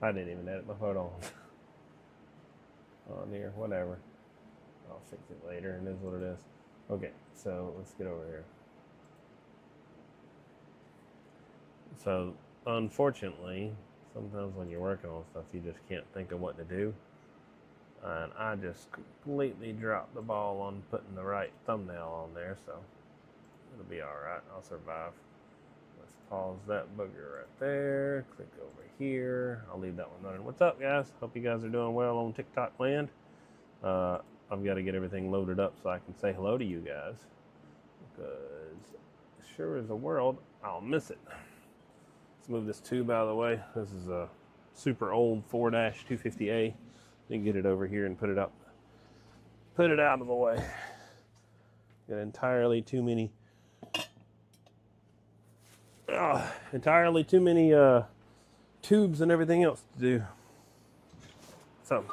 I didn't even edit my photo on here. Whatever. I'll fix it later. It is what it is. Okay, so let's get over here. So, unfortunately, sometimes when you're working on stuff, you just can't think of what to do. And I just completely dropped the ball on putting the right thumbnail on there, so it'll be alright. I'll survive. Let's pause that booger right there. Click over here. I'll leave that one running. What's up, guys? Hope you guys are doing well on TikTok land. I've got to get everything loaded up so I can say hello to you guys, because sure as the world, I'll miss it. Let's move this tube out of the way. This is a super old 4-250A. You can get it over here and put it up. Put it out of the way. Got entirely too many tubes and everything else to do. So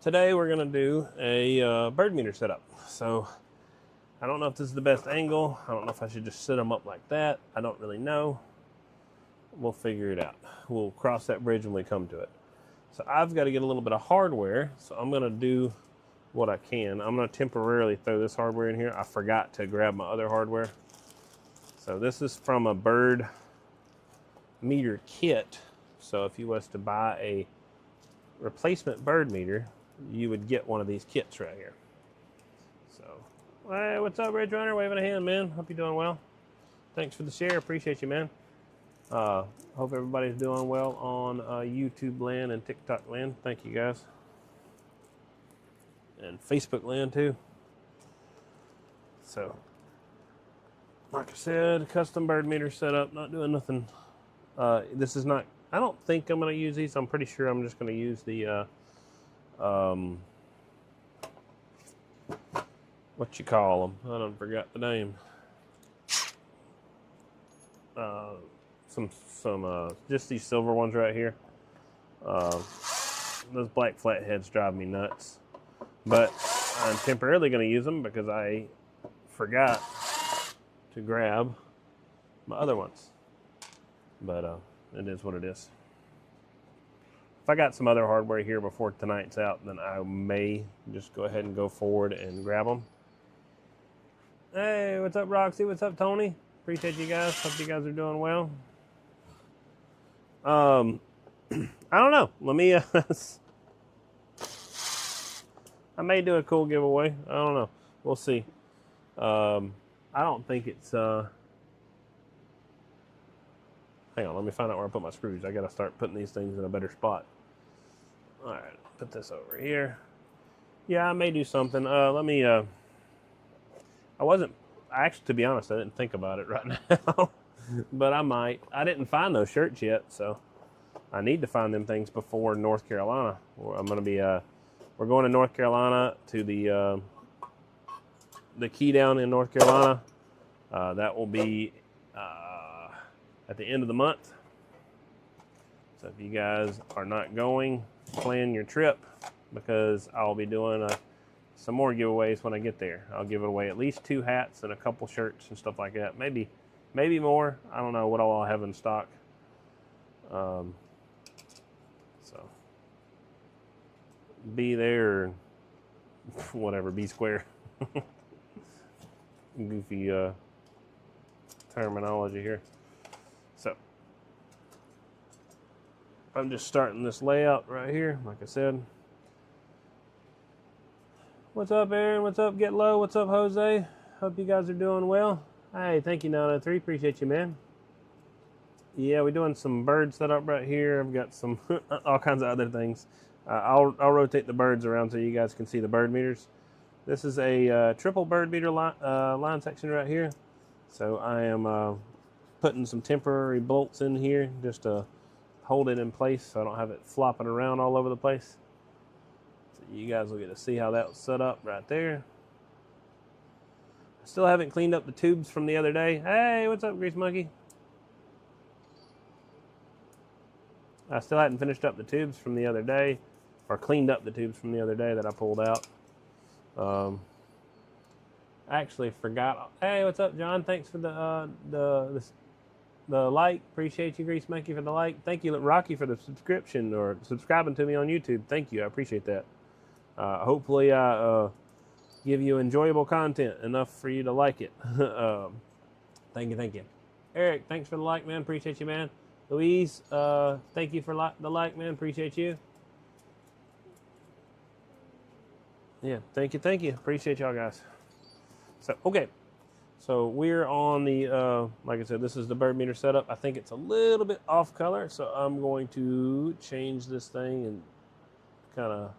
today we're gonna do a bird meter setup. So I don't know if this is the best angle. I don't know if I should just set them up like that. I don't really know. We'll figure it out. We'll cross that bridge when we come to it. So I've got to get a little bit of hardware. So I'm going to do what I can. I'm going to temporarily throw this hardware in here. I forgot to grab my other hardware. So this is from a bird meter kit. So if you was to buy a replacement bird meter, you would get one of these kits right here. So, hey, what's up, Ridge Runner? Waving a hand, man. Hope you're doing well. Thanks for the share. Appreciate you, man. Hope everybody's doing well on YouTube land and TikTok land. Thank you, guys. And Facebook land, too. So, like I said, custom bird meter setup. Not doing nothing. This is not... I don't think I'm going to use these. I'm pretty sure I'm just going to use the... what you call them? I don't forgot the name. Some just these silver ones right here. Those black flatheads drive me nuts, but I'm temporarily going to use them because I forgot to grab my other ones. But it is what it is. If I got some other hardware here before tonight's out, then I may just go ahead and go forward and grab them. Hey, what's up, Roxy? What's up, Tony? Appreciate you guys. Hope you guys are doing well. I don't know. Let me, I may do a cool giveaway. I don't know. We'll see. I don't think it's, hang on. Let me find out where I put my screws. I got to start putting these things in a better spot. All right. Put this over here. Yeah, I may do something. Let me, actually, to be honest, I didn't think about it right now. But I might. I didn't find those shirts yet, so I need to find them things before North Carolina. I'm going to be, we're going to North Carolina to the key down in North Carolina. That will be at the end of the month. So if you guys are not going, plan your trip, because I'll be doing some more giveaways when I get there. I'll give away at least 2 hats and a couple shirts and stuff like that. Maybe more. I don't know what I'll have in stock. So be there, or whatever, be square. Goofy terminology here. So I'm just starting this layout right here, like I said. What's up, Aaron? What's up, Get Low? What's up, Jose? Hope you guys are doing well. Hey, thank you, 903. Appreciate you, man. Yeah, we're doing some bird setup right here. I've got some all kinds of other things. I'll rotate the birds around so you guys can see the bird meters. This is a triple bird meter line section right here. So I am putting some temporary bolts in here just to hold it in place so I don't have it flopping around all over the place. So you guys will get to see how that was set up right there. Still haven't cleaned up the tubes from the other day. Hey, what's up, Grease Monkey? I still hadn't finished up the tubes from the other day, or cleaned up the tubes from the other day that I pulled out. I actually forgot. Hey, what's up, John? Thanks for the the like. Appreciate you, Grease Monkey, for the like. Thank you, Rocky, for the subscription or subscribing to me on YouTube. Thank you. I appreciate that. Hopefully I give you enjoyable content enough for you to like it. Thank you, thank you. Eric, thanks for the like, man. Appreciate you, man. Louise, thank you for the like, man. Appreciate you. Yeah, thank you, thank you. Appreciate y'all guys. So, okay. So we're on the, like I said, this is the bird meter setup. I think it's a little bit off color, so I'm going to change this thing and kind of,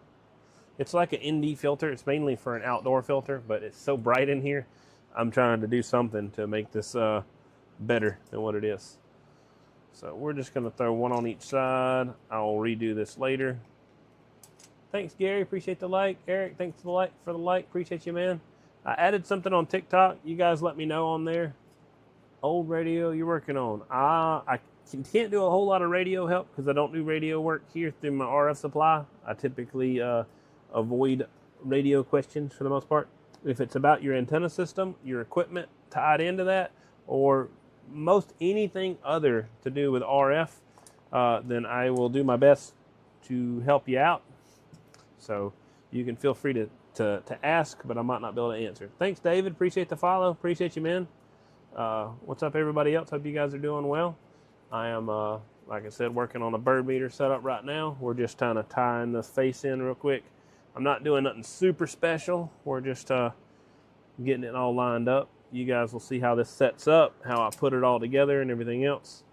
it's like an ND filter. It's mainly for an outdoor filter, but it's so bright in here. I'm trying to do something to make this better than what it is. So we're just going to throw one on each side. I'll redo this later. Thanks, Gary. Appreciate the like. Eric, thanks for the like. Appreciate you, man. I added something on TikTok. You guys let me know on there. Old radio you're working on. I can't do a whole lot of radio help because I don't do radio work here through my RF supply. I typically avoid radio questions for the most part. If it's about your antenna system, your equipment tied into that, or most anything other to do with RF, then I will do my best to help you out. So you can feel free to ask, but I might not be able to answer. Thanks, David. Appreciate the follow. Appreciate you, man. What's up, everybody else? Hope you guys are doing well. I am, like I said, working on a bird meter setup right now. We're just kind of tying this face in real quick. I'm not doing nothing super special. We're just getting it all lined up. You guys will see how this sets up, how I put it all together and everything else.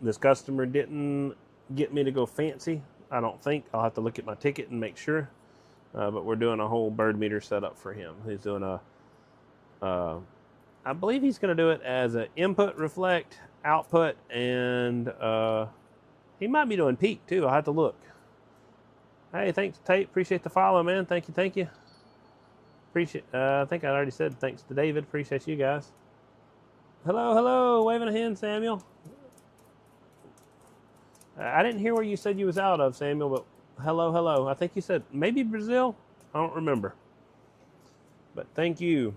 This customer didn't get me to go fancy, I don't think. I'll have to look at my ticket and make sure. But we're doing a whole bird meter setup for him. He's doing I believe he's going to do it as an input, reflect, output, and he might be doing peak too. I'll have to look. Hey, thanks, Tate. Appreciate the follow, man. Thank you, thank you. Appreciate. I think I already said thanks to David. Appreciate you guys. Hello, hello. Waving a hand, Samuel. I didn't hear where you said you was out of, Samuel, but hello, hello. I think you said maybe Brazil. I don't remember. But thank you.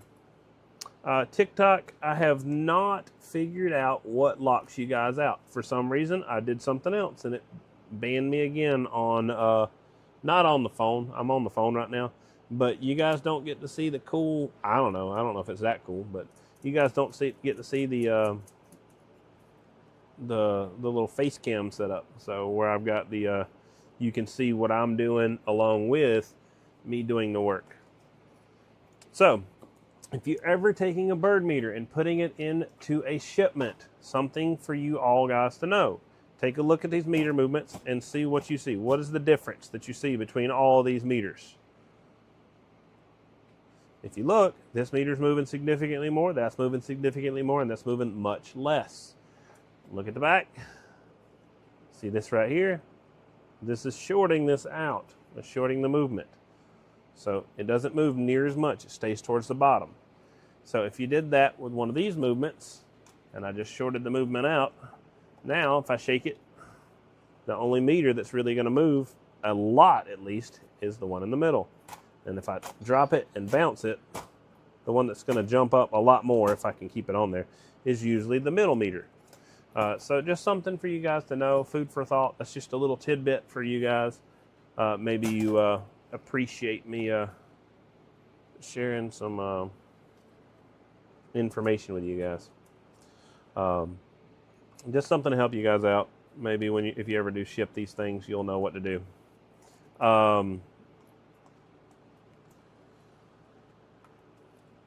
TikTok, I have not figured out what locks you guys out. For some reason, I did something else, and it banned me again on, not on the phone. I'm on the phone right now. But you guys don't get to see the cool, I don't know if it's that cool, but you guys don't get to see the little face cam setup. So where I've got the, you can see what I'm doing along with me doing the work. So if you're ever taking a bird meter and putting it into a shipment, something for you all guys to know. Take a look at these meter movements and see what you see. What is the difference that you see between all these meters? If you look, this meter's moving significantly more, that's moving significantly more, and that's moving much less. Look at the back. See this right here? This is shorting this out. It's shorting the movement. So it doesn't move near as much. It stays towards the bottom. So if you did that with one of these movements, and I just shorted the movement out, now if I shake it, the only meter that's really going to move, a lot at least, is the one in the middle. And if I drop it and bounce it, the one that's going to jump up a lot more, if I can keep it on there, is usually the middle meter. So just something for you guys to know, food for thought. That's just a little tidbit for you guys. Maybe you appreciate me sharing some information with you guys. Just something to help you guys out. Maybe if you ever do ship these things, you'll know what to do.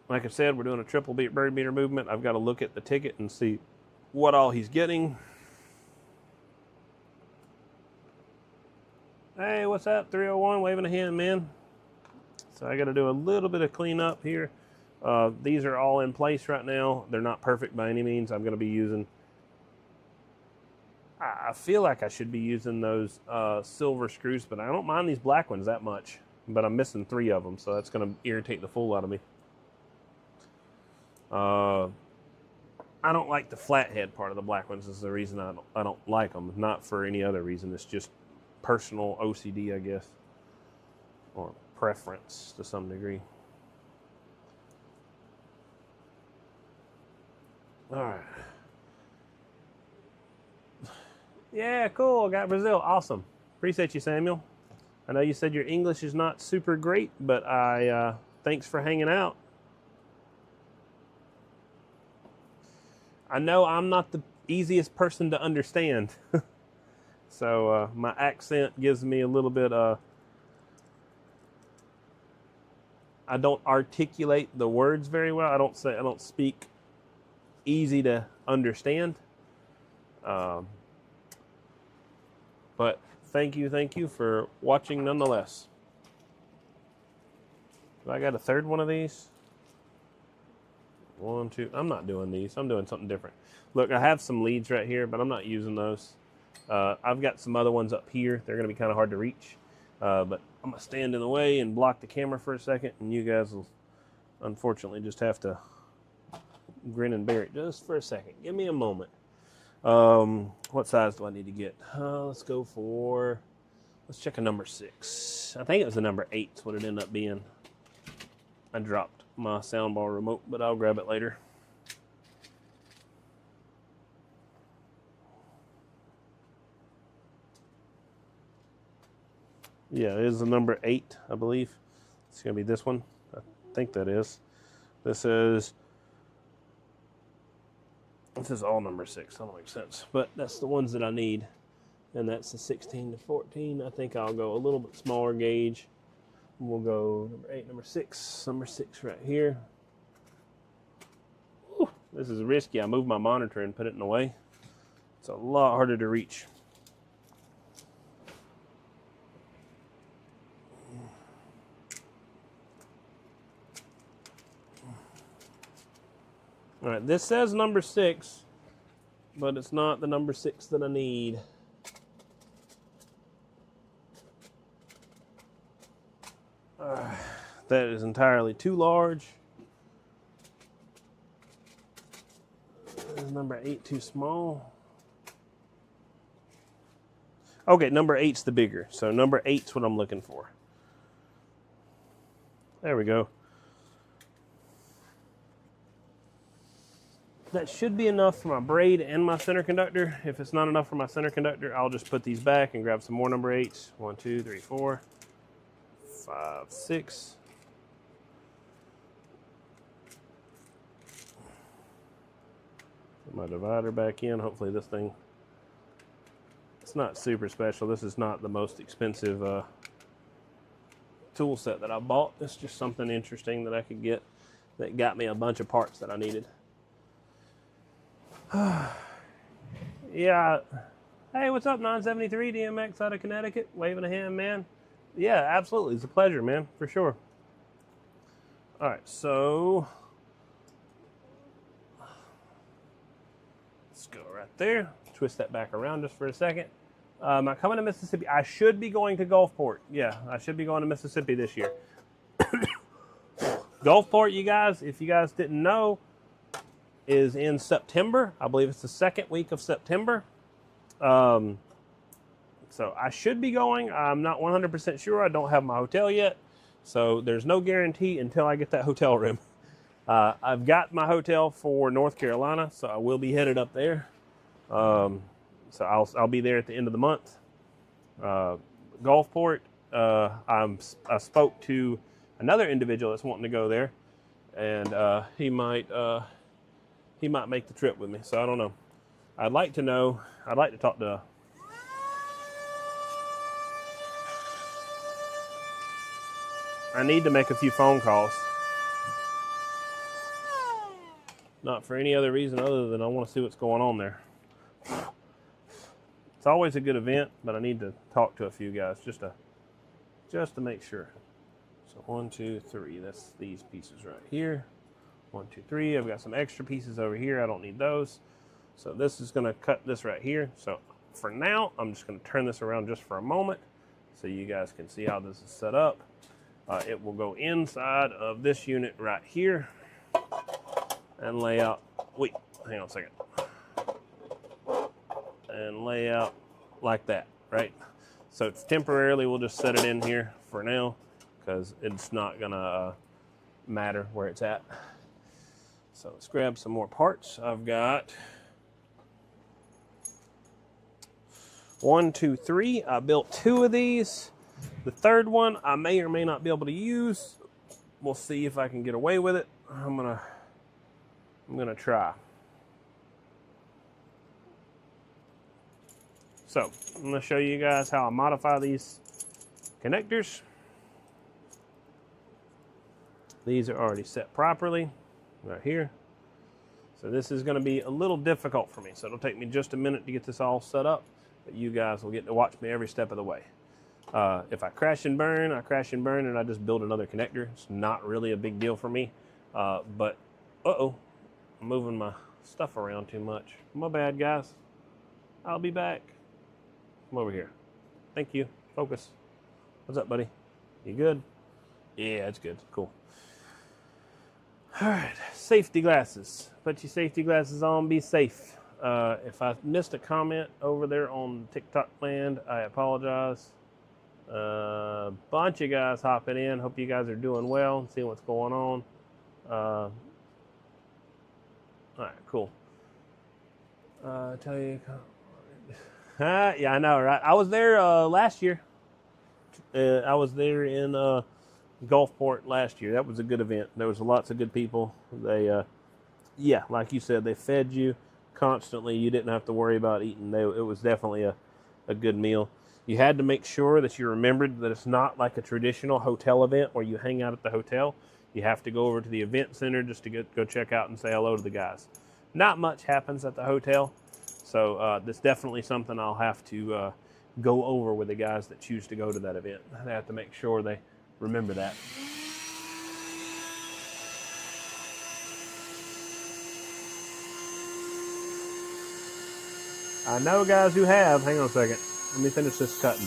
Like I said, we're doing a triple bird meter movement. I've got to look at the ticket and see what all he's getting. Hey, what's up? 301, waving a hand, man. So I got to do a little bit of cleanup here. These are all in place right now. They're not perfect by any means. I'm going to be using, I feel like I should be using those silver screws, but I don't mind these black ones that much. But I'm missing 3 of them, so that's going to irritate the fool out of me. I don't like the flathead part of the black ones. Is the reason I don't like them. Not for any other reason. It's just personal OCD, I guess, or preference to some degree. All right. Yeah, cool. Got Brazil. Awesome. Appreciate you, Samuel. I know you said your English is not super great, but thanks for hanging out. I know I'm not the easiest person to understand. So my accent gives me a little bit I don't articulate the words very well. I don't speak easy to understand. But thank you for watching nonetheless. Have I got a third one of these? 1, 2. I'm not doing these. I'm doing something different. Look, I have some leads right here, but I'm not using those. I've got some other ones up here. They're going to be kind of hard to reach. But I'm going to stand in the way and block the camera for a second, and you guys will unfortunately just have to grin and bear it just for a second. Give me a moment. What size do I need to get? Let's check a number 6. I think it was a number 8 is what it ended up being. I dropped my soundbar remote, but I'll grab it later. Yeah, it is a number 8, I believe. It's going to be this one. I think that is. This is all number 6. That don't make sense. But that's the ones that I need. And that's the 16 to 14. I think I'll go a little bit smaller gauge. We'll go number 8, number 6. Number 6 right here. Whew, this is risky. I moved my monitor and put it in the way. It's a lot harder to reach. All right, this says number 6, but it's not the number 6 that I need. That is entirely too large. Is number 8 too small? Okay, number 8's the bigger. So number 8's what I'm looking for. There we go. That should be enough for my braid and my center conductor. If it's not enough for my center conductor, I'll just put these back and grab some more number 8s. 1, 2, 3, 4, 5, 6. Put my divider back in. Hopefully this thing, it's not super special. This is not the most expensive tool set that I bought. It's just something interesting that I could get that got me a bunch of parts that I needed. Yeah. Hey, what's up, 973 DMX out of Connecticut? Waving a hand, man. Yeah, absolutely. It's a pleasure, man, for sure. All right, so let's go right there. Twist that back around just for a second. I'm coming to Mississippi. I should be going to Gulfport. Yeah, I should be going to Mississippi this year. Gulfport, you guys, if you guys didn't know, is in September. I believe it's the second week of September. So I should be going. I'm not 100% sure. I don't have my hotel yet. So there's no guarantee until I get that hotel room. I've got my hotel for North Carolina, so I will be headed up there. So I'll be there at the end of the month. Gulfport, I spoke to another individual that's wanting to go there, and he might make the trip with me. So I don't know. I'd like to know. I'd like to talk to. I need to make a few phone calls. Not for any other reason other than I want to see what's going on there. It's always a good event, but I need to talk to a few guys just to make sure. So 1, 2, 3. That's these pieces right here. 1, 2, 3. I've got some extra pieces over here. I don't need those. So this is going to cut this right here. So for now, I'm just going to turn this around just for a moment so you guys can see how this is set up. It will go inside of this unit right here and lay out. Wait, hang on a second. And lay out like that, right? So temporarily, we'll just set it in here for now because it's not gonna matter where it's at. So let's grab some more parts. I've got 1, 2, 3. I built 2 of these. The third one I may or may not be able to use. We'll see if I can get away with it. I'm gonna try. So I'm gonna show you guys how I modify these connectors. These are already set properly right here. So this is going to be a little difficult for me. So it'll take me just a minute to get this all set up, but you guys will get to watch me every step of the way. If I crash and burn, I crash and burn, and I just build another connector. It's not really a big deal for me. But, I'm moving my stuff around too much. My bad, guys. I'll be back. Come over here. Thank you. Focus. What's up, buddy? You good? Yeah, it's good. Cool. All right, safety glasses. Put your safety glasses on, be safe. If I missed a comment over there on TikTok land, I apologize. Bunch of guys hopping in. Hope you guys are doing well and seeing what's going on. All right, cool. Tell you, yeah, I know, right? I was there last year. I was there in Gulfport last year. That was a good event. There was lots of good people. They, yeah, like you said, they fed you constantly. You didn't have to worry about eating. It was definitely a good meal. You had to make sure that you remembered that it's not like a traditional hotel event where you hang out at the hotel. You have to go over to the event center just to go check out and say hello to the guys. Not much happens at the hotel, so that's definitely something I'll have to go over with the guys that choose to go to that event. They have to make sure they remember that. I know guys who have. Hang on a second. Let me finish this cutting.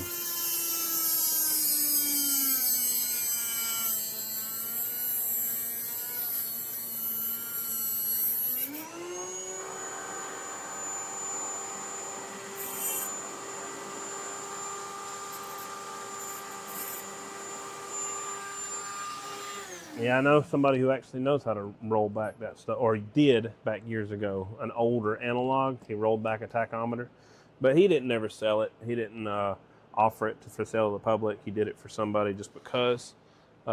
Yeah, I know somebody who actually knows how to roll back that stuff, or did back years ago, an older analog. He rolled back a tachometer, but he didn't ever sell it. He didn't offer it for sale to the public. He did it for somebody just because, he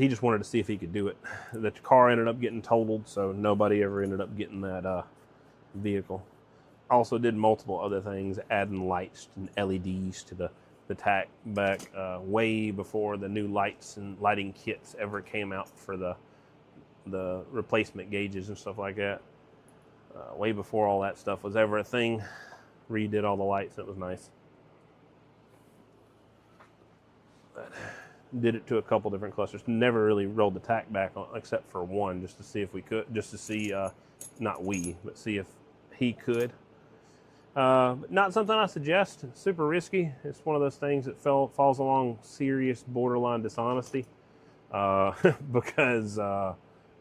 just wanted to see if he could do it. The car ended up getting totaled, so nobody ever ended up getting that vehicle. Also did multiple other things, adding lights and LEDs to the tack back way before the new lights and lighting kits ever came out for the replacement gauges and stuff like that. Way before all that stuff was ever a thing. Redid all the lights. It was nice. But did it to a couple different clusters. Never really rolled the tack back on, except for one, just to see if we could, just to see, not we, but see if he could. Not something I suggest. It's super risky. It's one of those things that falls along serious borderline dishonesty. Because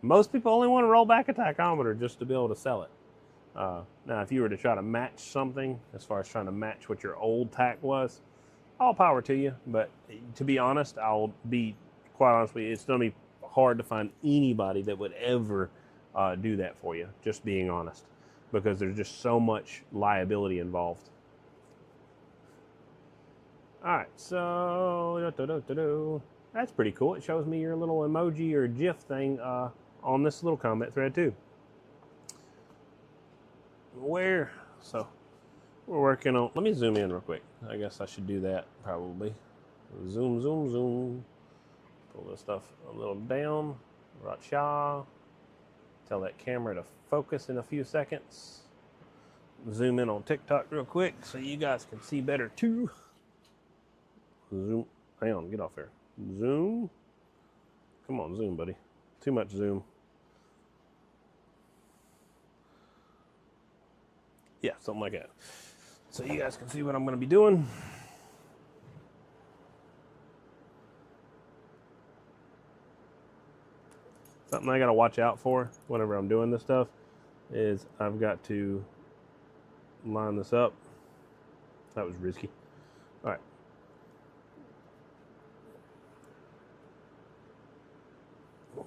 most people only want to roll back a tachometer just to be able to sell it. Now, if you were to try to match something, as far as trying to match what your old tack was, all power to you. But to be honest, I'll be quite honest with you, it's going to be hard to find anybody that would ever do that for you, just being honest. Because there's just so much liability involved. All right, so that's pretty cool. It shows me your little emoji or GIF thing on this little comment thread too. So we're working on, let me zoom in real quick. I guess I should do that probably. Zoom, zoom, zoom. Pull this stuff a little down. Racha. Tell that camera to focus in a few seconds. Zoom in on TikTok real quick so you guys can see better too. Zoom. Hang on, get off there. Zoom. Come on, zoom, buddy. Too much zoom. Yeah, something like that. So you guys can see what I'm going to be doing. Something I got to watch out for whenever I'm doing this stuff is I've got to line this up. That was risky. All right.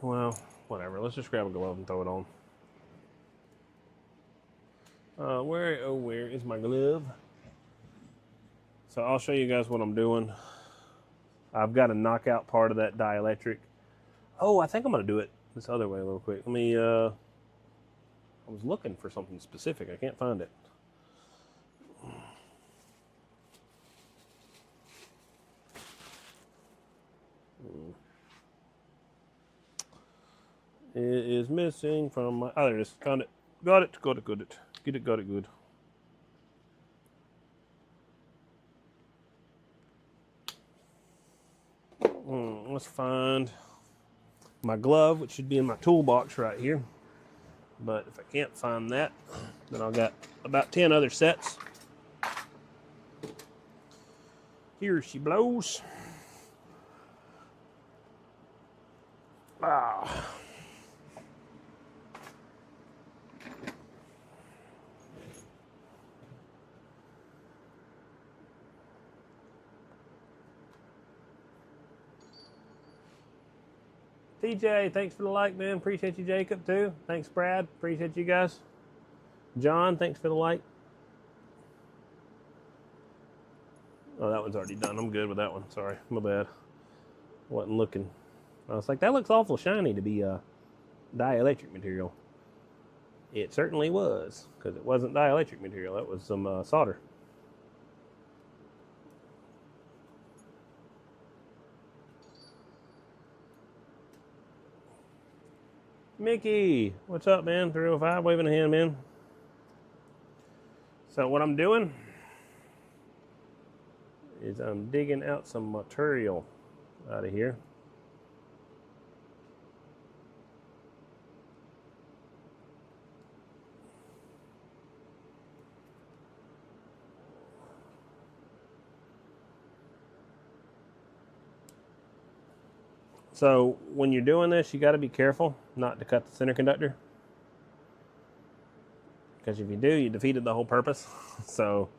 Well, whatever. Let's just grab a glove and throw it on. Where is my glove? So I'll show you guys what I'm doing. I've got to knock out part of that dielectric. Oh, I think I'm going to do it this other way real quick. Let me, I was looking for something specific. I can't find it. It is missing from my, oh, there it is. Found it. Got it. Got it. Got it. Get it. Got it. Good. Let's find my glove, which should be in my toolbox right here. But if I can't find that, then I've got about 10 other sets. Here she blows. Ah. TJ, thanks for the like, man. Appreciate you, Jacob, too. Thanks, Brad. Appreciate you guys. John, thanks for the like. Oh, that one's already done. I'm good with that one. Sorry, my bad. Wasn't looking. I was like, that looks awful shiny to be dielectric material. It certainly was, because it wasn't dielectric material. That was some solder. Mickey, what's up, man? 305, waving a hand, man. So what I'm doing is I'm digging out some material out of here. So when you're doing this, you got to be careful not to cut the center conductor, because if you do, you defeated the whole purpose. So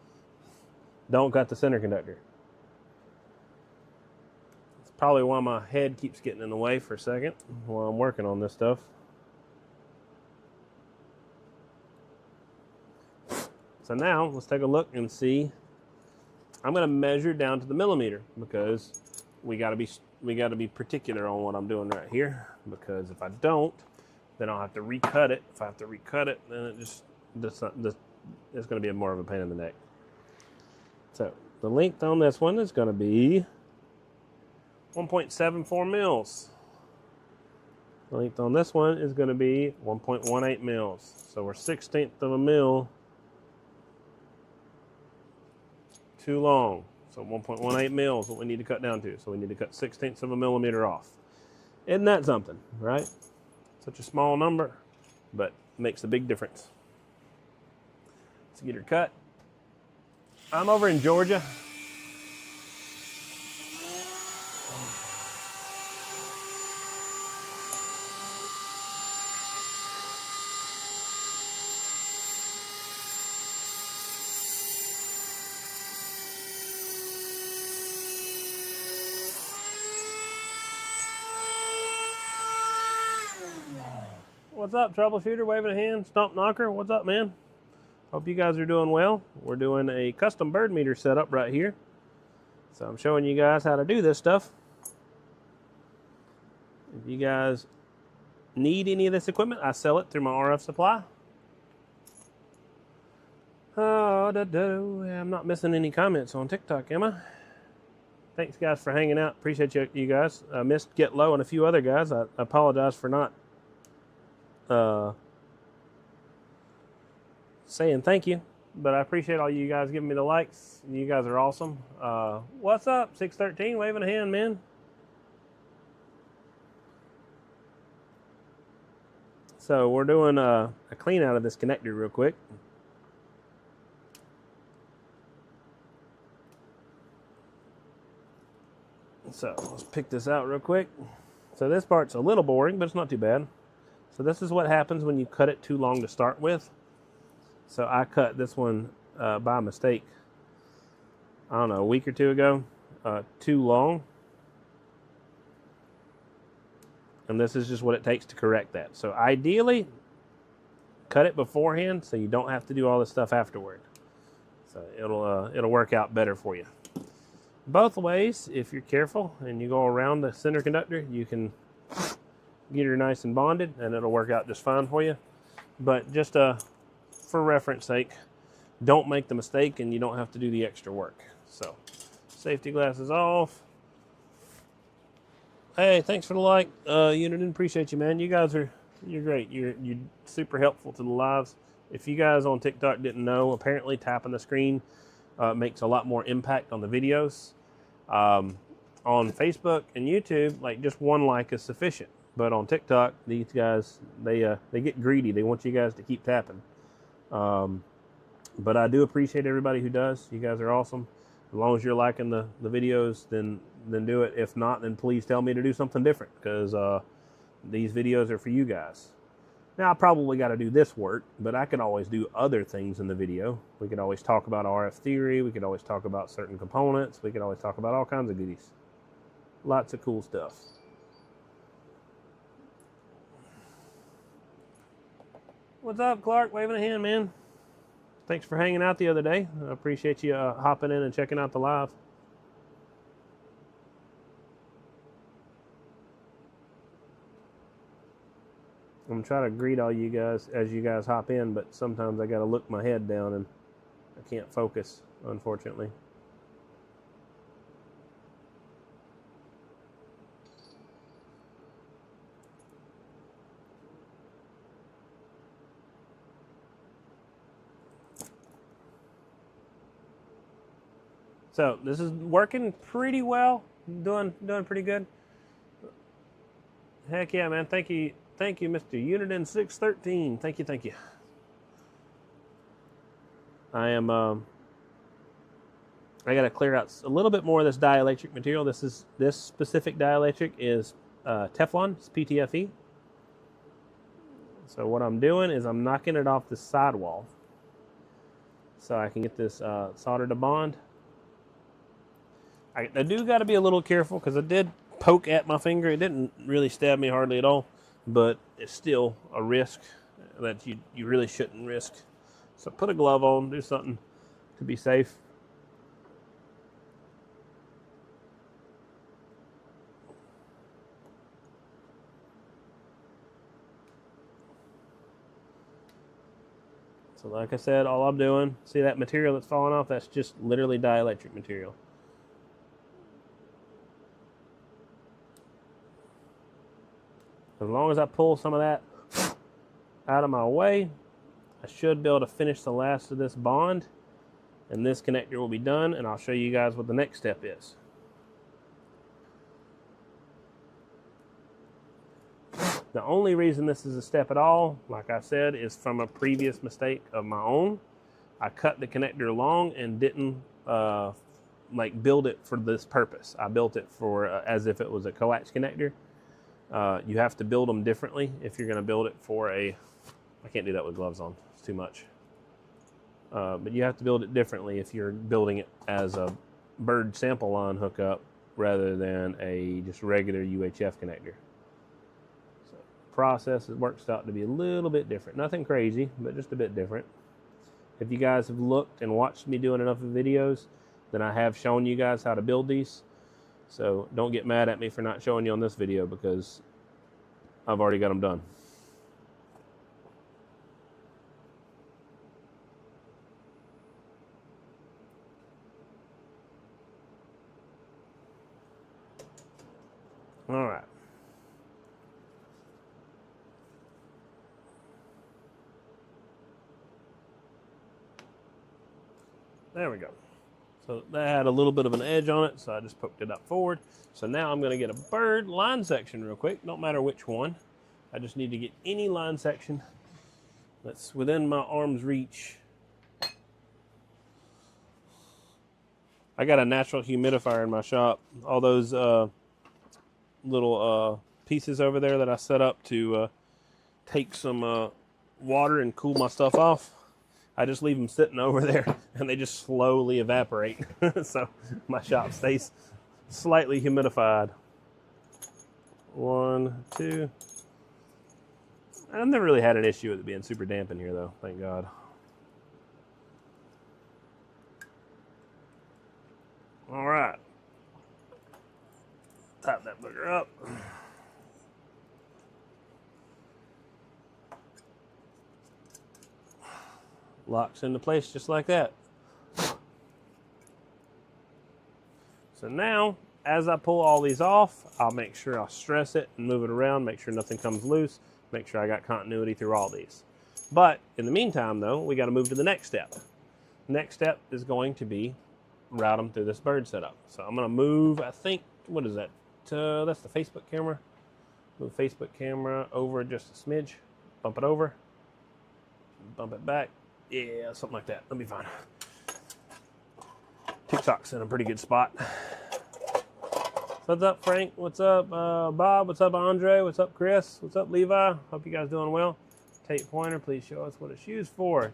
don't cut the center conductor. It's probably why my head keeps getting in the way for a second while I'm working on this stuff. So now let's take a look and see. I'm going to measure down to the millimeter, because we got to be particular on what I'm doing right here, because if I don't, then I'll have to recut it. If I have to recut it, then it's going to be more of a pain in the neck. So the length on this one is going to be 1.74 mils. The length on this one is going to be 1.18 mils. So we're 1/16 of a mil too long. So 1.18 mils is what we need to cut down to. So we need to cut 1/16 of a millimeter off. Isn't that something, right? Such a small number, but makes a big difference. Let's get her cut. I'm over in Georgia. What's up, troubleshooter? Waving a hand. Stomp knocker. What's up, man? Hope you guys are doing well. We're doing a custom bird meter setup right here. So I'm showing you guys how to do this stuff. If you guys need any of this equipment, I sell it through my RF supply. Oh, I'm not missing any comments on TikTok, am I? Thanks, guys, for hanging out. Appreciate you guys. I missed Get Low and a few other guys. I apologize for not saying thank you, but I appreciate all you guys giving me the likes. You guys are awesome. What's up, 613? Waving a hand, man. So we're doing a clean out of this connector real quick. So let's pick this out real quick. So this part's a little boring, but it's not too bad. So this is what happens when you cut it too long to start with. So I cut this one by mistake, I don't know, a week or two ago, too long. And this is just what it takes to correct that. So ideally, cut it beforehand so you don't have to do all this stuff afterward. So it'll work out better for you. Both ways, if you're careful and you go around the center conductor, you can get her nice and bonded, and it'll work out just fine for you. But just for reference sake, don't make the mistake and you don't have to do the extra work. So, safety glasses off. Hey, thanks for the like, Uniden. Appreciate you, man. You guys you're great. You're super helpful to the lives. If you guys on TikTok didn't know, apparently tapping the screen makes a lot more impact on the videos. On Facebook and YouTube, like just one like is sufficient. But on TikTok, these guys, they get greedy. They want you guys to keep tapping. But I do appreciate everybody who does. You guys are awesome. As long as you're liking the videos, then do it. If not, then please tell me to do something different, because these videos are for you guys. Now, I probably got to do this work, but I could always do other things in the video. We could always talk about RF theory. We could always talk about certain components. We could always talk about all kinds of goodies. Lots of cool stuff. What's up, Clark? Waving a hand, man. Thanks for hanging out the other day. I appreciate you hopping in and checking out the live. I'm trying to greet all you guys as you guys hop in, but sometimes I got to look my head down and I can't focus, unfortunately. So this is working pretty well. Doing pretty good. Heck yeah, man. Thank you, Mr. Uniden 613. Thank you. I am I got to clear out a little bit more of this dielectric material. This specific dielectric is Teflon. It's PTFE. So what I'm doing is I'm knocking it off the sidewall so I can get this soldered to bond. I do got to be a little careful because I did poke at my finger. It didn't really stab me hardly at all, but it's still a risk that you really shouldn't risk. So put a glove on, do something to be safe. So like I said, all I'm doing, see that material that's falling off? That's just literally dielectric material. As long as I pull some of that out of my way, I should be able to finish the last of this bond, and this connector will be done, and I'll show you guys what the next step is. The only reason this is a step at all, like I said, is from a previous mistake of my own. I cut the connector long and didn't like build it for this purpose. I built it for as if it was a coax connector. You have to build them differently if you're going to build it for I can't do that with gloves on, it's too much. But you have to build it differently if you're building it as a bird sample line hookup rather than a just regular UHF connector. So process works out to be a little bit different. Nothing crazy, but just a bit different. If you guys have looked and watched me doing enough videos, then I have shown you guys how to build these. So don't get mad at me for not showing you on this video because I've already got them done. All right. There we go. So that had a little bit of an edge on it, so I just poked it up forward. So now I'm going to get a bird line section real quick. Don't matter which one. I just need to get any line section that's within my arm's reach. I got a natural humidifier in my shop. All those little pieces over there that I set up to take some water and cool my stuff off. I just leave them sitting over there and they just slowly evaporate. So my shop stays slightly humidified. 1, 2. I've never really had an issue with it being super damp in here, though. Thank God. All right. Tap that booger up. Locks into place just like that. So now, as I pull all these off, I'll make sure I'll stress it and move it around, make sure nothing comes loose, make sure I got continuity through all these. But in the meantime, though, we got to move to the next step. Next step is going to be route them through this bird setup. So I'm going to move, I think, what is that? That's the Facebook camera. Move Facebook camera over just a smidge. Bump it over. Bump it back. Yeah, something like that. That'll be fine. TikTok's in a pretty good spot. What's up, Frank? What's up, Bob? What's up, Andre? What's up, Chris? What's up, Levi? Hope you guys doing well. Tape pointer, please show us what it's used for.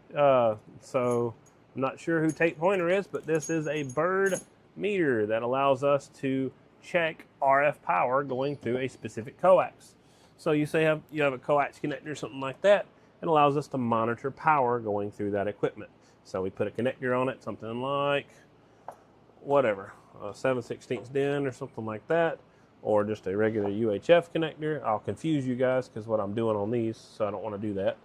So I'm not sure who tape pointer is, but this is a bird meter that allows us to check RF power going through a specific coax. So you say you have a coax connector or something like that. It allows us to monitor power going through that equipment. So we put a connector on it, something like whatever, 7/16 DIN or something like that, or just a regular UHF connector. I'll confuse you guys because what I'm doing on these, so I don't want to do that.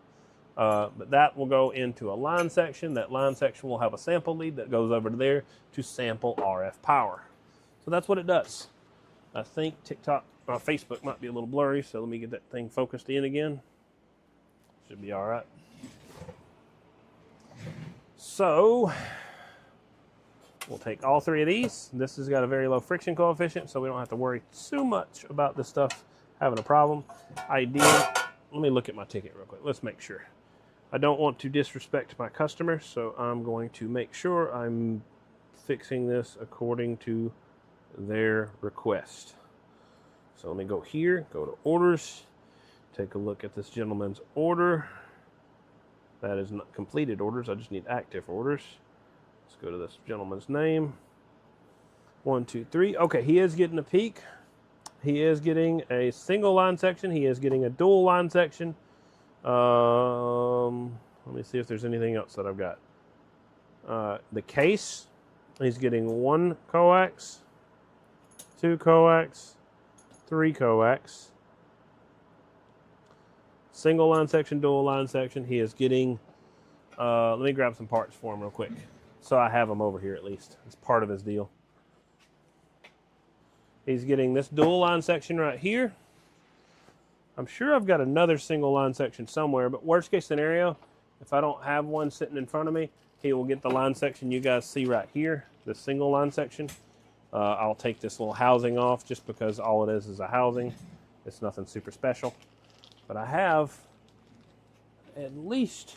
But that will go into a line section. That line section will have a sample lead that goes over to there to sample RF power. So that's what it does. I think Facebook might be a little blurry, so let me get that thing focused in again. Should be all right. So we'll take all three of these. This has got a very low friction coefficient, so we don't have to worry too much about this stuff having a problem. Let me look at my ticket real quick. Let's make sure. I don't want to disrespect my customer, so I'm going to make sure I'm fixing this according to their request. So let me go here, go to orders, take a look at this gentleman's order. That is not completed orders. I just need active orders. Let's go to this gentleman's name. 1, 2, 3. Okay, he is getting a peak. He is getting a single line section. He is getting a dual line section. Let me see if there's anything else that I've got. The case, he's getting 1 coax, 2 coax, 3 coax. Single line section, dual line section. He is getting, let me grab some parts for him real quick. So I have them over here at least. It's part of his deal. He's getting this dual line section right here. I'm sure I've got another single line section somewhere, but worst case scenario, if I don't have one sitting in front of me, he will get the line section you guys see right here, the single line section. I'll take this little housing off just because all it is a housing. It's nothing super special. But I have at least,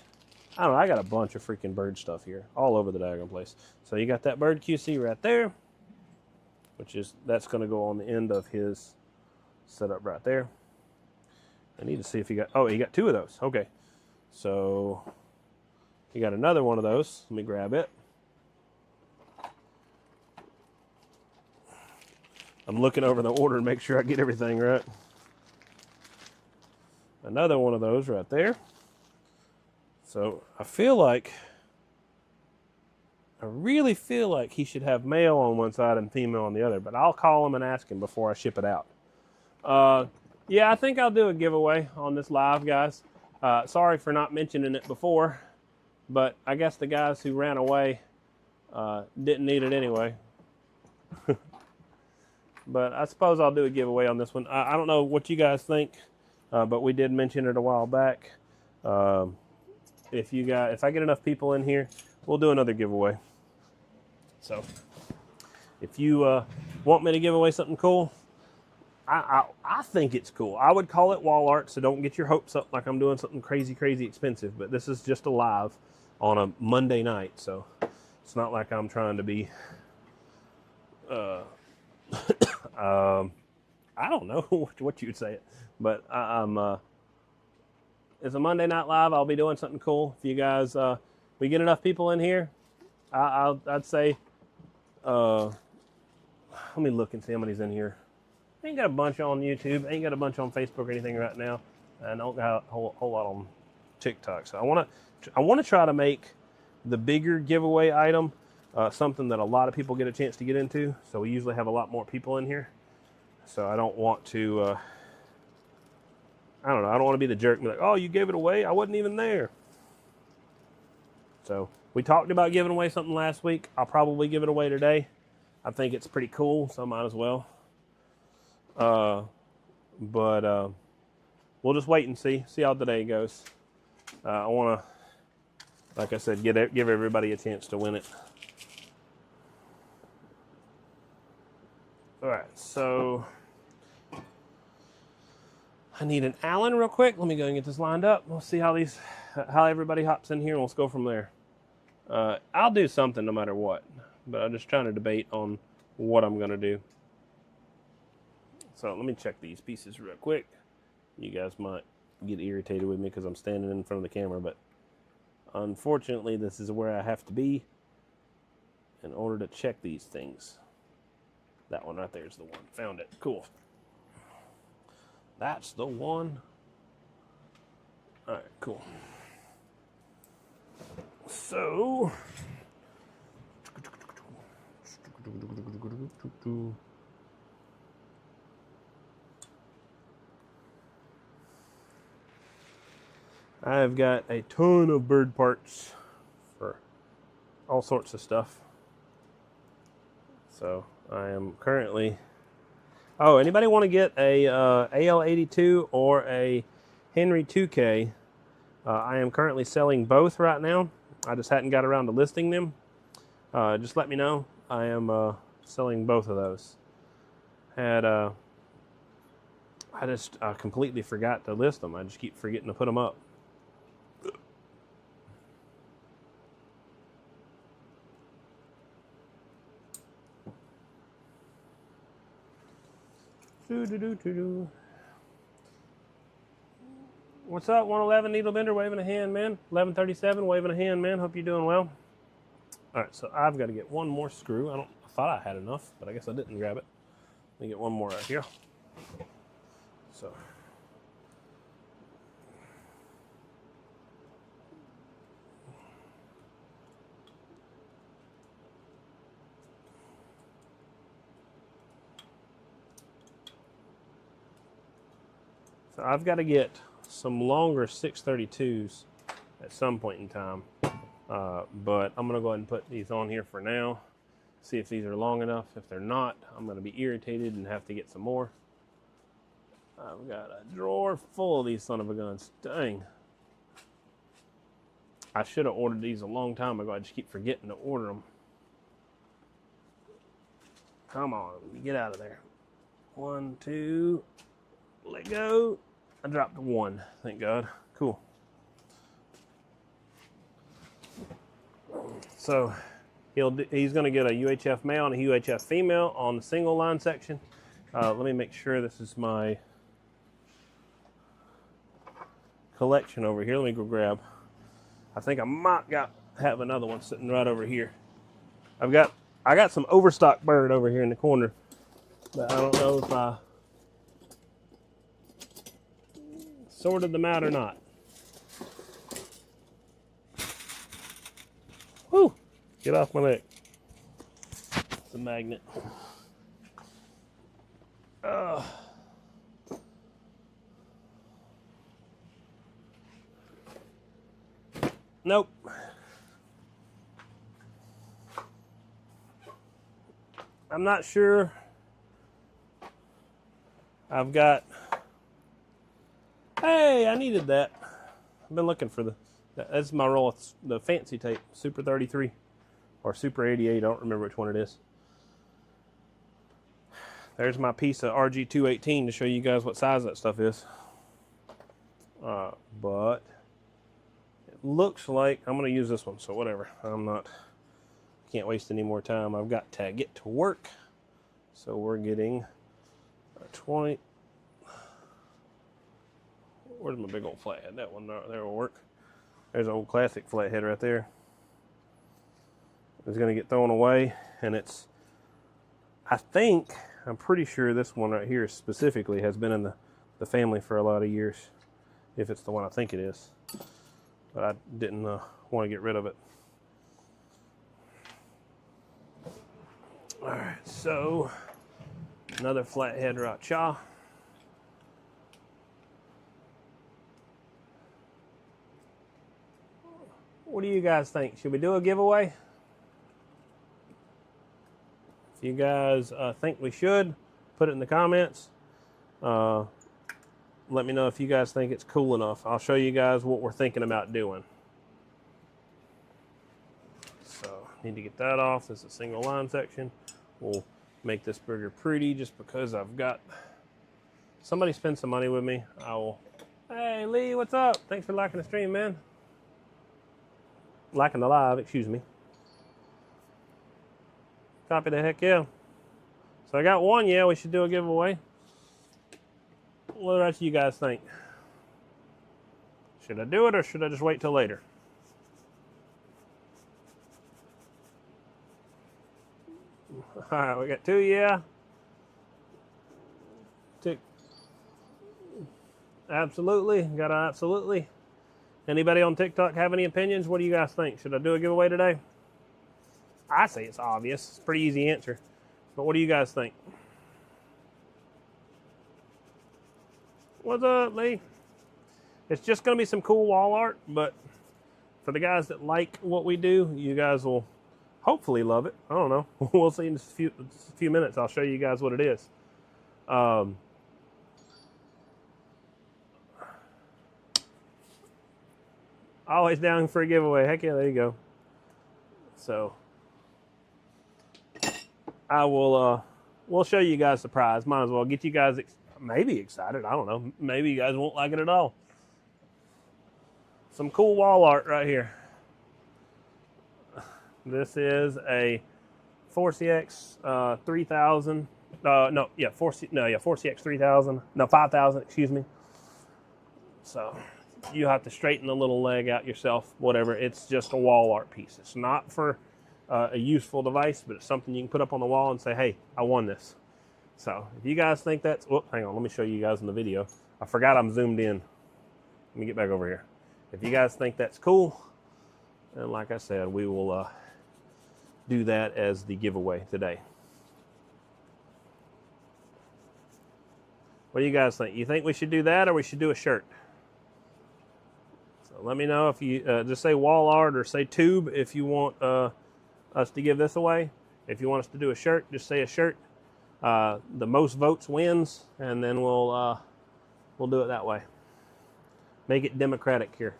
I don't know, I got a bunch of freaking bird stuff here all over the daggone place. So you got that bird QC right there, that's going to go on the end of his setup right there. I need to see if he got 2 of those. Okay. So you got another one of those. Let me grab it. I'm looking over the order to make sure I get everything right. Another one of those right there. So I really feel like he should have male on one side and female on the other, but I'll call him and ask him before I ship it out. Yeah, I think I'll do a giveaway on this live, guys. Sorry for not mentioning it before, but I guess the guys who ran away didn't need it anyway. But I suppose I'll do a giveaway on this one. I don't know what you guys think, but we did mention it a while back. If I get enough people in here, we'll do another giveaway. So if you want me to give away something cool, I think it's cool. I would call it wall art, so don't get your hopes up like I'm doing something crazy, crazy expensive. But this is just a live on a Monday night, so it's not like I'm trying to be, I don't know what you'd say it, but it's a Monday night live. I'll be doing something cool. If you guys, we get enough people in here, I'd say, let me look and see how many's in here. I ain't got a bunch on YouTube. I ain't got a bunch on Facebook or anything right now. I don't got a whole lot on TikTok. So I want to try to make the bigger giveaway item something that a lot of people get a chance to get into. So we usually have a lot more people in here. So I don't want to, I don't know, I don't want to be the jerk and be like, oh, you gave it away? I wasn't even there. So we talked about giving away something last week. I'll probably give it away today. I think it's pretty cool, so I might as well. But we'll just wait and see how the day goes. I want to, like I said, give everybody a chance to win it. All right, so I need an Allen real quick. Let me go and get this lined up. We'll see how everybody hops in here, and let's go from there. I'll do something no matter what, but I'm just trying to debate on what I'm going to do. So let me check these pieces real quick. You guys might get irritated with me because I'm standing in front of the camera, but unfortunately, this is where I have to be in order to check these things. That one right there is the one. Found it. Cool. That's the one. All right, cool. So, I've got a ton of bird parts for all sorts of stuff. So I am currently, oh, anybody want to get a AL82 or a Henry 2K? I am currently selling both right now. I just hadn't got around to listing them. Just let me know. I am selling both of those. I just completely forgot to list them. I just keep forgetting to put them up. What's up, 111 Needle Bender, waving a hand, man. 1137, waving a hand, man. Hope you're doing well. All right, so I've got to get one more screw. I thought I had enough, but I guess I didn't grab it. Let me get one more right here. So. So I've got to get some longer 632s at some point in time. But I'm going to go ahead and put these on here for now. See if these are long enough. If they're not, I'm going to be irritated and have to get some more. I've got a drawer full of these son of a guns. Dang. I should have ordered these a long time ago. I just keep forgetting to order them. Come on, let me get out of there. 1, 2, let go. I dropped one, thank God. Cool. So he's going to get a UHF male and a UHF female on the single line section. Let me make sure this is my collection over here. Let me go grab. I think I might have another one sitting right over here. I got some overstock bird over here in the corner, but I don't know if I sorted them out or not. Whew! Get off my neck. It's a magnet. Nope. I'm not sure. I've got. Hey, I needed that. I've been looking for that's my roll. It's the fancy tape, Super 33 or Super 88. I don't remember which one it is. There's my piece of RG218 to show you guys what size that stuff is. But it looks like I'm going to use this one, so whatever. Can't waste any more time. I've got to get to work. So we're getting a 20. Where's my big old flathead? That one there will work. There's an old classic flathead right there. It's going to get thrown away, and I'm pretty sure this one right here specifically has been in the family for a lot of years. if it's the one I think it is. But I didn't want to get rid of it. All right, so another flathead racha. What do you guys think? Should we do a giveaway? If you guys think we should, put it in the comments. Let me know if you guys think it's cool enough. I'll show you guys what we're thinking about doing. So, need to get that off. This is a single line section. We'll make this burger pretty just because I've got somebody spend some money with me. I will. Hey Lee, what's up? Thanks for liking the stream, man. Liking the live, excuse me. Copy the heck yeah. So I got one, yeah, we should do a giveaway. What else do you guys think? Should I do it or should I just wait till later? All right, we got two, yeah. Two. Absolutely, got a absolutely. Anybody on TikTok have any opinions? What do you guys think? Should I do a giveaway today? I say it's obvious. It's a pretty easy answer. But what do you guys think? What's up, Lee? It's just going to be some cool wall art, but for the guys that like what we do, you guys will hopefully love it. I don't know. We'll see in just a few minutes. I'll show you guys what it is. Always down for a giveaway. Heck yeah, there you go. So I will we'll show you guys the prize. Might as well get you guys maybe excited. I don't know. Maybe you guys won't like it at all. Some cool wall art right here. This is a 4CX 3000. 4CX 3000. No, 5000. Excuse me. So you have to straighten the little leg out yourself. Whatever. It's just a wall art piece. It's not for a useful device, but it's something you can put up on the wall and say, "Hey, I won this." So if you guys think that's, hang on, let me show you guys in the video. I forgot I'm zoomed in. Let me get back over here. If you guys think that's cool, then like I said, we will do that as the giveaway today. What do you guys think? You think we should do that or we should do a shirt? So let me know if you just say wall art or say tube if you want us to give this away. If you want us to do a shirt, just say a shirt. The most votes wins, and then we'll do it that way. Make it democratic here.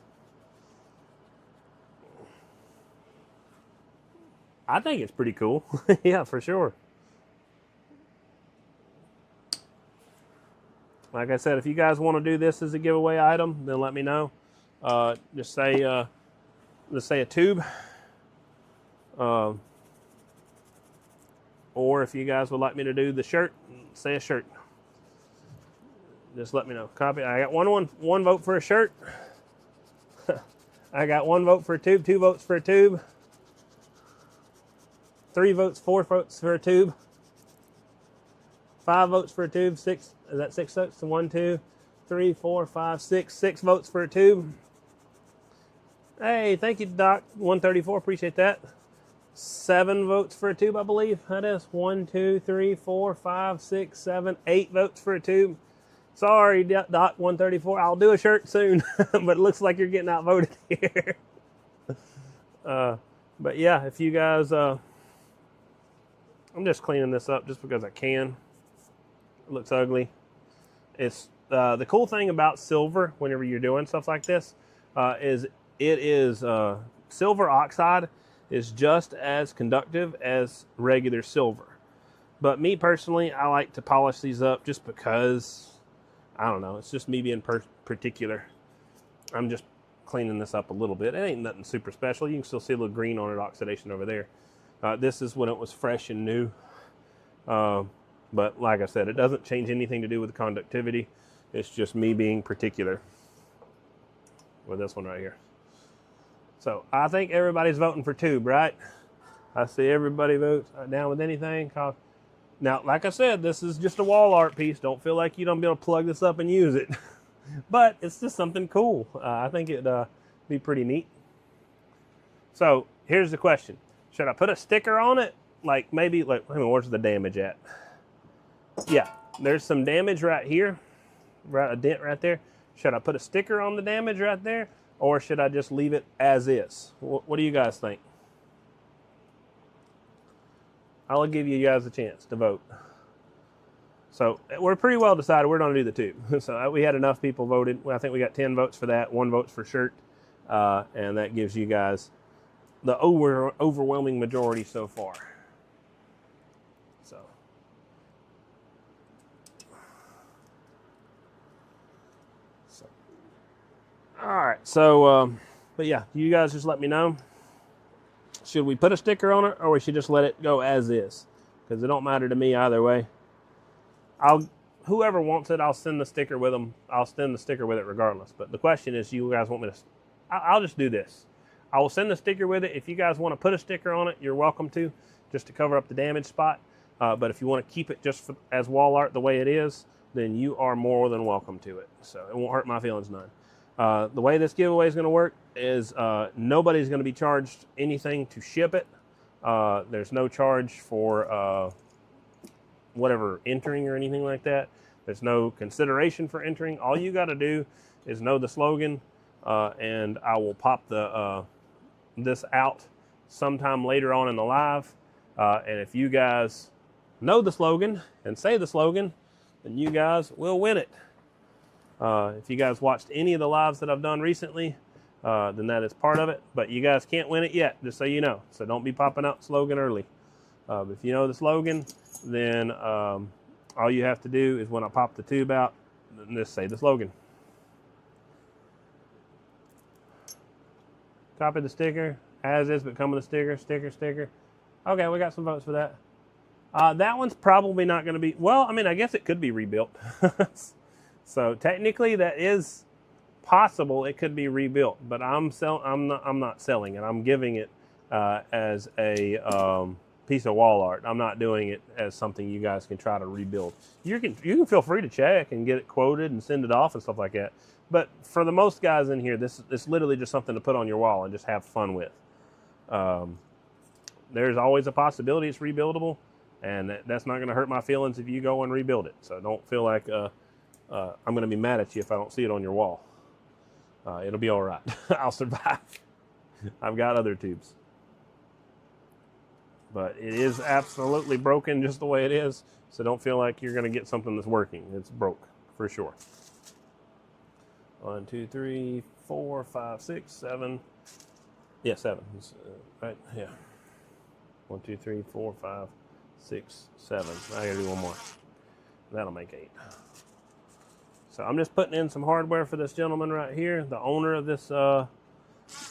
I think it's pretty cool. Yeah, for sure. Like I said, if you guys want to do this as a giveaway item, then let me know. Just say let's say a tube. Or if you guys would like me to do the shirt, say a shirt. Just let me know. Copy. I got one vote for a shirt. I got 1 vote for a tube, 2 votes for a tube. 3 votes, 4 votes for a tube. 5 votes for a tube, 6, is that 6 votes? 1, 2, 3, 4, 5, 6. 6 votes for a tube. Hey, thank you, Doc. 134, appreciate that. 7 votes for a tube, I believe. That is 1, 2, 3, 4, 5, 6, 7, 8 votes for a tube. Sorry, Doc 134. I'll do a shirt soon, but it looks like you're getting outvoted here. But yeah, if you guys, I'm just cleaning this up just because I can. It looks ugly. It's the cool thing about silver, whenever you're doing stuff like this, is it is silver oxide is just as conductive as regular silver. But me personally, I like to polish these up just because, I don't know, it's just me being particular. I'm just cleaning this up a little bit. It ain't nothing super special. You can still see a little green on it, oxidation over there. This is when it was fresh and new. But like I said, it doesn't change anything to do with the conductivity. It's just me being particular with this one right here. So I think everybody's voting for tube, right? I see everybody votes down with anything. Now, like I said, this is just a wall art piece. Don't feel like you don't be able to plug this up and use it. But it's just something cool. I think it'd be pretty neat. So here's the question. Should I put a sticker on it? Like maybe, like, where's the damage at? Yeah, there's some damage right here. Right, a dent right there. Should I put a sticker on the damage right there? Or should I just leave it as is? What do you guys think? I'll give you guys a chance to vote. So we're pretty well decided we're going to do the tube. So we had enough people voted. I think we got 10 votes for that, 1 vote for shirt. And that gives you guys the overwhelming majority so far. So. All right. So, but yeah, you guys just let me know. Should we put a sticker on it, or we should just let it go as is? Because it don't matter to me either way. Whoever wants it, I'll send the sticker with them. I'll send the sticker with it regardless. But the question is, you guys want me to? I'll just do this. I will send the sticker with it. If you guys want to put a sticker on it, you're welcome to, just to cover up the damage spot. But if you want to keep it just as wall art the way it is, then you are more than welcome to it. So it won't hurt my feelings none. The way this giveaway is going to work is nobody's going to be charged anything to ship it. There's no charge for whatever entering or anything like that. There's no consideration for entering. All you got to do is know the slogan, and I will pop this out sometime later on in the live. And if you guys know the slogan and say the slogan, then you guys will win it. If you guys watched any of the lives that I've done recently, then that is part of it. But you guys can't win it yet, just so you know. So don't be popping out slogan early. If you know the slogan, then all you have to do is when I pop the tube out, just say the slogan. Copy the sticker, as is, but come with a sticker, sticker. Okay, we got some votes for that. That one's probably not going to be, well, I mean, I guess it could be rebuilt. So technically that is possible. It could be rebuilt, but I'm not selling it. I'm giving it as a piece of wall art. I'm not doing it as something you guys can try to rebuild. You can feel free to check and get it quoted and send it off and stuff like that. But for the most guys in here, this is literally just something to put on your wall and just have fun with. There's always a possibility it's rebuildable, and that's not going to hurt my feelings if you go and rebuild it. So don't feel like I'm going to be mad at you if I don't see it on your wall. It'll be all right. I'll survive. I've got other tubes. But it is absolutely broken just the way it is, so don't feel like you're going to get something that's working. It's broke, for sure. 1, 2, 3, 4, 5, 6, 7. Yeah, 7. Right? Yeah. 1, 2, 3, 4, 5, 6, 7. I gotta do one more. That'll make 8. So I'm just putting in some hardware for this gentleman right here. The owner of this,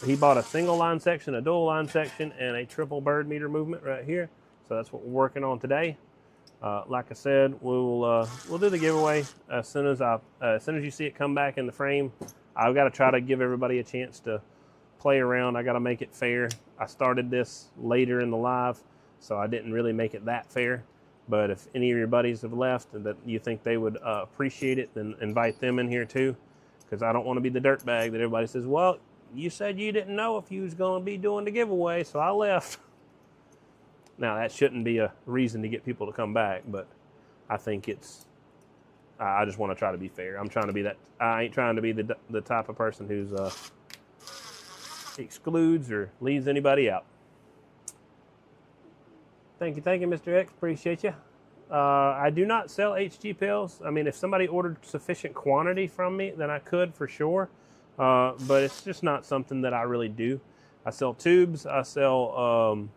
he bought a single line section, a dual line section, and a triple bird meter movement right here. So that's what we're working on today. Like I said, we'll do the giveaway as soon as you see it come back in the frame. I've got to try to give everybody a chance to play around. I got to make it fair. I started this later in the live, so I didn't really make it that fair. But if any of your buddies have left and that you think they would appreciate it, then invite them in here too, because I don't want to be the dirtbag that everybody says, well, you said you didn't know if you was going to be doing the giveaway, so I left. Now, that shouldn't be a reason to get people to come back, but I think I just want to try to be fair. I'm trying to be that. I ain't trying to be the type of person who's excludes or leaves anybody out. Thank you, Mr. X. Appreciate you. I do not sell HG pills. I mean, if somebody ordered sufficient quantity from me, then I could for sure. But it's just not something that I really do. I sell tubes. I sell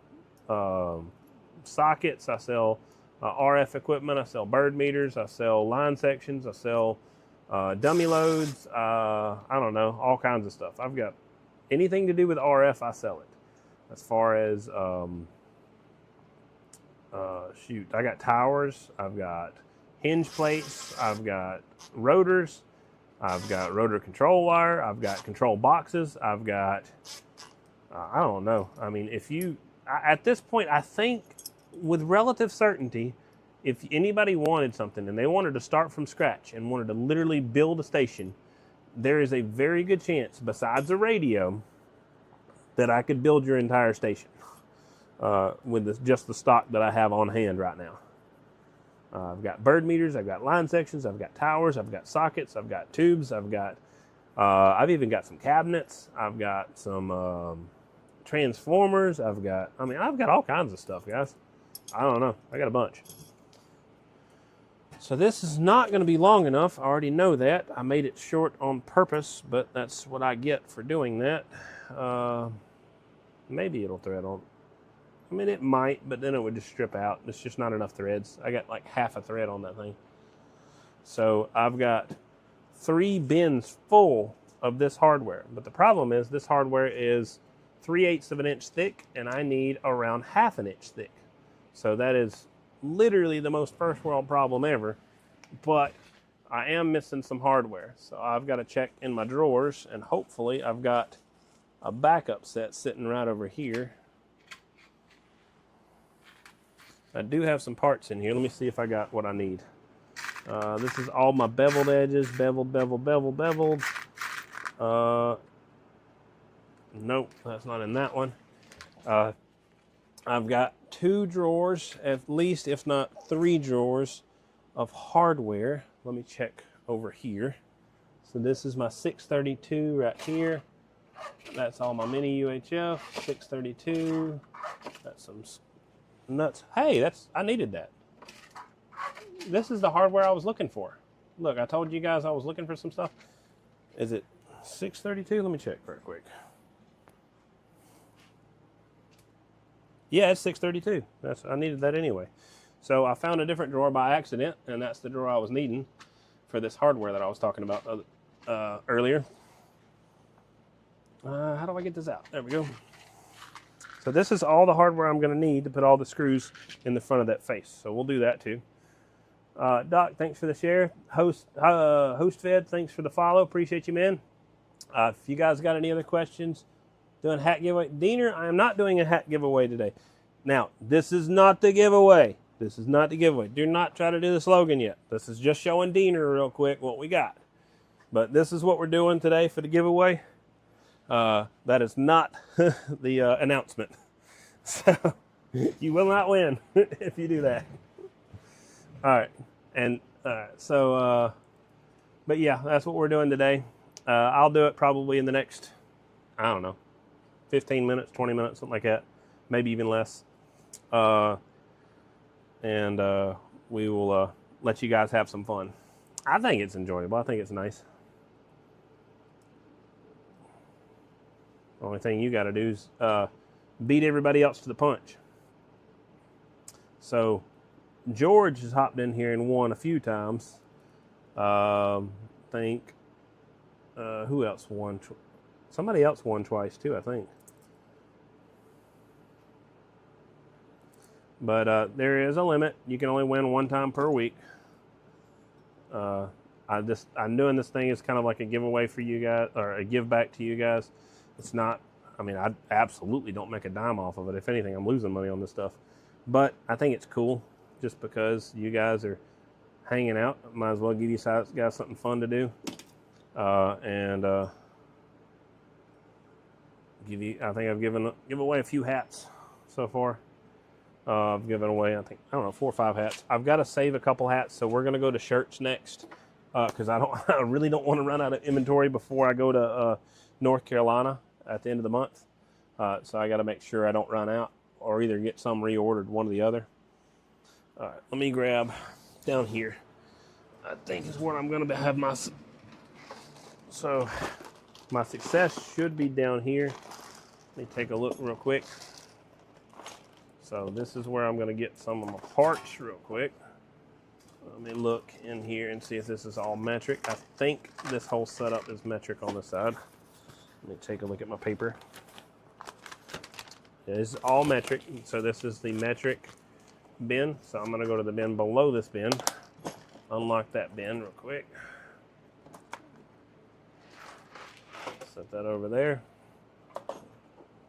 sockets. I sell RF equipment. I sell bird meters. I sell line sections. I sell dummy loads. I don't know, all kinds of stuff. I've got anything to do with RF, I sell it. As far as I got towers. I've got hinge plates. I've got rotors. I've got rotor control wire. I've got control boxes. I've got, I don't know. I mean, at this point, I think with relative certainty, if anybody wanted something and they wanted to start from scratch and wanted to literally build a station, there is a very good chance, besides a radio, that I could build your entire station with just the stock that I have on hand right now. I've got bird meters, I've got line sections, I've got towers, I've got sockets, I've got tubes, I've even got some cabinets, I've got some transformers, I've got all kinds of stuff, guys. I don't know, I got a bunch. So this is not going to be long enough. I already know that. I made it short on purpose, but that's what I get for doing that. Maybe it'll thread on. I mean, it might, but then it would just strip out. It's just not enough threads. I got like half a thread on that thing. So I've got 3 bins full of this hardware. But the problem is this hardware is 3/8 of an inch thick, and I need around 1/2 an inch thick. So that is literally the most first world problem ever. But I am missing some hardware. So I've got to check in my drawers, and hopefully I've got a backup set sitting right over here. I do have some parts in here. Let me see if I got what I need. This is all my beveled edges. Beveled. Nope, that's not in that one. I've got 2 drawers, at least, if not 3 drawers of hardware. Let me check over here. So this is my 632 right here. That's all my mini UHF, 632. That's some nuts. Hey, I needed that. This is the hardware I was looking for. Look, I told you guys I was looking for some stuff. Is it 632? Let me check real quick. Yeah, it's 632. I needed that anyway. So I found a different drawer by accident, and that's the drawer I was needing for this hardware that I was talking about earlier. How do I get this out? There we go. So this is all the hardware I'm going to need to put all the screws in the front of that face. So we'll do that too. Doc, thanks for the share. Host Fed, thanks for the follow. Appreciate you, man. If you guys got any other questions, doing hat giveaway. Diener, I am not doing a hat giveaway today. Now, this is not the giveaway. This is not the giveaway. Do not try to do the slogan yet. This is just showing Diener real quick what we got. But this is what we're doing today for the giveaway. That is not the announcement. So you will not win if you do that. All right. And but yeah, that's what we're doing today. I'll do it probably in the next, I don't know, 15 minutes, 20 minutes, something like that. Maybe even less. And we will let you guys have some fun. I think it's enjoyable. I think it's nice. The only thing you got to do is beat everybody else to the punch. So George has hopped in here and won a few times. Think who else won? Somebody else won twice too, I think. But there is a limit. You can only win 1 time per week. I'm doing this thing as kind of like a giveaway for you guys, or a give back to you guys. It's not, I mean, I absolutely don't make a dime off of it. If anything, I'm losing money on this stuff. But I think it's cool just because you guys are hanging out. Might as well give you guys something fun to do. I think I've given away a few hats so far. I've given away, I don't know, 4 or 5 hats. I've got to save a couple hats, so we're going to go to shirts next because I really don't want to run out of inventory before I go to North Carolina at the end of the month. So I got to make sure I don't run out or either get some reordered, one or the other. All right, let me grab down here. I think is where I'm going to have my... So my success should be down here. Let me take a look real quick. So this is where I'm going to get some of my parts real quick. Let me look in here and see if this is all metric. I think this whole setup is metric on this side. Let me take a look at my paper. It is all metric. So this is the metric bin. So I'm going to go to the bin below this bin. Unlock that bin real quick. Set that over there.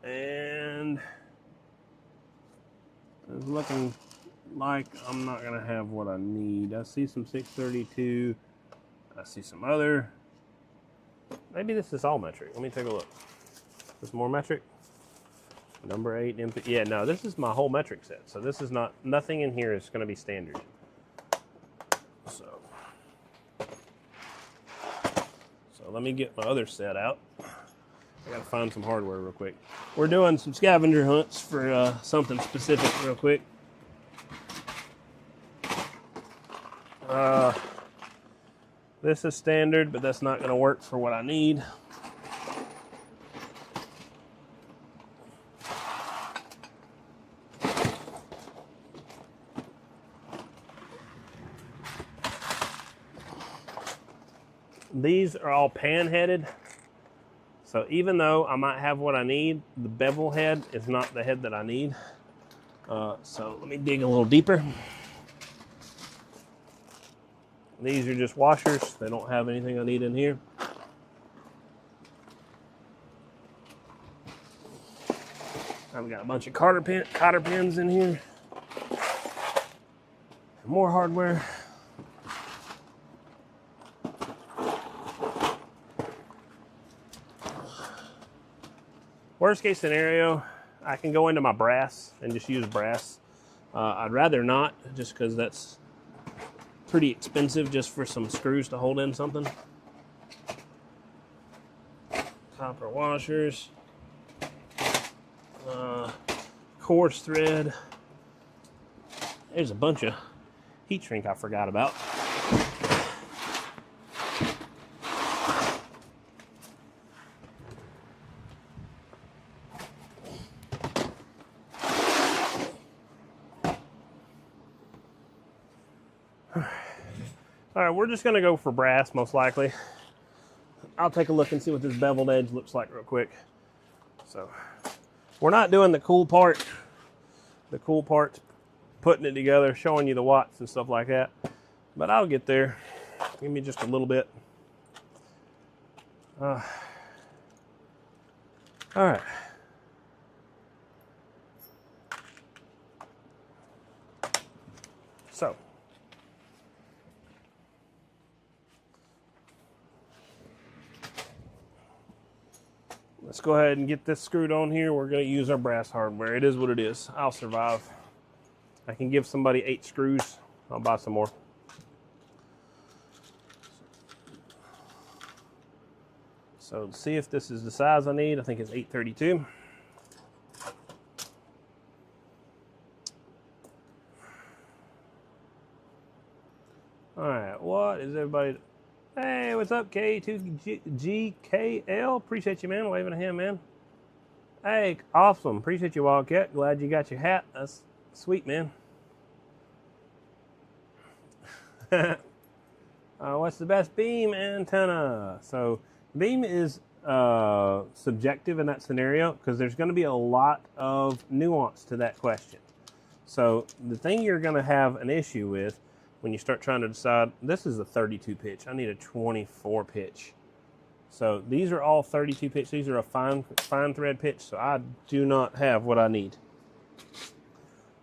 And it's looking like I'm not going to have what I need. I see some 632. I see some other Maybe this is all metric. Let me take a look. Is this more metric? Number 8 input. Yeah, no, this is my whole metric set. So this is not, nothing in here is going to be standard. So let me get my other set out. I got to find some hardware real quick. We're doing some scavenger hunts for something specific real quick. This is standard, but that's not going to work for what I need. These are all pan-headed, so even though I might have what I need, the bevel head is not the head that I need. So let me dig a little deeper. These are just washers. They don't have anything I need in here. I've got a bunch of cotter pins in here. More hardware. Worst case scenario, I can go into my brass and just use brass. I'd rather not, just because that's pretty expensive just for some screws to hold in something. Copper washers. Coarse thread. There's a bunch of heat shrink I forgot about. All right, we're just gonna go for brass most likely. I'll take a look and see what this beveled edge looks like real quick. So we're not doing the cool part. The cool part's putting it together, showing you the watts and stuff like that. But I'll get there. Give me just a little bit. All right. So let's go ahead and get this screwed on here. We're going to use our brass hardware. It is what it is. I'll survive. I can give somebody 8 screws. I'll buy some more. So to see if this is the size I need, I think it's 832. All right, what is everybody? Hey, what's up, K2GKL? Appreciate you, man. Waving a hand, man. Hey, awesome. Appreciate you, Wildcat. Glad you got your hat. That's sweet, man. What's the best beam antenna? So beam is subjective in that scenario because there's going to be a lot of nuance to that question. So the thing you're going to have an issue with when you start trying to decide, this is a 32 pitch. I need a 24 pitch. So these are all 32 pitch. These are a fine thread pitch. So I do not have what I need.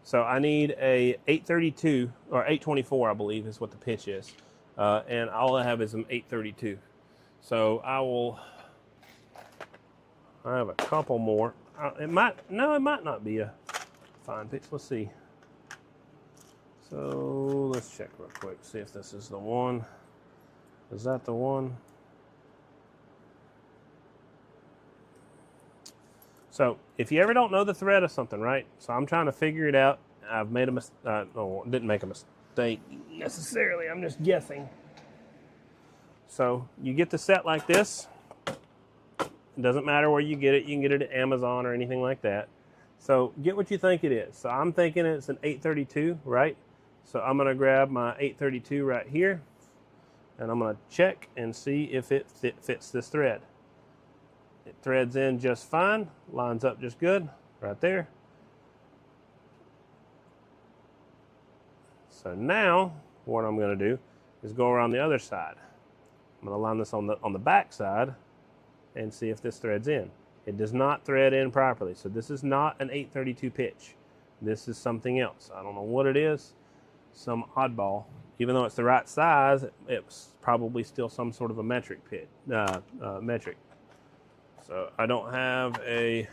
So I need a 832 or 824, I believe is what the pitch is. And all I have is an 832. So I have a couple more. It might not be a fine pitch. Let's see. So let's check real quick, see if this is the one. Is that the one? So if you ever don't know the thread of something, right? So I'm trying to figure it out. I've made a mistake. No, didn't make a mistake necessarily. I'm just guessing. So you get the set like this. It doesn't matter where you get it. You can get it at Amazon or anything like that. So get what you think it is. So I'm thinking it's an 832, right? So I'm going to grab my 832 right here, and I'm going to check and see if it fits this thread. It threads in just fine, lines up just good, right there. So now what I'm going to do is go around the other side. I'm going to line this on the back side and see if this threads in. It does not thread in properly, so this is not an 832 pitch. This is something else. I don't know what it is. Some oddball even though it's the right size, it's probably still some sort of a metric metric. So I don't have a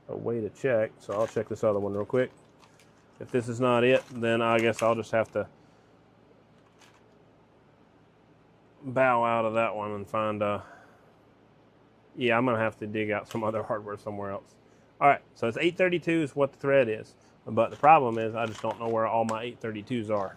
way to check, so I'll check this other one real quick. If this is not it, then I guess I'll just have to bow out of that one and find yeah, I'm gonna have to dig out some other hardware somewhere else. All right, so it's 832 is what the thread is, but the problem is I just don't know where all my 832s are.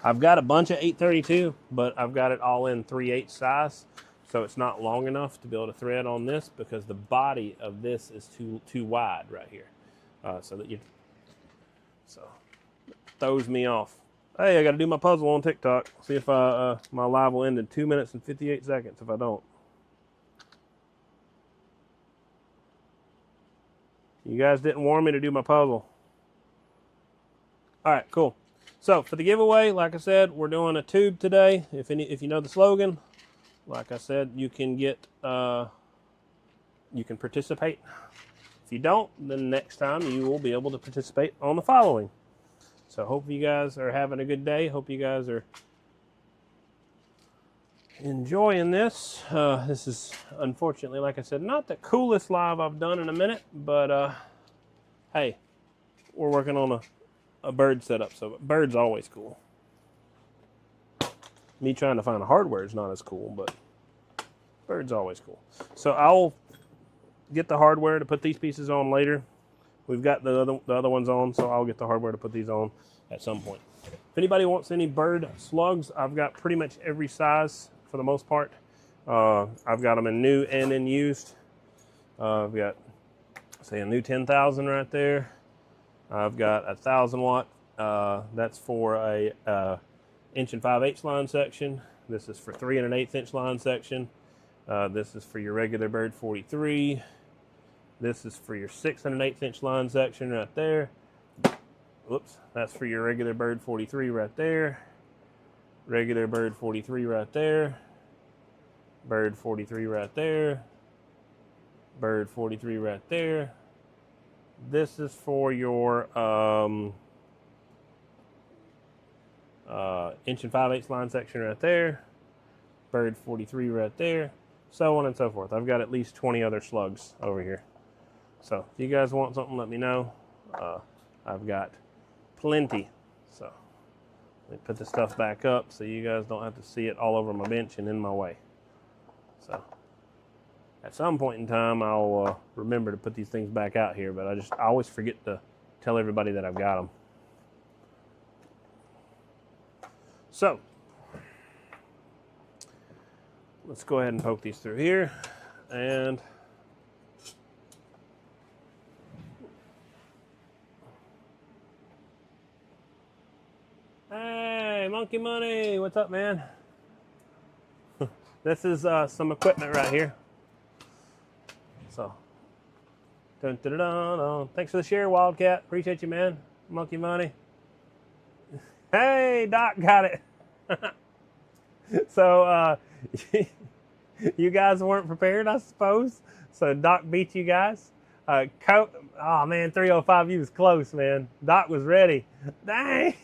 I've got a bunch of 832, but I've got it all in 3/8 size, so it's not long enough to be able to thread on this because the body of this is too wide right here, so it throws me off. Hey, I got to do my puzzle on TikTok. See if my live will end in 2 minutes and 58 seconds. If I don't, you guys didn't warn me to do my puzzle. All right, cool. So for the giveaway, like I said, we're doing a tube today. If you know the slogan, like I said, you can get you can participate. If you don't, then next time you will be able to participate on the following. So hope you guys are having a good day. Hope you guys are enjoying this. This is unfortunately, like I said, not the coolest live I've done in a minute, but hey, we're working on a bird setup, so bird's always cool. Me trying to find a hardware is not as cool, but bird's always cool. So I'll get the hardware to put these pieces on later. We've got the other ones on, so I'll get the hardware to put these on at some point. If anybody wants any bird slugs, I've got pretty much every size for the most part. I've got them in new and in used. I've got, say, a new 10,000 right there. I've got a 1,000 watt. That's for a 1 5/8" line section. This is for 3 1/8" line section. This is for your regular bird 43. This is for your 6 1/8" line section right there. Whoops, that's for your regular bird 43 right there. Regular bird 43 right there. Bird 43 right there. Bird 43 right there. This is for your 1 5/8" line section right there. Bird 43 right there. So on and so forth. I've got at least 20 other slugs over here. So if you guys want something, let me know. I've got plenty. So let me put the stuff back up so you guys don't have to see it all over my bench and in my way. So at some point in time, I'll remember to put these things back out here, but I always forget to tell everybody that I've got them. So let's go ahead and poke these through here. And hey, Monkey Money, what's up, man? This is some equipment right here. So, dun, dun, dun, dun, dun. Thanks for the share, Wildcat. Appreciate you, man. Monkey Money. Hey, Doc got it. So, you guys weren't prepared, I suppose. So Doc beat you guys. Oh man, 305, was close, man. Doc was ready. Dang.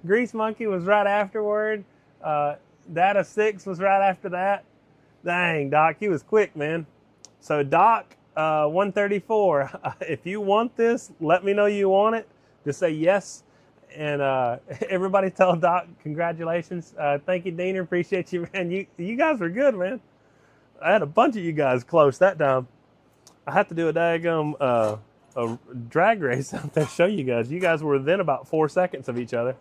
Grease Monkey was right afterward. Data 6 was right after that. Dang, Doc, he was quick, man. So Doc, 134. If you want this, let me know you want it. Just say yes. And everybody tell Doc congratulations. Thank you, Diener. Appreciate you, man. You guys were good, man. I had a bunch of you guys close that time. I had to do a daggum a drag race out there to show you guys. You guys were within about 4 seconds of each other.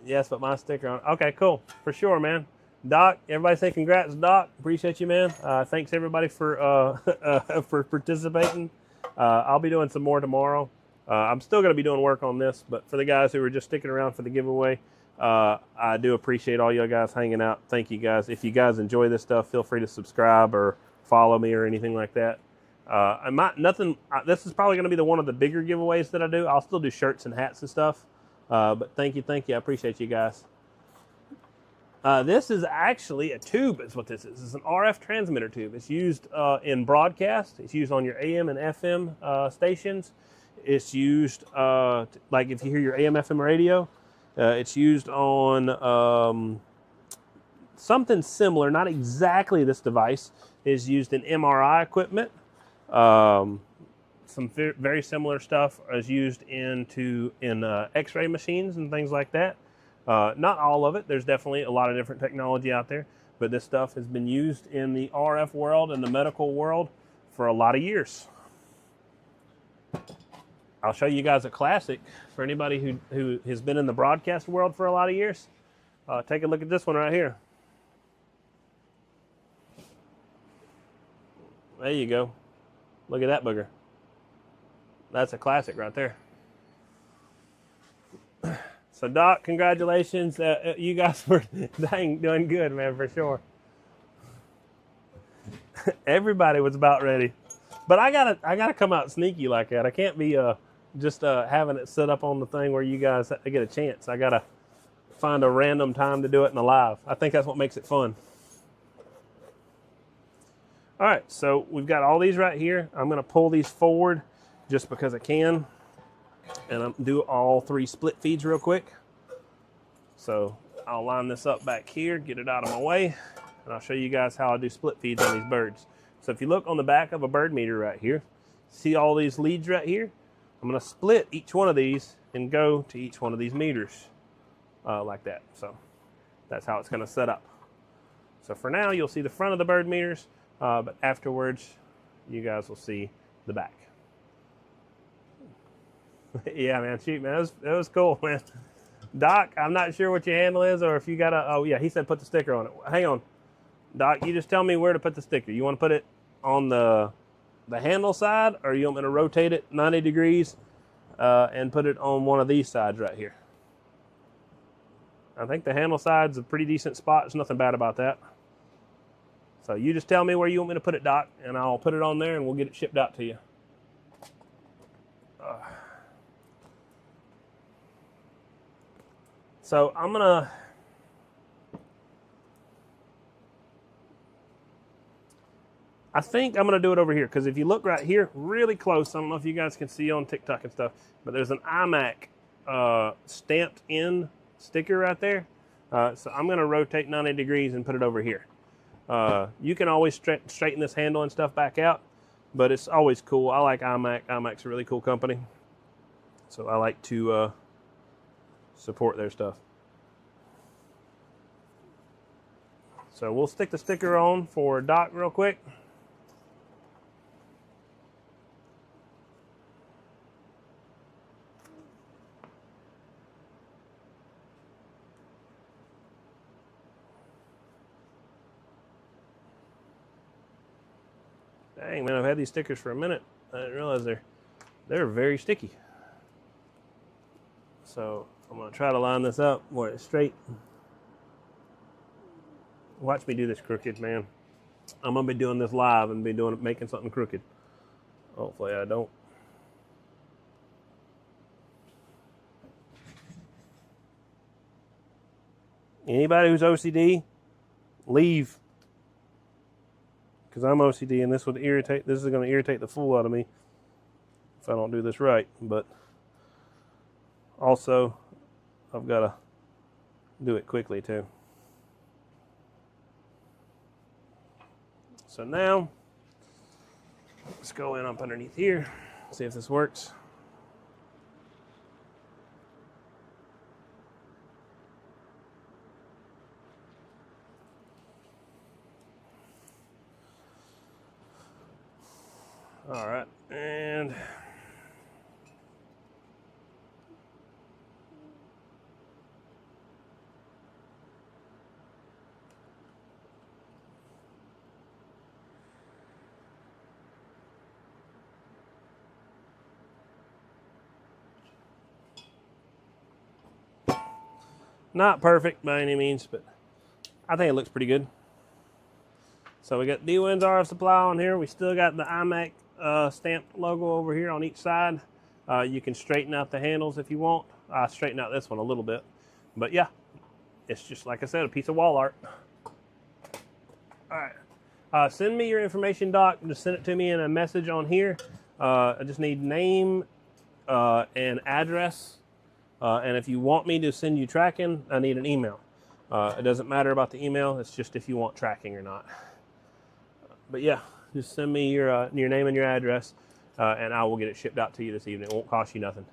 Yes, but my sticker on. Okay, cool. For sure, man. Doc, everybody say congrats, Doc. Appreciate you, man. Thanks, everybody, for for participating. I'll be doing some more tomorrow. I'm still going to be doing work on this, but for the guys who are just sticking around for the giveaway, I do appreciate all you guys hanging out. Thank you, guys. If you guys enjoy this stuff, feel free to subscribe or follow me or anything like that. This is probably going to be one of the bigger giveaways that I do. I'll still do shirts and hats and stuff. But thank you. I appreciate you guys. This is actually a tube is what this is. It's an RF transmitter tube. It's used in broadcast. It's used on your AM and FM stations. It's used, like if you hear your AM, FM radio, it's used on something similar, not exactly this device, is used in MRI equipment. Some very similar stuff is used in X-ray machines and things like that. Not all of it. There's definitely a lot of different technology out there, but this stuff has been used in the RF world and the medical world for a lot of years. I'll show you guys a classic for anybody who has been in the broadcast world for a lot of years. Take a look at this one right here. There you go. Look at that booger. That's a classic right there. So Doc, congratulations. You guys were doing good, man, for sure. Everybody was about ready. But I gotta come out sneaky like that. I can't be just having it set up on the thing where you guys get a chance. I gotta find a random time to do it in the live. I think that's what makes it fun. All right, so we've got all these right here. I'm gonna pull these forward just because I can. And I'm do all 3 split feeds real quick. So I'll line this up back here, get it out of my way, and I'll show you guys how I do split feeds on these birds. So if you look on the back of a bird meter right here, see all these leads right here? I'm gonna split each one of these and go to each one of these meters like that. So that's how it's gonna set up. So for now, you'll see the front of the bird meters, but afterwards, you guys will see the back. Yeah, man, shoot, man, that was cool, man. Doc, I'm not sure what your handle is, or if you got oh yeah, he said put the sticker on it. Hang on, Doc, you just tell me where to put the sticker. You want to put it on the handle side, or you want me to rotate it 90 degrees and put it on one of these sides right here? I think the handle side's a pretty decent spot. There's nothing bad about that. So you just tell me where you want me to put it, Doc, and I'll put it on there, and we'll get it shipped out to you. So I'm gonna, I think I'm gonna do it over here, because if you look right here, really close, I don't know if you guys can see on TikTok and stuff, but there's an iMac stamped in sticker right there. So I'm gonna rotate 90 degrees and put it over here. You can always straighten this handle and stuff back out, but it's always cool. I like iMac. iMac's a really cool company, so I like to support their stuff. So we'll stick the sticker on for Doc real quick. Dang, man, I've had these stickers for a minute. I didn't realize they're very sticky. So I'm gonna try to line this up where it's straight. Watch me do this crooked, man. I'm gonna be doing this live and making something crooked. Hopefully I don't. Anybody who's OCD, leave. Because I'm OCD, and this is going to irritate the fool out of me if I don't do this right. But also, I've got to do it quickly too. So now, let's go in up underneath here, see if this works. All right, and not perfect by any means, but I think it looks pretty good. So we got D-Win's RF supply on here. We still got the iMac stamped logo over here on each side. You can straighten out the handles if you want. I straighten out this one a little bit, but yeah. it's just, like I said, a piece of wall art. All right. Send me your information, Doc. Just send it to me in a message on here. I just need name and address. And if you want me to send you tracking, I need an email. It doesn't matter about the email. It's just if you want tracking or not. But yeah, just send me your name and your address, and I will get it shipped out to you this evening. It won't cost you nothing.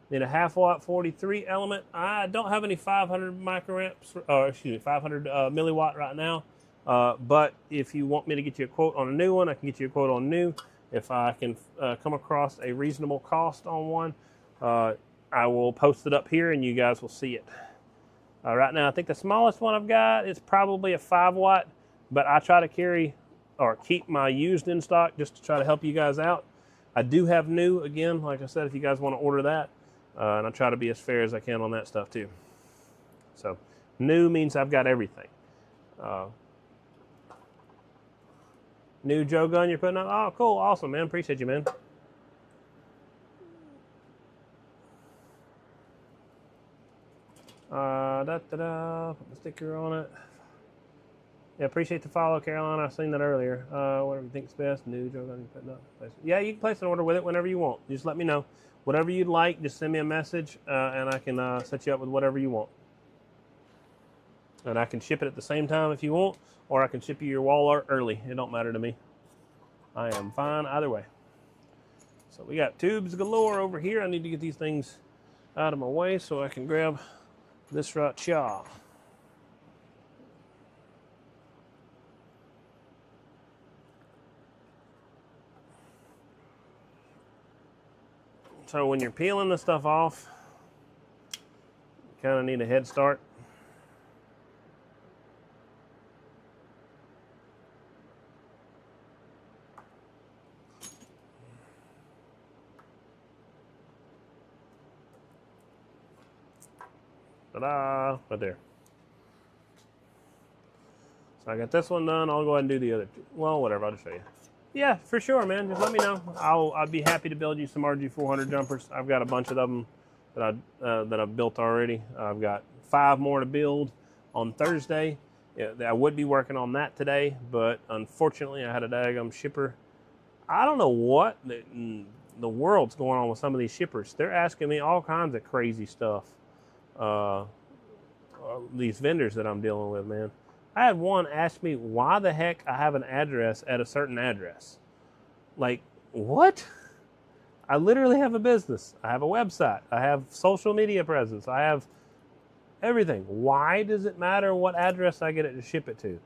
Need a half watt 43 element. I don't have any 500 microamps, or excuse me, 500 milliwatt right now. But if you want me to get you a quote on a new one, I can get you a quote on new. If I can come across a reasonable cost on one, I will post it up here and you guys will see it. Right now, I think the smallest one I've got is probably a 5 watt, but I try to carry or keep my used in stock just to try to help you guys out. I do have new, again, like I said, if you guys want to order that. And I try to be as fair as I can on that stuff too. So new means I've got everything. New Joe gun you're putting up? Oh, cool, awesome, man. Appreciate you, man. Put the sticker on it. Yeah, appreciate the follow, Caroline. I seen that earlier. Whatever you think's best. New Joe gun you're putting up. Yeah, you can place an order with it whenever you want. Just let me know. Whatever you'd like, just send me a message, and I can set you up with whatever you want. And I can ship it at the same time if you want, or I can ship you your wall art early. It don't matter to me. I am fine either way. So we got tubes galore over here. I need to get these things out of my way so I can grab this right here. So when you're peeling the stuff off, you kind of need a head start. Ta-da! Right there. So I got this one done. I'll go ahead and do the other two. Well, whatever. I'll just show you. Yeah, for sure, man. Just let me know. I'd be happy to build you some RG400 jumpers. I've got a bunch of them that I've built already. I've got 5 more to build on Thursday. Yeah, I would be working on that today, but unfortunately, I had a daggum shipper. I don't know what the world's going on with some of these shippers. They're asking me all kinds of crazy stuff. These vendors that I'm dealing with, man. I had one ask me why the heck I have an address at a certain address. Like, what? I literally have a business. I have a website. I have social media presence. I have everything. Why does it matter what address I get it to ship it to?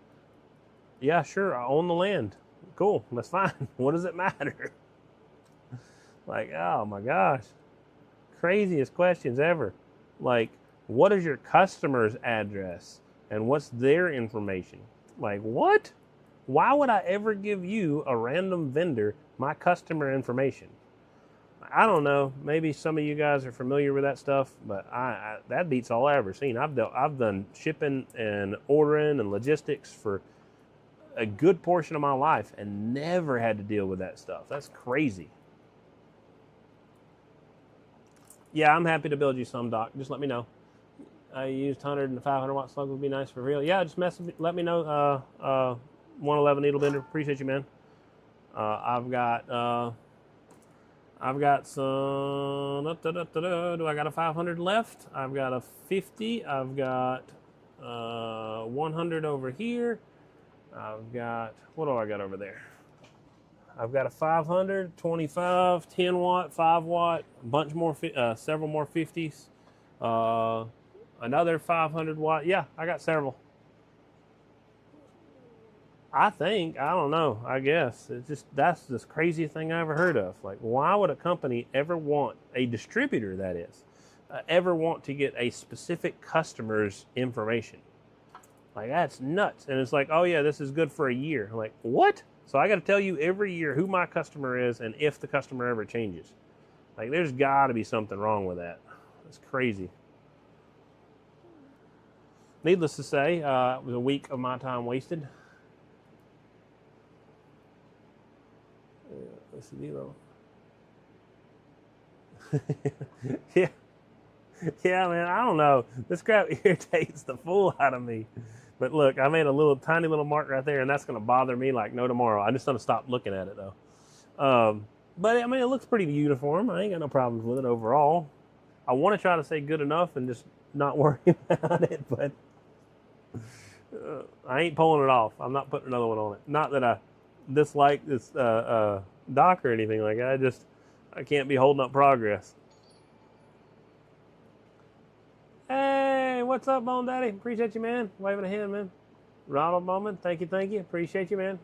Yeah, sure, I own the land. Cool, that's fine. What does it matter? Like, oh my gosh. Craziest questions ever. Like, what is your customer's address? And what's their information? Like, what? Why would I ever give you, a random vendor, my customer information? I don't know. Maybe some of you guys are familiar with that stuff, but that beats all I ever seen. I've done shipping and ordering and logistics for a good portion of my life and never had to deal with that stuff. That's crazy. Yeah, I'm happy to build you some, Doc. Just let me know. I used 100 and 500 watt slug would be nice for real. Yeah, just let me know. 111 needle bender. Appreciate you, man. I've got some. Do I got a 500 left? I've got a 50. I've got 100 over here. I've got, what do I got over there? I've got a 500, 25, 10 watt, 5 watt, a bunch more, several more 50s. Another 500 watt. Yeah, I got several. I don't know, I guess. That's the craziest thing I ever heard of. Like, why would a company ever want, a distributor that is, ever want to get a specific customer's information? Like, that's nuts. And it's like, oh yeah, this is good for a year. I'm like, what? So I got to tell you every year who my customer is and if the customer ever changes. Like, there's got to be something wrong with that. It's crazy. Needless to say, it was a week of my time wasted. What's the deal? Yeah. Yeah, man, I don't know. This crap irritates the fool out of me. But look, I made a little tiny little mark right there, and that's going to bother me like no tomorrow. I just going to stop looking at it, though. But, I mean, it looks pretty uniform. I ain't got no problems with it overall. I want to try to say good enough and just not worry about it, but I ain't pulling it off. I'm not putting another one on it. Not that I dislike this dock or anything like that. I can't be holding up progress. Hey, what's up, Bone Daddy? Appreciate you, man. Waving a hand, man. Ronald Bowman, thank you. Appreciate you, man.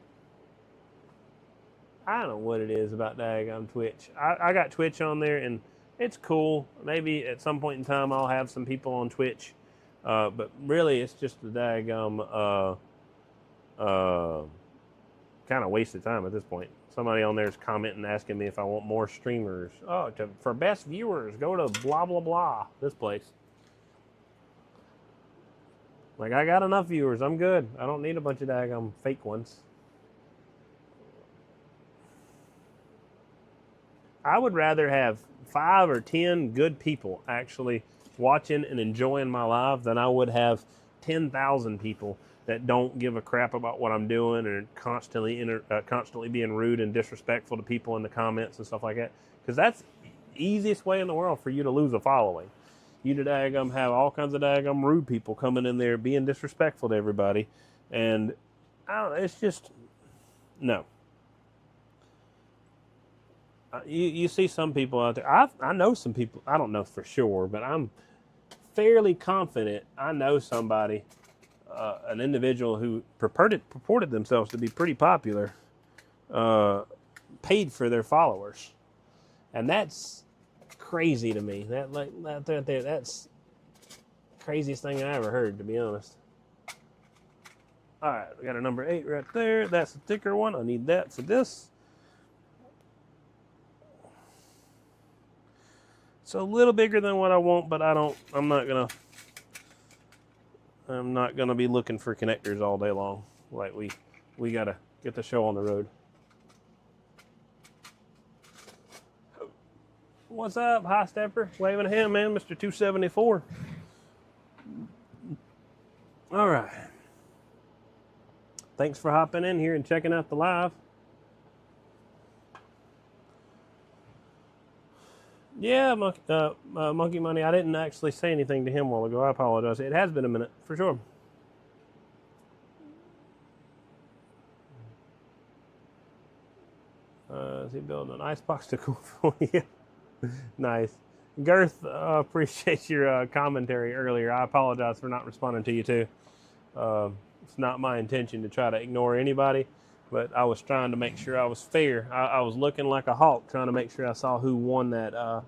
I don't know what it is about daggum Twitch. I got Twitch on there, and it's cool. Maybe at some point in time I'll have some people on Twitch. But really, it's just a daggum kind of wasted time at this point. Somebody on there is commenting, asking me if I want more streamers. Oh, for best viewers, go to blah, blah, blah, this place. Like, I got enough viewers. I'm good. I don't need a bunch of daggum fake ones. I would rather have 5 or 10 good people actually watching and enjoying my live than I would have 10,000 people that don't give a crap about what I'm doing and constantly being rude and disrespectful to people in the comments and stuff like that. Because that's the easiest way in the world for you to lose a following. You to daggum have all kinds of daggum rude people coming in there being disrespectful to everybody. And I don't know, it's just, no. You see some people out there. I know some people. I don't know for sure, but I'm fairly confident I know somebody, an individual who purported themselves to be pretty popular, paid for their followers, and that's crazy to me. That's the craziest thing I ever heard, to be honest. All right, we got a number 8 right there. That's a thicker one. I need that for this. It's a little bigger than what I want, but I'm not gonna be looking for connectors all day long. Like we gotta get the show on the road. What's up, High Stepper? Waving a hand, man, Mr. 274. All right. Thanks for hopping in here and checking out the live. Yeah, Monkey Money, I didn't actually say anything to him a while ago. I apologize. It has been a minute, for sure. Is he building an icebox to cool for you? Nice. Girth, appreciate your commentary earlier. I apologize for not responding to you, too. It's not my intention to try to ignore anybody, but I was trying to make sure I was fair. I was looking like a hawk, trying to make sure I saw who won that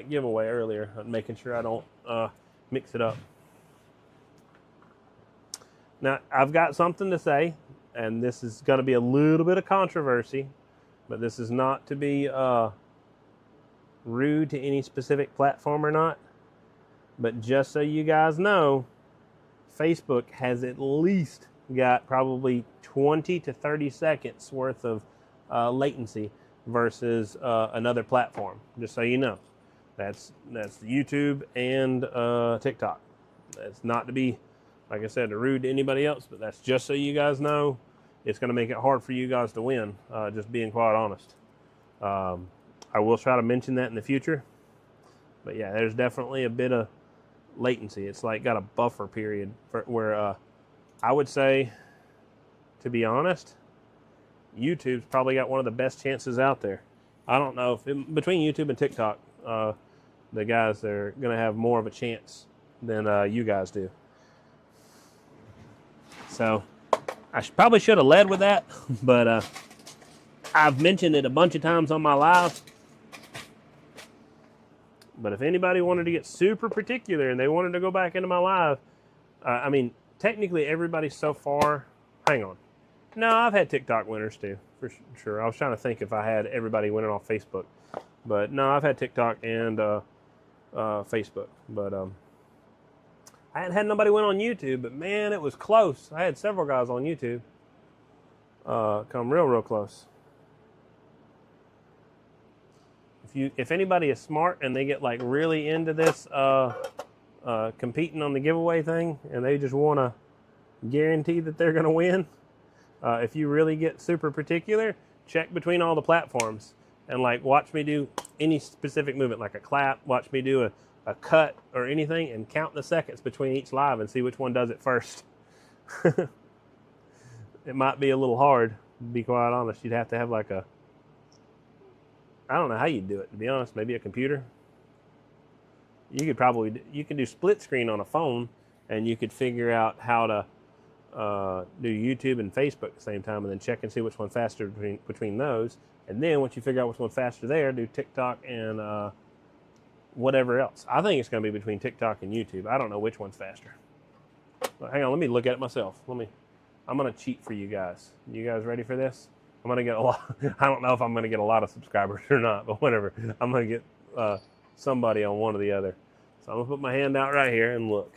giveaway earlier, making sure I don't mix it up. Now, I've got something to say, and this is going to be a little bit of controversy, but this is not to be rude to any specific platform or not. But just so you guys know, Facebook has at least got probably 20 to 30 seconds worth of latency versus another platform. Just so you know, that's YouTube and TikTok. That's not to be, like I said, rude to anybody else, but that's just so you guys know. It's going to make it hard for you guys to win. Just being quite honest. I will try to mention that in the future, but yeah, there's definitely a bit of latency. It's like got a buffer period where I would say, to be honest, YouTube's probably got one of the best chances out there. I don't know if between YouTube and TikTok, the guys are going to have more of a chance than you guys do. So I probably should have led with that, but I've mentioned it a bunch of times on my live. But if anybody wanted to get super particular and they wanted to go back into my live, I mean, technically everybody so far, hang on. No, I've had TikTok winners too, for sure. I was trying to think if I had everybody winning off Facebook. But no, I've had TikTok and Facebook. But I hadn't had nobody win on YouTube, but man, it was close. I had several guys on YouTube come real close. if anybody is smart and they get like really into this competing on the giveaway thing, and they just want to guarantee that they're going to win, if you really get super particular, check between all the platforms and like watch me do any specific movement, like a clap, watch me do a cut or anything, and count the seconds between each live and see which one does it first. It might be a little hard, to be quite honest. You'd have to have like I don't know how you'd do it, to be honest. Maybe a computer. You can do split screen on a phone, and you could figure out how to do YouTube and Facebook at the same time, and then check and see which one's faster between those. And then once you figure out which one's faster there, do TikTok and whatever else. I think it's going to be between TikTok and YouTube. I don't know which one's faster. But hang on, let me look at it myself. I'm going to cheat for you guys. You guys ready for this? I'm going to get a lot. I don't know if I'm going to get a lot of subscribers or not, but whatever. I'm going to get somebody on one or the other. So I'm going to put my hand out right here and look.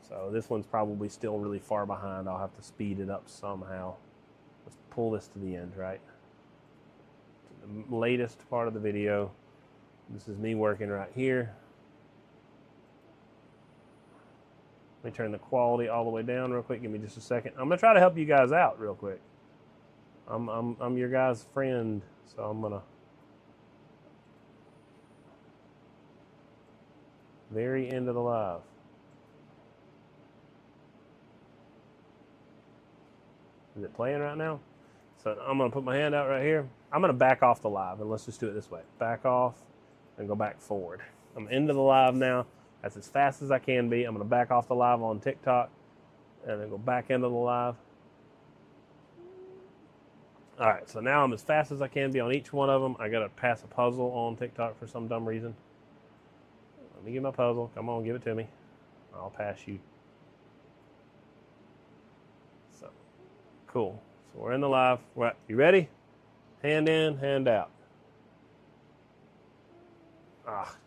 So this one's probably still really far behind. I'll have to speed it up somehow. Let's pull this to the end, right? To the latest part of the video. This is me working right here. Let me turn the quality all the way down real quick. Give me just a second. I'm gonna try to help you guys out real quick. I'm your guys' friend, so I'm gonna very end of the live. Is it playing right now? So I'm gonna put my hand out right here. I'm gonna back off the live, and let's just do it this way. Back off and go back forward. I'm into the live now. That's as fast as I can be. I'm going to back off the live on TikTok and then go back into the live. All right, so now I'm as fast as I can be on each one of them. I got to pass a puzzle on TikTok for some dumb reason. Let me get my puzzle. Come on, give it to me. I'll pass you. So, cool. So we're in the live. Right, you ready? Hand in, hand out.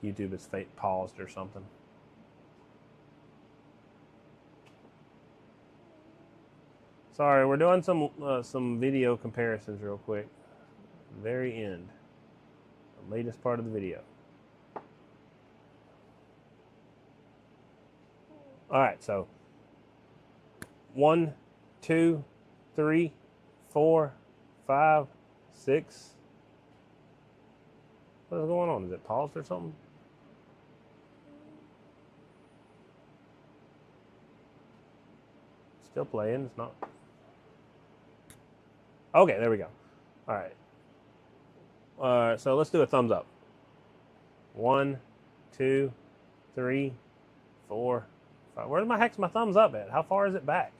YouTube is paused or something. Sorry, we're doing some video comparisons real quick. Very end. The latest part of the video. All right, so 1, 2, 3, 4, 5, 6. What is going on? Is it paused or something? Still playing. It's not. Okay, there we go. All right. So let's do a thumbs up. 1, 2, 3, 4, 5. Where the heck's my thumbs up at? How far is it back?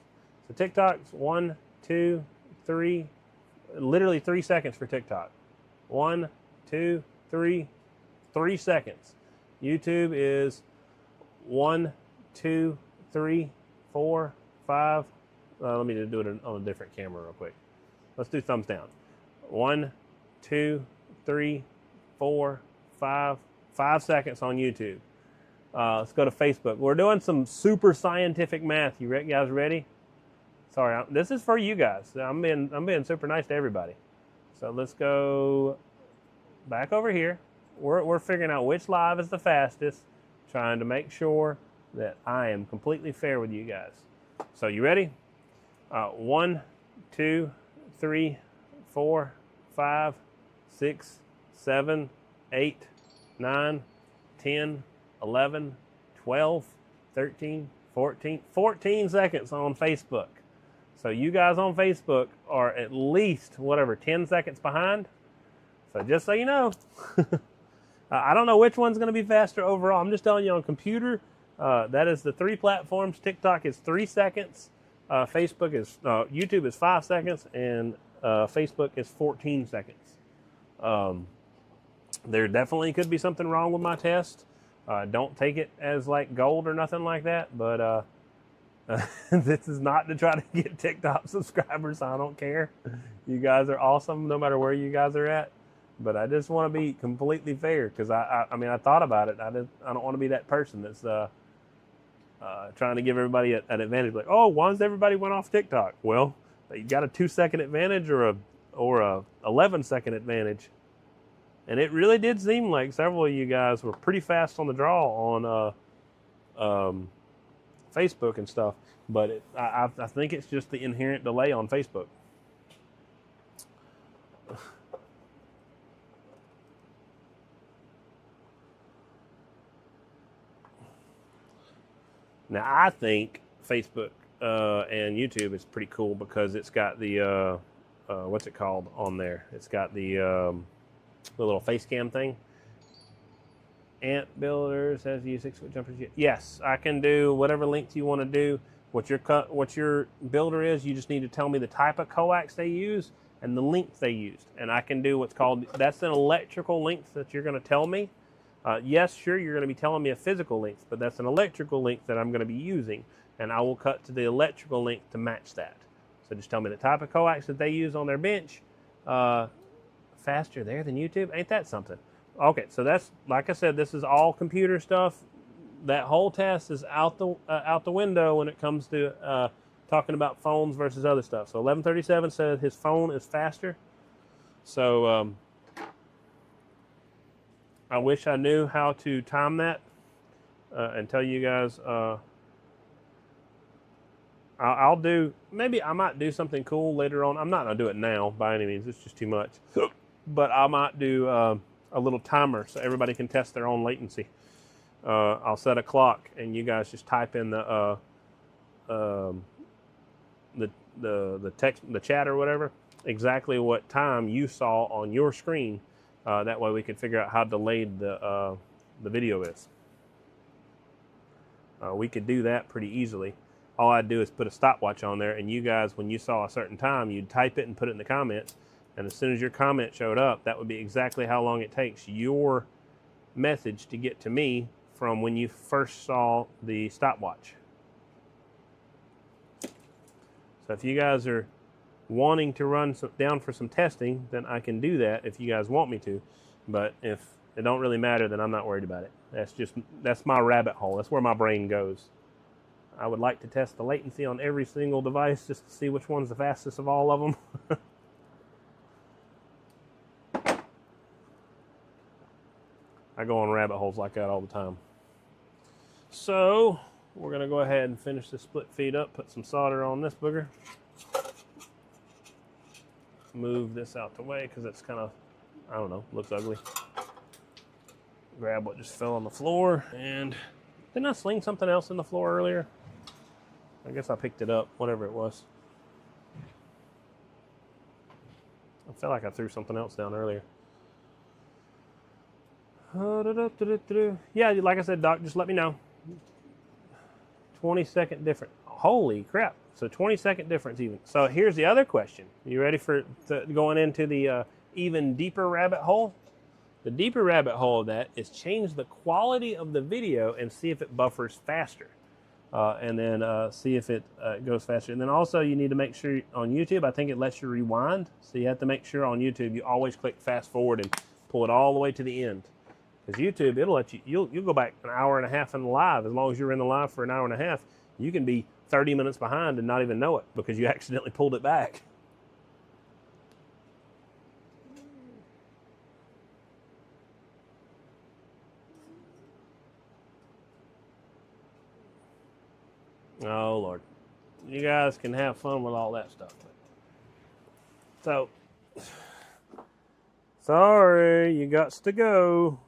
So TikTok's 1, 2, 3. Literally 3 seconds for TikTok. 1, 2, 3 seconds. YouTube is 1, 2, 3, 4, 5. Let me do it on a different camera real quick. Let's do thumbs down. 1, 2, 3, 4, 5. 5 seconds on YouTube. Let's go to Facebook. We're doing some super scientific math. You guys ready? Sorry, this is for you guys. I'm being super nice to everybody. So let's go back over here. We're figuring out which live is the fastest, trying to make sure that I am completely fair with you guys. So you ready? 1, 2, 3, 4, 5, 6, 7, 8, 9, 10, 11, 12, 13, 14 seconds on Facebook. So you guys on Facebook are at least, 10 seconds behind. So just so you know, I don't know which one's going to be faster overall. I'm just telling you on computer, that is the 3 platforms. TikTok is 3 seconds. YouTube is 5 seconds, and Facebook is 14 seconds. There definitely could be something wrong with my test. Don't take it as like gold or nothing like that, but this is not to try to get TikTok subscribers. I don't care. You guys are awesome no matter where you guys are at. But I just want to be completely fair, because I thought about it. I don't want to be that person that's trying to give everybody an advantage. Like, oh, why does everybody went off TikTok? Well, you got a 2-second advantage or a 11-second advantage, And it really did seem like several of you guys were pretty fast on the draw on Facebook and stuff. But I think it's just the inherent delay on Facebook. Now, I think Facebook and YouTube is pretty cool because it's got the, what's it called on there? It's got the little face cam thing. Ant Builder says use 6-foot jumpers. Yes, I can do whatever length you want to do. What your builder is, you just need to tell me the type of coax they use and the length they used. And I can do what's called, that's an electrical length that you're going to tell me. Yes, sure, you're going to be telling me a physical length, but that's an electrical length that I'm going to be using, and I will cut to the electrical length to match that. So just tell me the type of coax that they use on their bench. Faster there than YouTube? Ain't that something? Okay, so that's, like I said, this is all computer stuff. That whole test is out the window when it comes to talking about phones versus other stuff. So 1137 says his phone is faster. So I wish I knew how to time that and tell you guys. I'll do, maybe I might do something cool later on. I'm not going to do it now by any means. It's just too much. But I might do a little timer so everybody can test their own latency. I'll set a clock and you guys just type in the text, the chat or whatever, exactly what time you saw on your screen. That way we can figure out how delayed the video is. We could do that pretty easily. All I'd do is put a stopwatch on there, and you guys, when you saw a certain time, you'd type it and put it in the comments. And as soon as your comment showed up, that would be exactly how long it takes your message to get to me from when you first saw the stopwatch. So if you guys are wanting to run down for some testing, then I can do that if you guys want me to. But if it don't really matter, then I'm not worried about it. That's my rabbit hole. That's where my brain goes. I would like to test the latency on every single device just to see which one's the fastest of all of them. I go on rabbit holes like that all the time. So we're going to go ahead and finish this split feed up, put some solder on this booger. Move this out the way because it's kind of, I don't know, looks ugly. Grab what just fell on the floor. And didn't I sling something else in the floor earlier? I guess I picked it up, whatever it was. I felt like I threw something else down earlier. Yeah, like I said, Doc, just let me know. 20-second difference. Holy crap. So 20-second difference even. So here's the other question. You ready for going into the even deeper rabbit hole? The deeper rabbit hole of that is change the quality of the video and see if it buffers faster. And then see if it goes faster. And then also you need to make sure on YouTube, I think it lets you rewind. So you have to make sure on YouTube you always click fast forward and pull it all the way to the end. Because YouTube, it'll let you, you'll go back an hour and a half in the live. As long as you're in the live for an hour and a half, you can be 30 minutes behind and not even know it because you accidentally pulled it back. Oh, Lord. You guys can have fun with all that stuff. So, sorry, you got to go.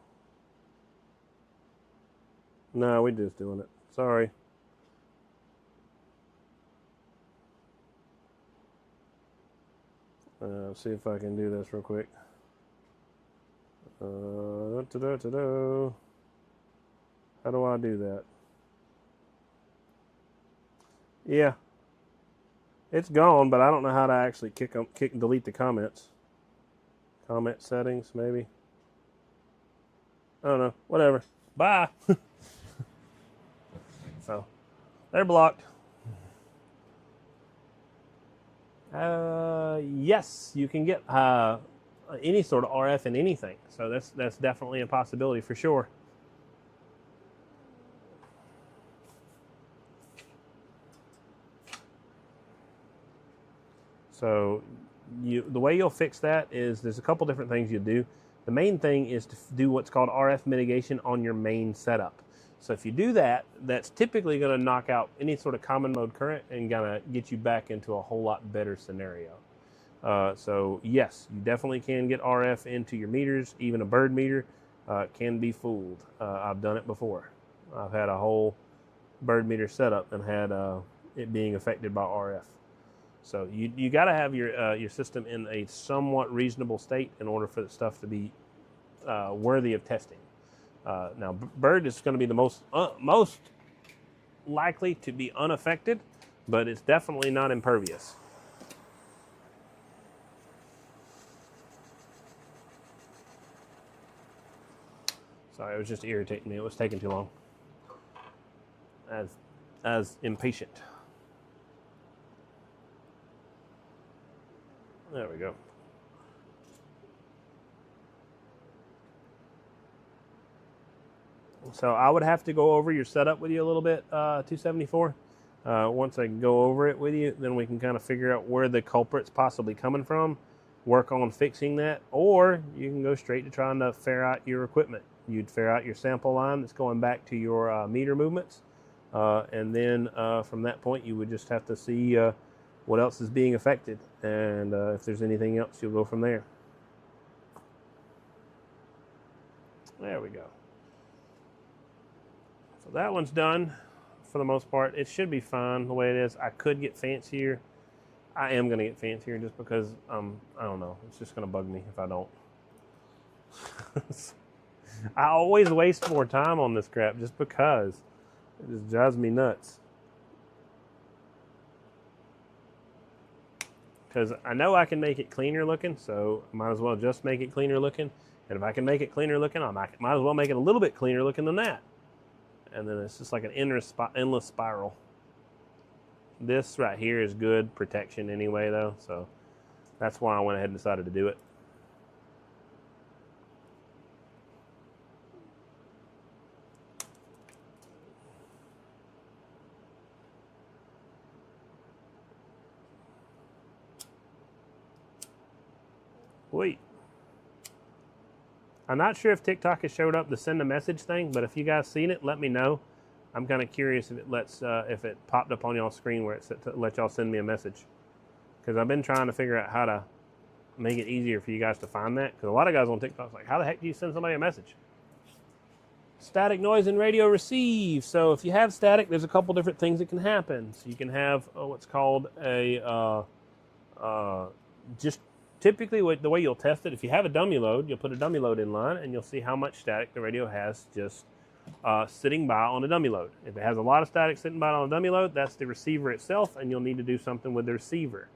No, we're just doing it. Sorry. See if I can do this real quick. How do I do that? Yeah. It's gone, but I don't know how to actually kick and delete the comments. Comment settings, maybe. I don't know. Whatever. Bye. So, they're blocked. Yes, you can get any sort of RF in anything. So that's definitely a possibility for sure. So the way you'll fix that is there's a couple different things you do. The main thing is to do what's called RF mitigation on your main setup. So if you do that, that's typically going to knock out any sort of common mode current and going to get you back into a whole lot better scenario. So yes, you definitely can get RF into your meters. Even a bird meter can be fooled. I've done it before. I've had a whole bird meter setup and had it being affected by RF. So you got to have your system in a somewhat reasonable state in order for the stuff to be worthy of testing. Now, bird is going to be the most likely to be unaffected, but it's definitely not impervious. Sorry, it was just irritating me. It was taking too long. As impatient. There we go. So I would have to go over your setup with you a little bit, 274. Once I go over it with you, then we can kind of figure out where the culprit's possibly coming from, work on fixing that, or you can go straight to trying to ferret out your equipment. You'd ferret out your sample line that's going back to your meter movements, and then from that point you would just have to see what else is being affected, and if there's anything else, you'll go from there. There we go. So that one's done for the most part. It should be fine the way it is. I could get fancier. I am going to get fancier just because, I don't know. It's just going to bug me if I don't. I always waste more time on this crap just because. It just drives me nuts. Because I know I can make it cleaner looking, so I might as well just make it cleaner looking. And if I can make it cleaner looking, I might as well make it a little bit cleaner looking than that. And then it's just like an endless spiral. This right here is good protection anyway, though, so that's why I went ahead and decided to do it. Wait. I'm not sure if TikTok has showed up the send a message thing, but if you guys seen it, let me know. I'm kind of curious if it lets, if it popped up on y'all's screen where it said to let y'all send me a message. Because I've been trying to figure out how to make it easier for you guys to find that. Because a lot of guys on TikTok are like, how the heck do you send somebody a message? Static noise and radio receive. So if you have static, there's a couple different things that can happen. So you can have what's called a, just typically the way you'll test it, if you have a dummy load, you'll put a dummy load in line and you'll see how much static the radio has just sitting by on a dummy load. If it has a lot of static sitting by on a dummy load, that's the receiver itself, and you'll need to do something with the receiver.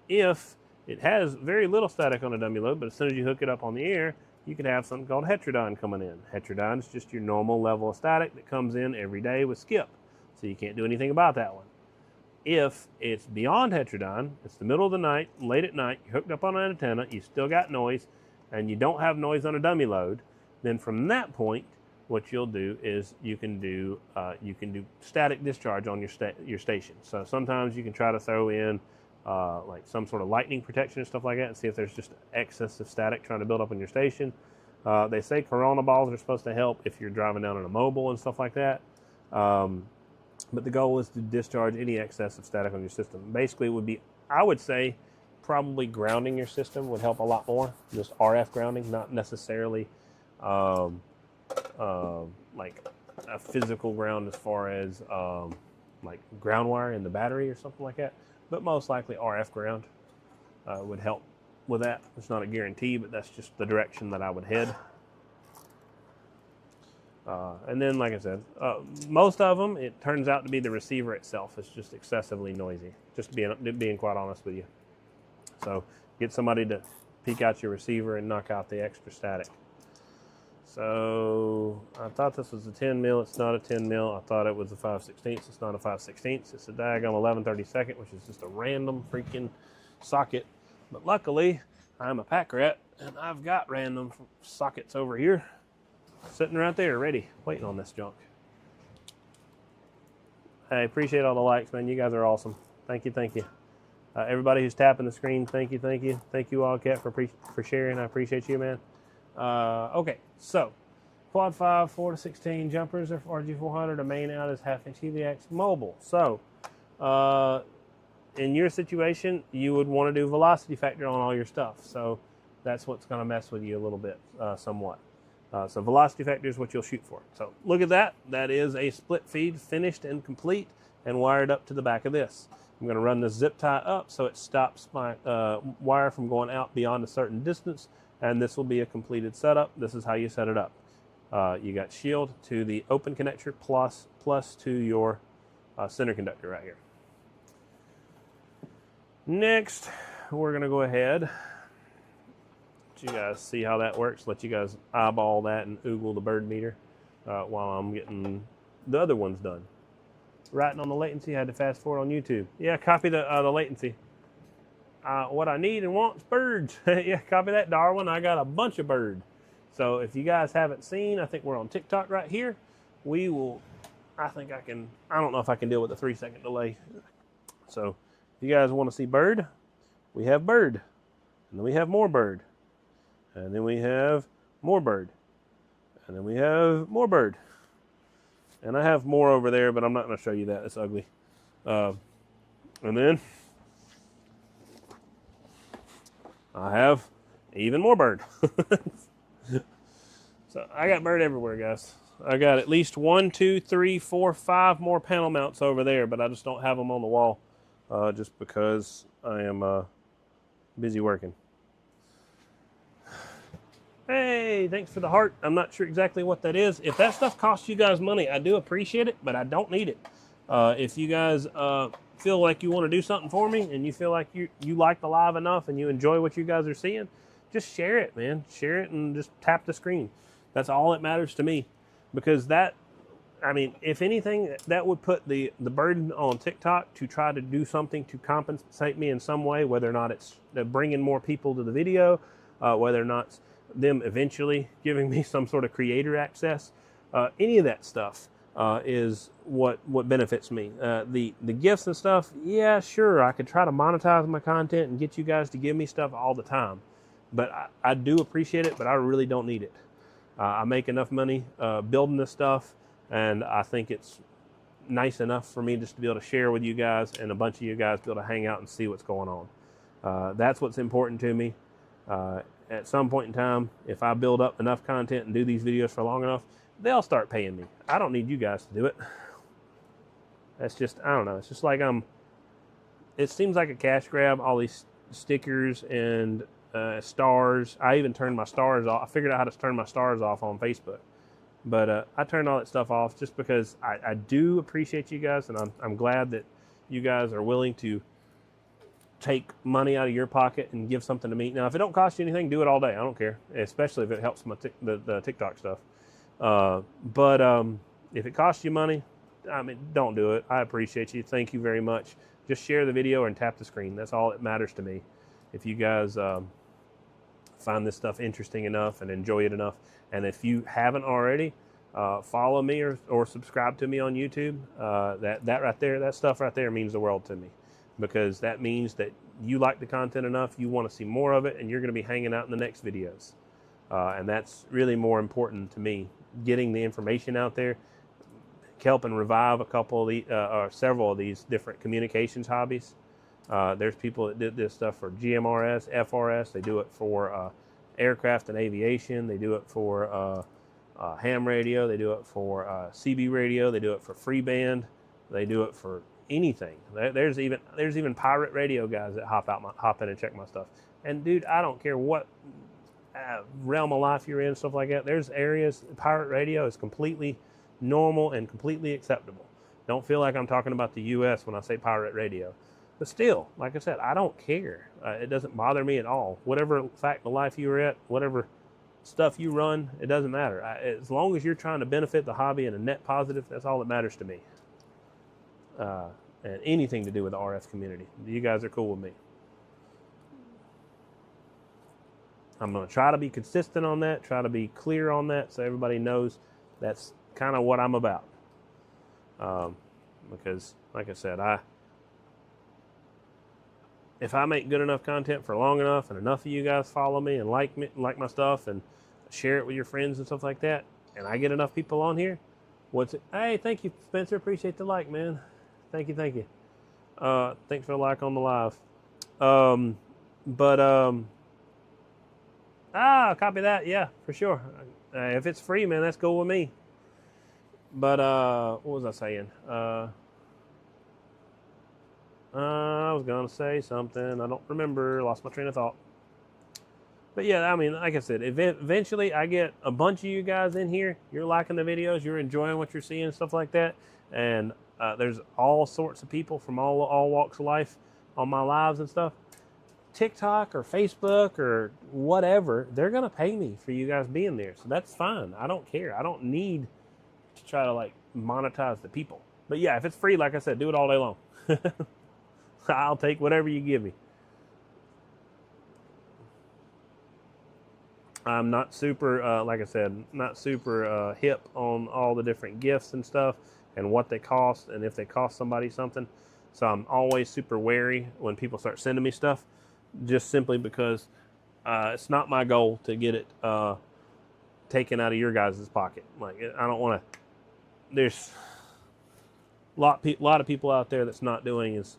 If it has very little static on a dummy load, but as soon as you hook it up on the air, you could have something called heterodyne coming in. Heterodyne is just your normal level of static that comes in every day with skip, so you can't do anything about that one. If it's beyond heterodyne, it's the middle of the night, late at night, you're hooked up on an antenna, you still got noise, and you don't have noise on a dummy load, then from that point, what you'll do is you can do static discharge on your station. So sometimes you can try to throw in like some sort of lightning protection and stuff like that and see if there's just excess of static trying to build up on your station. They say Corona balls are supposed to help if you're driving down on a mobile and stuff like that. But the goal is to discharge any excess of static on your system. Basically, it would be, I would say, probably grounding your system would help a lot more. Just RF grounding, not necessarily like a physical ground as far as like ground wire in the battery or something like that. But most likely RF ground would help with that. It's not a guarantee, but that's just the direction that I would head. And then, like I said, most of them, it turns out to be the receiver itself. It's just excessively noisy, just being quite honest with you. So get somebody to peek out your receiver and knock out the extra static. So I thought this was a 10 mil. It's not a 10 mil. I thought it was a 5/16. It's not a 5/16. It's a diagonal 11/32, which is just a random freaking socket. But luckily, I'm a pack rat, and I've got random sockets over here, sitting right there, ready, waiting on this junk. I appreciate all the likes, man. You guys are awesome. Thank you, thank you. Everybody who's tapping the screen, thank you, thank you. Thank you all, Kat, for sharing. I appreciate you, man. Okay, so quad 5, 4 to 16 jumpers are RG400. The main out is half-inch helix mobile. So in your situation, you would want to do velocity factor on all your stuff. So that's what's going to mess with you a little bit, somewhat. So velocity factor is what you'll shoot for. So look at that. That is a split feed, finished and complete, and wired up to the back of this. I'm going to run this zip tie up so it stops my wire from going out beyond a certain distance, and this will be a completed setup. This is how you set it up. You got shield to the open connector plus to your center conductor right here. Next, we're going to go ahead, let you guys see how that works, let you guys eyeball that and oogle the bird meter while I'm getting the other ones done. Writing on the latency, I had to fast forward on YouTube. Yeah, copy the latency. What I need and want is birds. Yeah, copy that, Darwin. I got a bunch of birds. So if you guys haven't seen, I think we're on TikTok right here. We will, I think I can, I don't know if I can deal with the 3-second delay. So if you guys want to see bird, we have bird. And then we have more bird. And then we have more bird. And then we have more bird. And I have more over there, but I'm not going to show you that. It's ugly. And then I have even more bird. So I got bird everywhere, guys. I got at least 1, 2, 3, 4, 5 more panel mounts over there, but I just don't have them on the wall just because I am busy working. Hey, thanks for the heart. I'm not sure exactly what that is. If that stuff costs you guys money, I do appreciate it, but I don't need it. If you guys feel like you want to do something for me and you feel like you like the live enough and you enjoy what you guys are seeing, just share it, man. Share it and just tap the screen. That's all that matters to me. Because that, I mean, if anything, that would put the burden on TikTok to try to do something to compensate me in some way, whether or not it's bringing more people to the video, whether or not it's them eventually giving me some sort of creator access. Any of that stuff is what benefits me. The gifts and stuff, yeah, sure, I could try to monetize my content and get you guys to give me stuff all the time. But I do appreciate it, but I really don't need it. I make enough money building this stuff, and I think it's nice enough for me just to be able to share with you guys and a bunch of you guys to be able to hang out and see what's going on. That's what's important to me. At some point in time, if I build up enough content and do these videos for long enough, they'll start paying me. I don't need you guys to do it. That's just, I don't know. It's just like it seems like a cash grab, all these stickers and stars. I even turned my stars off. I figured out how to turn my stars off on Facebook. But I turned all that stuff off just because I do appreciate you guys, and I'm glad that you guys are willing to take money out of your pocket and give something to me. Now, if it don't cost you anything, do it all day. I don't care, especially if it helps my the TikTok stuff. But if it costs you money, I mean, don't do it. I appreciate you. Thank you very much. Just share the video and tap the screen. That's all that matters to me. If you guys find this stuff interesting enough and enjoy it enough, and if you haven't already, follow me or subscribe to me on YouTube. That right there, that stuff right there means the world to me, because that means that you like the content enough, you want to see more of it, and you're going to be hanging out in the next videos. And that's really more important to me, getting the information out there, helping revive a couple of the, or several of these different communications hobbies. There's people that did this stuff for GMRS, FRS. They do it for aircraft and aviation. They do it for ham radio. They do it for CB radio. They do it for free band. They do it for anything. There's even pirate radio guys that hop in and check my stuff. And dude, I don't care what realm of life you're in, stuff like that. There's areas pirate radio is completely normal and completely acceptable. Don't feel like I'm talking about the U.S. when I say pirate radio. But still, like I said, I don't care. It doesn't bother me at all. Whatever fact of life you're at, whatever stuff you run, it doesn't matter. As long as you're trying to benefit the hobby in a net positive, that's all that matters to me. And anything to do with the RF community. You guys are cool with me. I'm going to try to be consistent on that, try to be clear on that so everybody knows that's kind of what I'm about. Because, like I said, if I make good enough content for long enough and enough of you guys follow me and like my stuff and share it with your friends and stuff like that, and I get enough people on here, hey, thank you, Spencer. Appreciate the like, man. Thank you, thank you. Thanks for the like on the live. But copy that. Yeah, for sure. If it's free, man, that's cool with me. But what was I saying? I was gonna say something. I don't remember. Lost my train of thought. But yeah, I mean, like I said, eventually I get a bunch of you guys in here. You're liking the videos. You're enjoying what you're seeing, stuff like that. And there's all sorts of people from all walks of life on my lives and stuff. TikTok or Facebook or whatever, they're going to pay me for you guys being there. So that's fine. I don't care. I don't need to try to like monetize the people. But yeah, if it's free, like I said, do it all day long. I'll take whatever you give me. I'm not super, like I said, not super hip on all the different gifts and stuff and what they cost and if they cost somebody something. So I'm always super wary when people start sending me stuff, just simply because it's not my goal to get it taken out of your guys' pocket. Like, I don't want to. There's a lot of people out there that's not doing as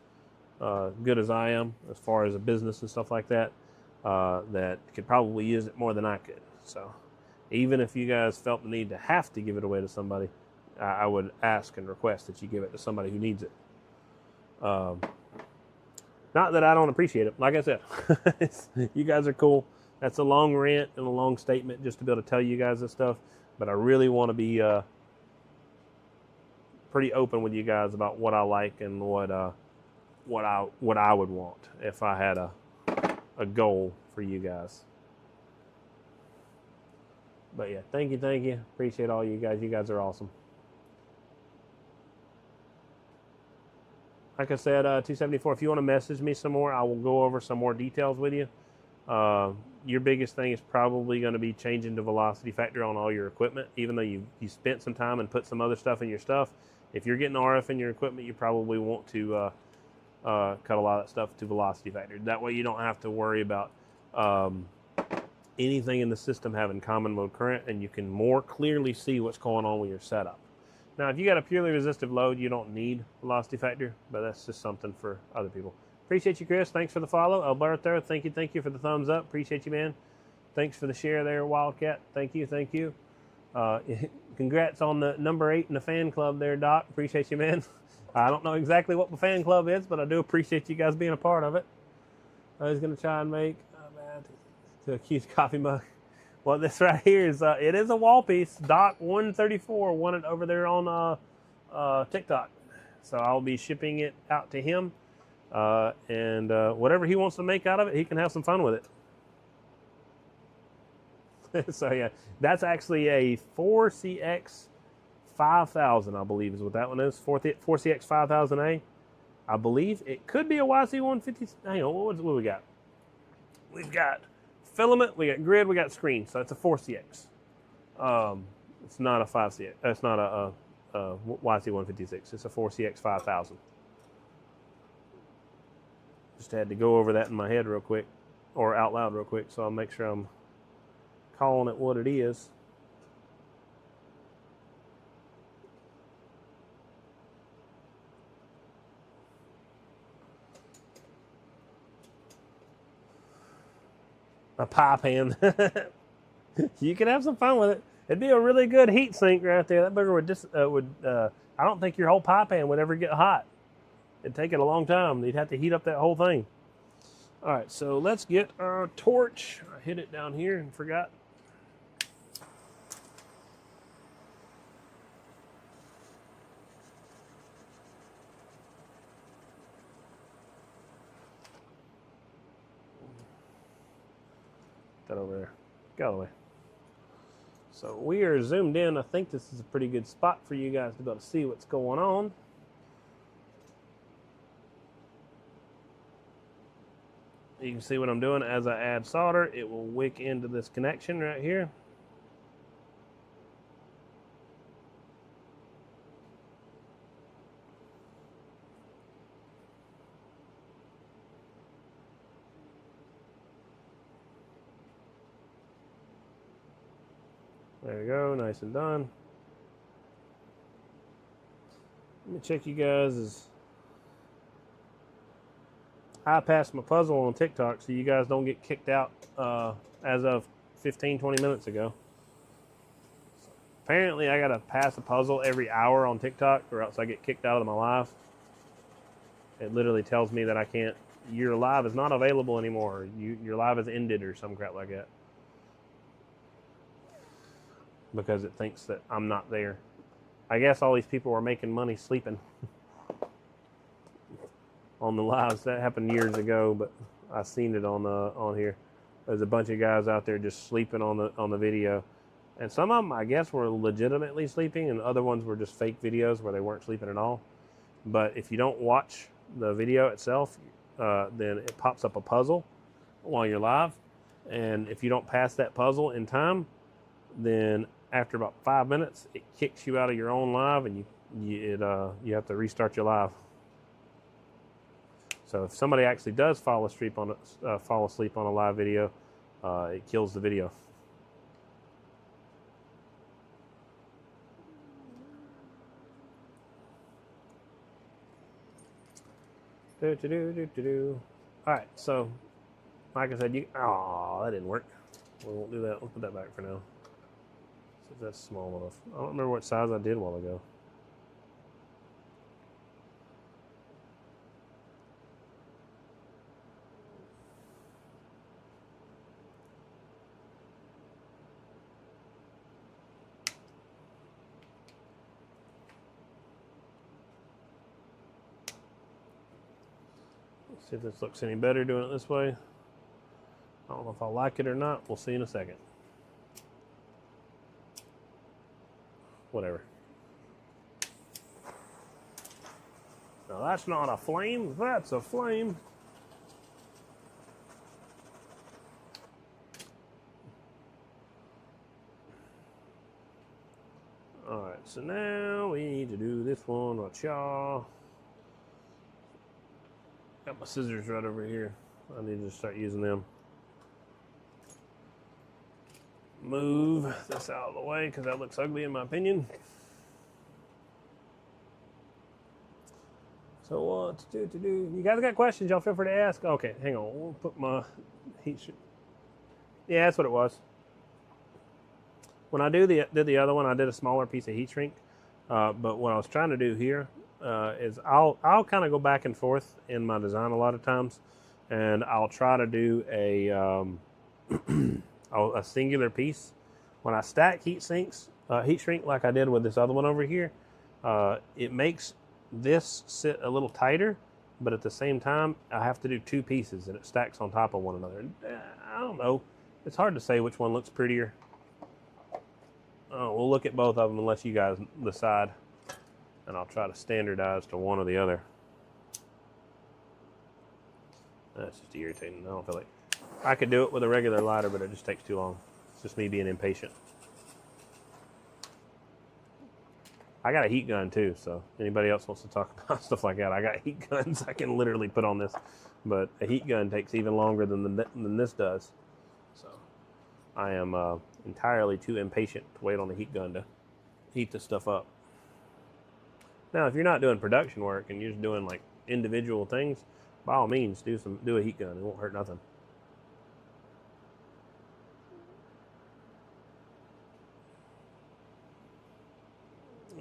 good as I am as far as a business and stuff like that. That could probably use it more than I could. So even if you guys felt the need to have to give it away to somebody, I would ask and request that you give it to somebody who needs it. Not that I don't appreciate it. Like I said, you guys are cool. That's a long rant and a long statement just to be able to tell you guys this stuff. But I really want to be pretty open with you guys about what I like and what I would want if I had a goal for you guys. But yeah, thank you. Appreciate all you guys. You guys are awesome. Like I said, 274, if you want to message me some more, I will go over some more details with you. Your biggest thing is probably going to be changing the velocity factor on all your equipment, even though you spent some time and put some other stuff in your stuff. If you're getting RF in your equipment, you probably want to cut a lot of that stuff to velocity factor. That way you don't have to worry about anything in the system having common mode current, and you can more clearly see what's going on with your setup. Now, if you got a purely resistive load, you don't need velocity factor, but that's just something for other people. Appreciate you, Chris. Thanks for the follow. Alberto, thank you for the thumbs up. Appreciate you, man. Thanks for the share there, Wildcat. Thank you. Congrats on the number 8 in the fan club there, Doc. Appreciate you, man. I don't know exactly what my fan club is, but I do appreciate you guys being a part of it. I was going to try and make to accuse coffee mug. Well, this right here is it is a wall piece. Doc 134 won it over there on TikTok, so I'll be shipping it out to him, and whatever he wants to make out of it, he can have some fun with it. So yeah, that's actually a 4CX 5000, I believe is what that one is. 4CX 5000A. I believe it could be a YC150. Hang on, what we got? We've got filament, we got grid, we got screen. So it's a 4CX. It's not a 5CX. It's not a YC156. It's a 4CX 5000. Just had to go over that in my head real quick, or out loud real quick, so I'll make sure I'm calling it what it is. A pie pan. You can have some fun with it. It'd be a really good heat sink right there. That booger would I don't think your whole pie pan would ever get hot. It'd take it a long time. You'd have to heat up that whole thing. All right, so let's get our torch. I hit it down here and forgot. That over there. Get out of the way. So we are zoomed in. I think this is a pretty good spot for you guys to be able to see what's going on. You can see what I'm doing as I add solder. It will wick into this connection right here. There we go, nice and done. Let me check you guys. I passed my puzzle on TikTok so you guys don't get kicked out as of 15-20 minutes ago. Apparently I gotta pass a puzzle every hour on TikTok or else I get kicked out of my live. It literally tells me that I can't, your live is not available anymore. Your live is ended or some crap like that. Because it thinks that I'm not there. I guess all these people were making money sleeping on the lives. That happened years ago, but I seen it on here. There's a bunch of guys out there just sleeping on the video. And some of them, I guess, were legitimately sleeping, and other ones were just fake videos where they weren't sleeping at all. But if you don't watch the video itself, then it pops up a puzzle while you're live. And if you don't pass that puzzle in time, then after about 5 minutes, it kicks you out of your own live, and you have to restart your live. So if somebody actually does fall asleep on a live video, it kills the video. All right, so like I said, that didn't work. We won't do that. We'll put that back for now. So that's small enough. I don't remember what size I did a while ago. See if this looks any better doing it this way. I don't know if I like it or not. We'll see in a second. Whatever. Now that's not a flame, that's a flame. Alright, so now we need to do this one, Got my scissors right over here. I need to start using them. Move this out of the way because that looks ugly in my opinion. So what to do? You guys got questions? Y'all feel free to ask. Okay, hang on. We'll put my heat shrink. Yeah, that's what it was. When I did the other one, I did a smaller piece of heat shrink. But what I was trying to do here is I'll kind of go back and forth in my design a lot of times, and I'll try to do a singular piece. When I stack heat shrink like I did with this other one over here, it makes this sit a little tighter, but at the same time I have to do two pieces and it stacks on top of one another. I don't know, it's hard to say which one looks prettier. We'll look at both of them and let you guys decide, and I'll try to standardize to one or the other. That's just irritating. I don't feel like I could do it with a regular lighter, but it just takes too long. It's just me being impatient. I got a heat gun too, so anybody else wants to talk about stuff like that, I got heat guns I can literally put on this, but a heat gun takes even longer than this does. So I am entirely too impatient to wait on the heat gun to heat this stuff up. Now, if you're not doing production work and you're just doing like individual things, by all means, do a heat gun. It won't hurt nothing.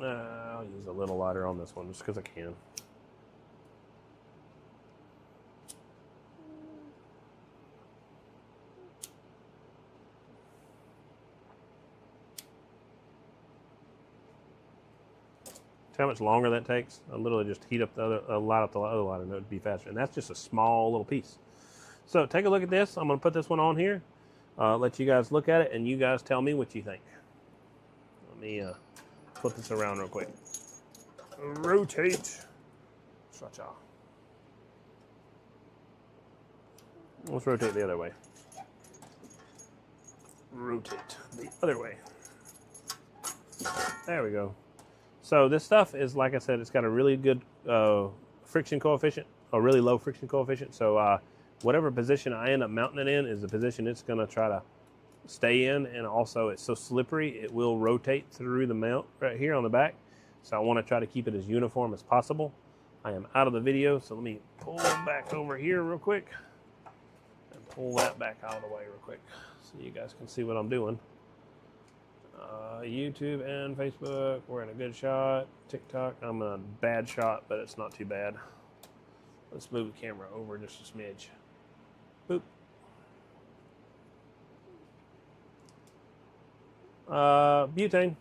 I'll use a little lighter on this one just because I can. See how much longer that takes? I literally just heat up light up the other lighter and it would be faster. And that's just a small little piece. So take a look at this. I'm going to put this one on here. Let you guys look at it and you guys tell me what you think. Let me flip this around real quick. Rotate. Let's rotate the other way. Rotate the other way. There we go. So this stuff is, like I said, it's got a really good friction coefficient, a really low friction coefficient. So whatever position I end up mounting it in is the position it's going to try to stay in, and also it's so slippery it will rotate through the mount right here on the back. So I want to try to keep it as uniform as possible. I am out of the video, so let me pull back over here real quick and pull that back out of the way real quick so you guys can see what I'm doing. YouTube and Facebook, we're in a good shot. TikTok, I'm in a bad shot, but it's not too bad. Let's move the camera over just a smidge. Boop. Butane.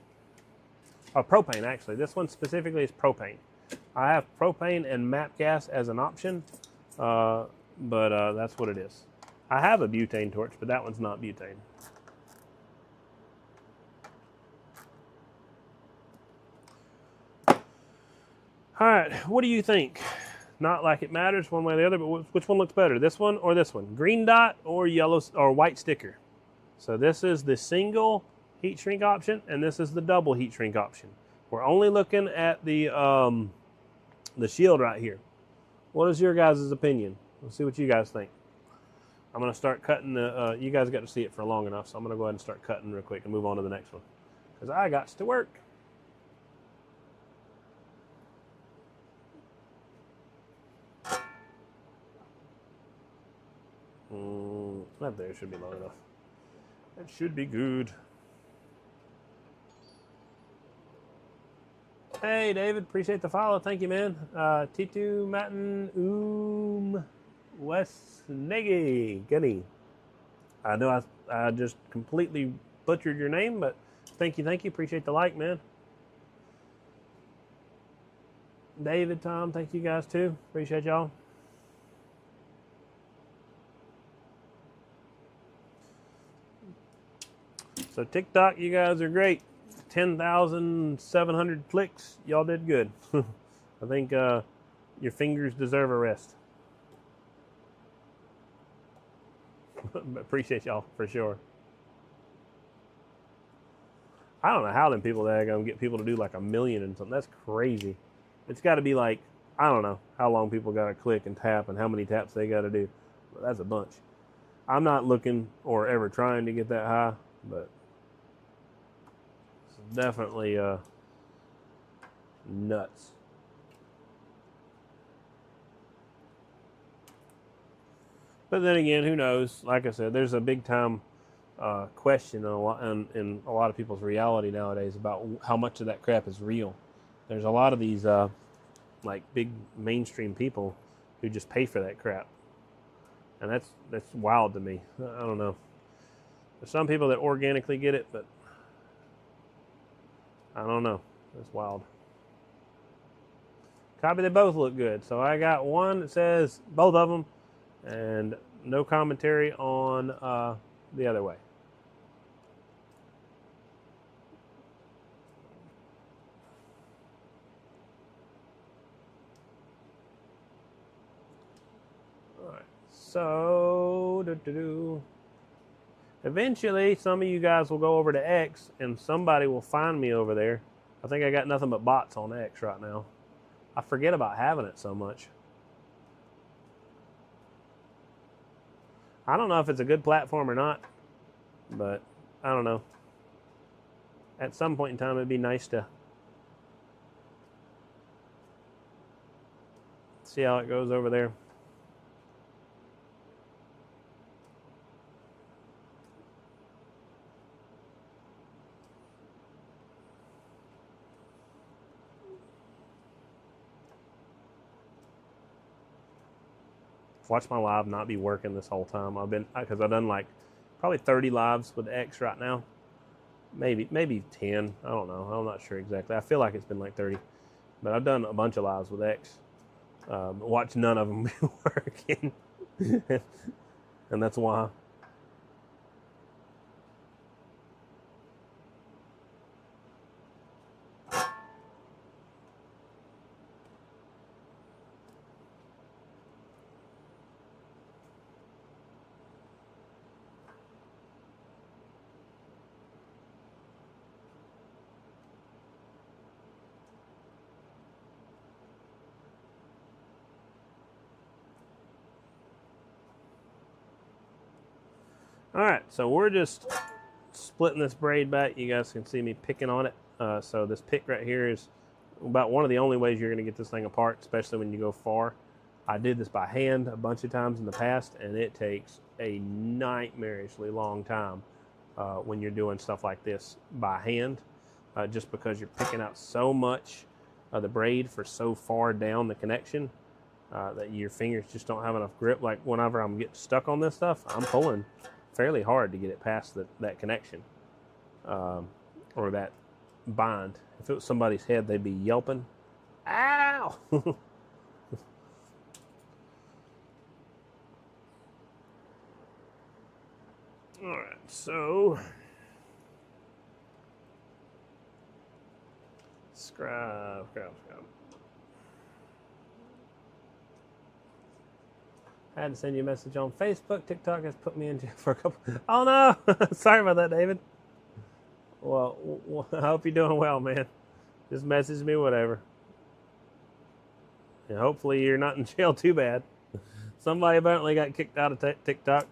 Propane, actually. This one specifically is propane. I have propane and MAP gas as an option, but that's what it is. I have a butane torch, but that one's not butane. All right, what do you think? Not like it matters one way or the other, but which one looks better? This one or this one? Green dot or yellow or white sticker? So this is the single heat shrink option, and this is the double heat shrink option. We're only looking at the shield right here. What is your guys' opinion? Let's see what you guys think. I'm going to start cutting the, you guys got to see it for long enough, so I'm going to go ahead and start cutting real quick and move on to the next one, because I got to work. That there should be long enough. That should be good. Hey, David, appreciate the follow. Thank you, man. Titu Matin Westnegi Gunny. I know I just completely butchered your name, but thank you. Appreciate the like, man. David, Tom, thank you guys too. Appreciate y'all. So TikTok, you guys are great. 10,700 clicks. Y'all did good. I think your fingers deserve a rest. Appreciate y'all for sure. I don't know how them people that are gonna get people to do like 1 million and something. That's crazy. It's got to be like, I don't know how long people got to click and tap and how many taps they got to do. But that's a bunch. I'm not looking or ever trying to get that high, but it's definitely nuts. But then again, who knows? Like I said, there's a big time question in a lot of people's reality nowadays about how much of that crap is real. There's a lot of these like big mainstream people who just pay for that crap, and that's wild to me. I don't know. There's some people that organically get it, but I don't know. That's wild. Copy, they both look good. So I got one that says both of them, and no commentary on the other way. All right. So eventually, some of you guys will go over to X, and somebody will find me over there. I think I got nothing but bots on X right now. I forget about having it so much. I don't know if it's a good platform or not, but I don't know. At some point in time, it'd be nice to see how it goes over there. Watch my live not be working this whole time. Because I've done like probably 30 lives with X right now. Maybe 10. I don't know. I'm not sure exactly. I feel like it's been like 30. But I've done a bunch of lives with X. Watch none of them be working. And that's why. All right, so we're just splitting this braid back, you guys can see me picking on it. So this pick right here is about one of the only ways you're going to get this thing apart, especially when you go far. I did this by hand a bunch of times in the past, and it takes a nightmarishly long time when you're doing stuff like this by hand, just because you're picking out so much of the braid for so far down the connection that your fingers just don't have enough grip. Like whenever I'm getting stuck on this stuff, I'm pulling fairly hard to get it past that connection or that bind. If it was somebody's head, they'd be yelping. Ow! All right, so scribe. I had to send you a message on Facebook. TikTok has put me in jail for a couple. Oh no! Sorry about that, David. Well, I hope you're doing well, man. Just message me, whatever. And hopefully you're not in jail too bad. Somebody apparently got kicked out of TikTok.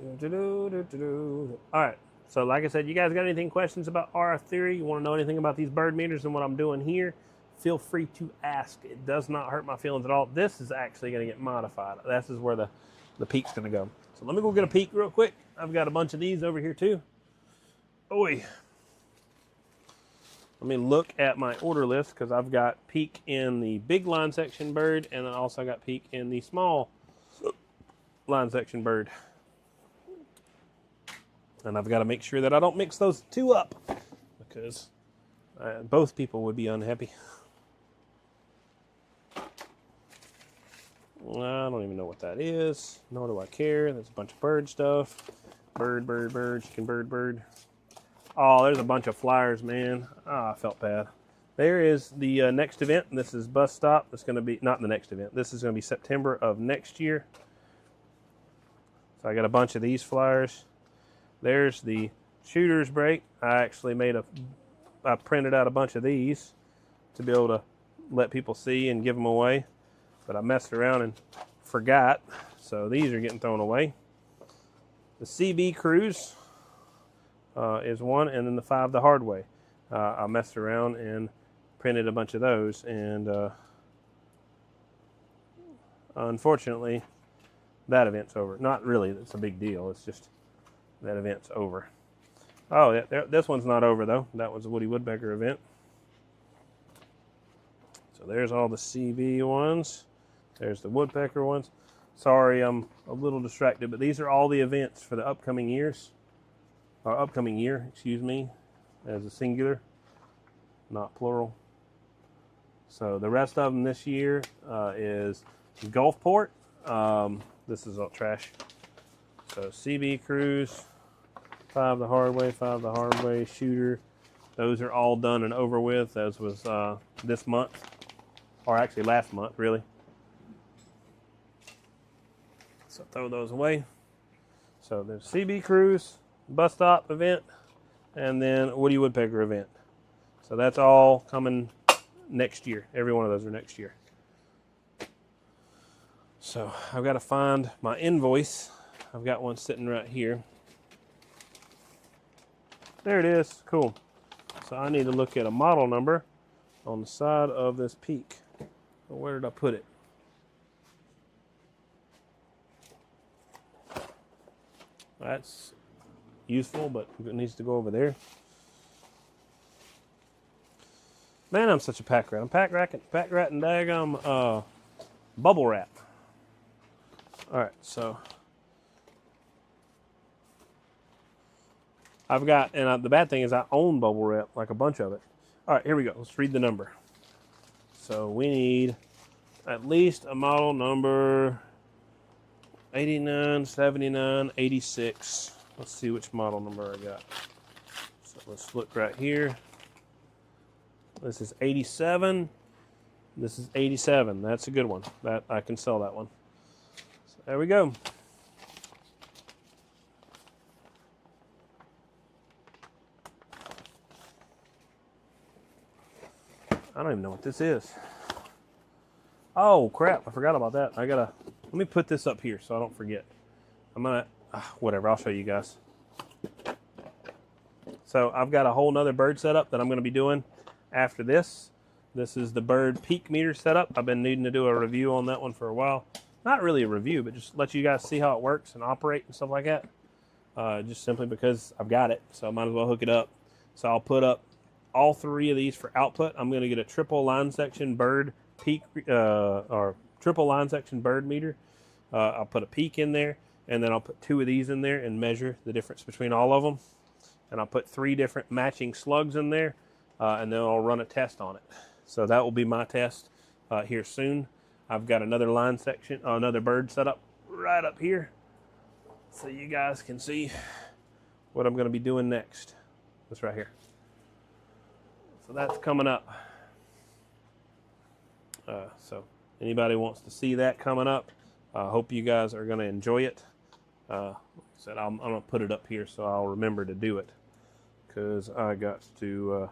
All right. So like I said, you guys got anything questions about RF theory? You want to know anything about these bird meters and what I'm doing here? Feel free to ask. It does not hurt my feelings at all. This is actually going to get modified. This is where the peak's going to go. So let me go get a peak real quick. I've got a bunch of these over here too. Oi. Let me look at my order list because I've got peak in the big line section bird, and then also got peak in the small line section bird. And I've got to make sure that I don't mix those two up because both people would be unhappy. I don't even know what that is, nor do I care. There's a bunch of bird stuff. Bird, chicken bird. Oh, there's a bunch of flyers, man. Oh, I felt bad. There is the next event. This is Bus Stop. It's going to be, not the next event. This is going to be September of next year. So I got a bunch of these flyers. There's the shooter's break. I actually I printed out a bunch of these to be able to let people see and give them away. But I messed around and forgot. So these are getting thrown away. The CB Cruise is one, and then the 5 the hard way. I messed around and printed a bunch of those, and unfortunately, that event's over. Not really, it's a big deal. It's just that event's over. Oh, yeah, this one's not over though. That was a Woody Woodpecker event. So there's all the CB ones. There's the Woodpecker ones. Sorry, I'm a little distracted, but these are all the events for the upcoming years. Or upcoming year, excuse me, as a singular, not plural. So the rest of them this year is Gulfport. This is all trash. So CB Cruise, 5 the hard way, shooter. Those are all done and over with. Those was this month, or actually last month, really. So throw those away. So there's CB Cruise, Bus Stop event, and then Woody Woodpecker event. So that's all coming next year. Every one of those are next year. So I've got to find my invoice. I've got one sitting right here. There it is. Cool. So I need to look at a model number on the side of this peak. Where did I put it? That's useful, but it needs to go over there. Man, I'm such a pack rat. I'm pack ratting daggum bubble wrap. All right, so I've got, and the bad thing is I own bubble wrap, like a bunch of it. All right, here we go. Let's read the number. So we need at least a model number 89, 79, 86. Let's see which model number I got. So let's look right here. This is 87. This is 87. That's a good one. That I can sell that one. So there we go. I don't even know what this is. Oh crap, I forgot about that. Let me put this up here so I don't forget. I'm gonna, whatever, I'll show you guys. So I've got a whole nother bird setup that I'm gonna be doing after this. This is the bird peak meter setup. I've been needing to do a review on that one for a while. Not really a review, but just let you guys see how it works and operate and stuff like that. Just simply because I've got it, so I might as well hook it up. So I'll put up all three of these for output. I'm going to get a triple line section bird peak or triple line section bird meter. I'll put a peak in there, and then I'll put two of these in there and measure the difference between all of them. And I'll put three different matching slugs in there, and then I'll run a test on it. So that will be my test here soon. I've got another line section, another bird set up right up here, so you guys can see what I'm going to be doing next. This right here. So that's coming up. So anybody wants to see that coming up, I hope you guys are going to enjoy it. Like I said, I'm going to put it up here so I'll remember to do it, because I got to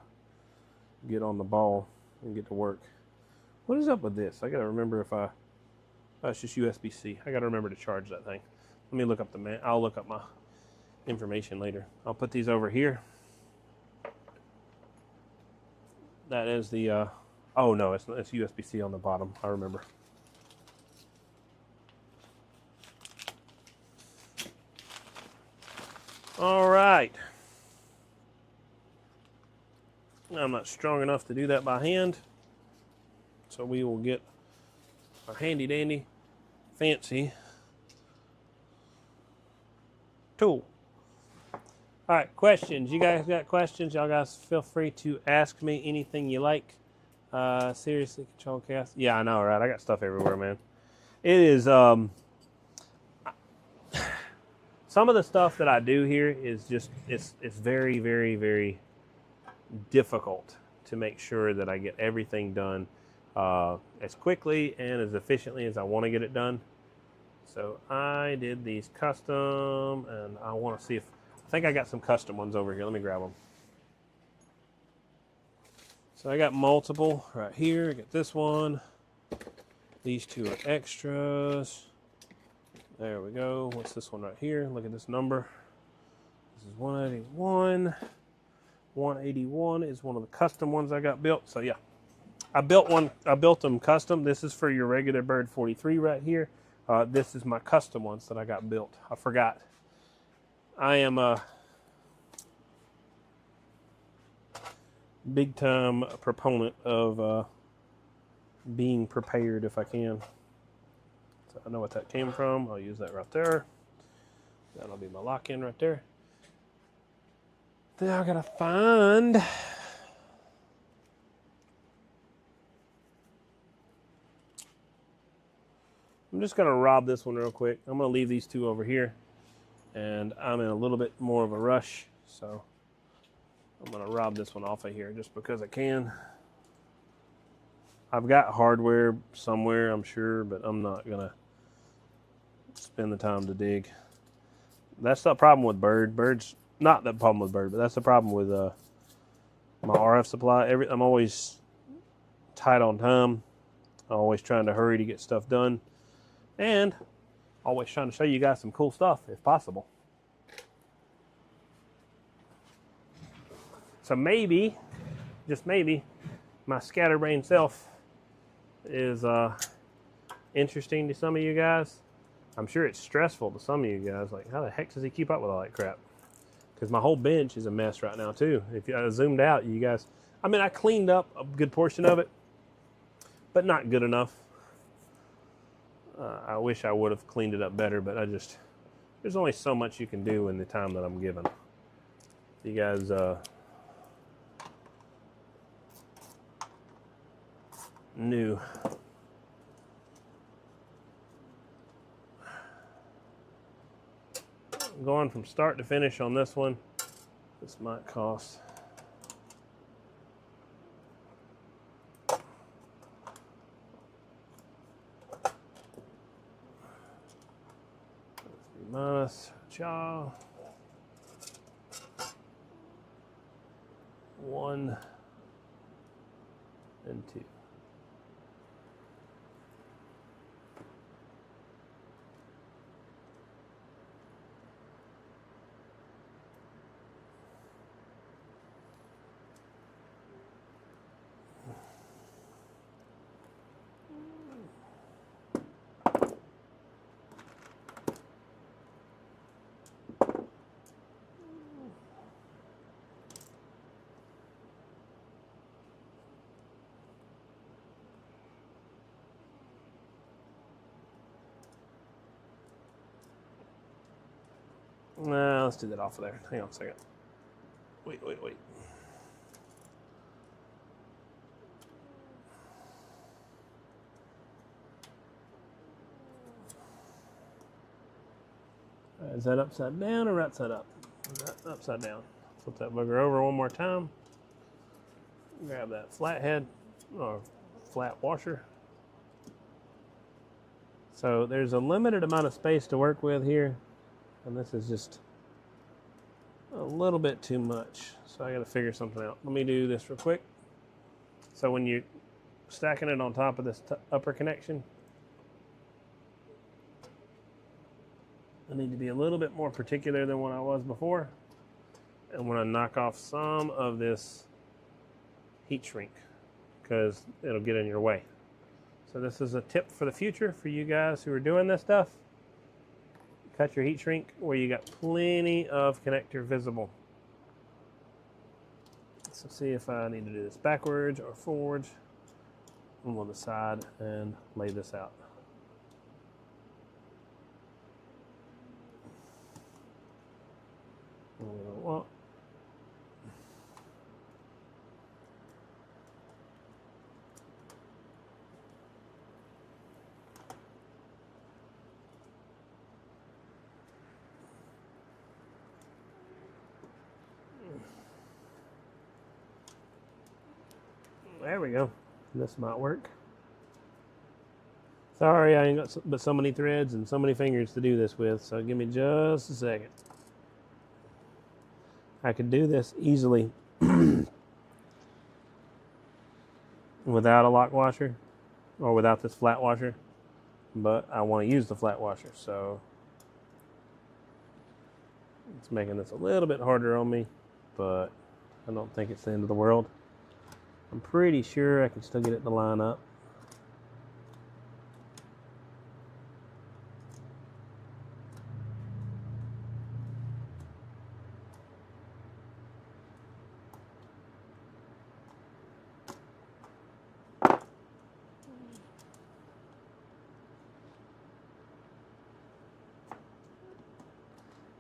get on the ball and get to work. What is up with this? I got to remember if it's just USB-C. I got to remember to charge that thing. Let me look up I'll look up my information later. I'll put these over here. That is the, oh no, it's USB-C on the bottom. I remember. All right. I'm not strong enough to do that by hand, so we will get our handy dandy fancy tool. All right, questions. You guys got questions? Y'all guys feel free to ask me anything you like. Seriously, control chaos. Yeah, I know, right? I got stuff everywhere, man. It is some of the stuff that I do here is just it's very, very, very difficult to make sure that I get everything done as quickly and as efficiently as I want to get it done. So I did these custom, and I want to see if I think I got some custom ones over here. Let me grab them. So I got multiple right here. I got this one. These two are extras. There we go. What's this one right here? Look at this number. This is 181. 181 is one of the custom ones I got built. So yeah, I built them custom. This is for your regular bird 43 right here. This is my custom ones that I got built. I forgot. I am a big time proponent of being prepared if I can. So I know what that came from. I'll use that right there. That'll be my lock-in right there. Then I gotta find I'm just gonna rob this one real quick. I'm gonna leave these two over here, and I'm in a little bit more of a rush, so I'm gonna rob this one off of here just because I can. I've got hardware somewhere, I'm sure, but I'm not gonna spend the time to dig. That's the problem with Bird's not the problem with Bird, but that's the problem with my RF supply. I'm always tight on time. I'm always trying to hurry to get stuff done, and always trying to show you guys some cool stuff if possible. So maybe, just maybe, my scatterbrain self is interesting to some of you guys. I'm sure it's stressful to some of you guys. Like, how the heck does he keep up with all that crap? Because my whole bench is a mess right now too. If I zoomed out, you guys, I mean, I cleaned up a good portion of it, but not good enough. I wish I would have cleaned it up better, but there's only so much you can do in the time that I'm given. You guys, new. Going from start to finish on this one, this might cost minus cha 1 and 2. Let's do that off of there. Hang on a second. Wait. Is that upside down or right side up? Upside down. Flip that bugger over one more time. Grab that flathead or flat washer. So there's a limited amount of space to work with here, and this is just a little bit too much. So I got to figure something out. Let me do this real quick. So when you're stacking it on top of this upper connection, I need to be a little bit more particular than what I was before. And want to knock off some of this heat shrink because it'll get in your way. So this is a tip for the future for you guys who are doing this stuff. Cut your heat shrink where you got plenty of connector visible. So see if I need to do this backwards or forwards. I'm on the side and lay this out. Well, there we go. This might work. Sorry, I ain't got but so many threads and so many fingers to do this with, so give me just a second. I could do this easily without a lock washer or without this flat washer, but I want to use the flat washer, so it's making this a little bit harder on me, but I don't think it's the end of the world. I'm pretty sure I can still get it to line up.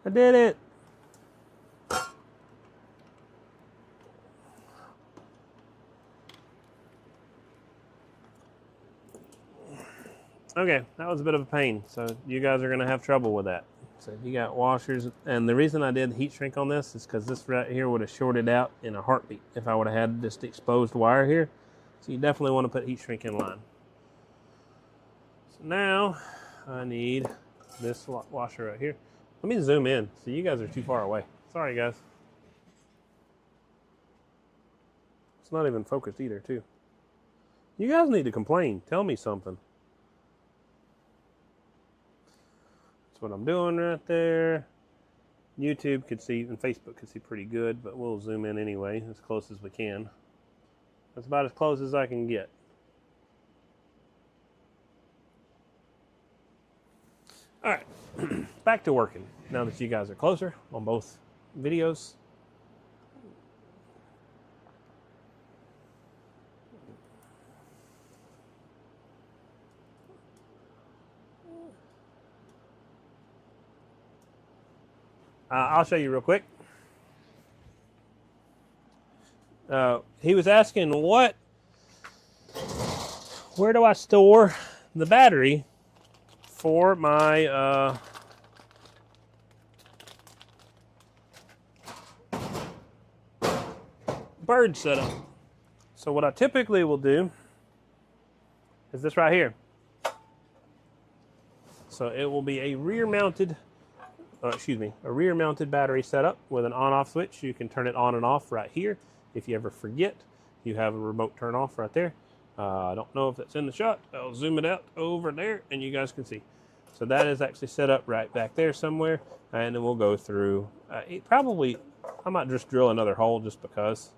I did it! Okay, that was a bit of a pain, so you guys are going to have trouble with that. So you got washers, and the reason I did heat shrink on this is because this right here would have shorted out in a heartbeat if I would have had just exposed wire here. So you definitely want to put heat shrink in line. So now I need this washer right here. Let me zoom in, so you guys are too far away. Sorry, guys. It's not even focused either, too. You guys need to complain. Tell me something. That's what I'm doing right there. YouTube could see, and Facebook could see pretty good, but we'll zoom in anyway, as close as we can. That's about as close as I can get. All right, back to working. Now that you guys are closer on both videos. I'll show you real quick. He was asking where do I store the battery for my bird setup. So what I typically will do is this right here. So it will be a rear mounted battery setup with an on-off switch. You can turn it on and off right here. If you ever forget, you have a remote turn off right there. I don't know if that's in the shot. I'll zoom it out over there and you guys can see. So that is actually set up right back there somewhere. And then we'll go through, I might just drill another hole just because,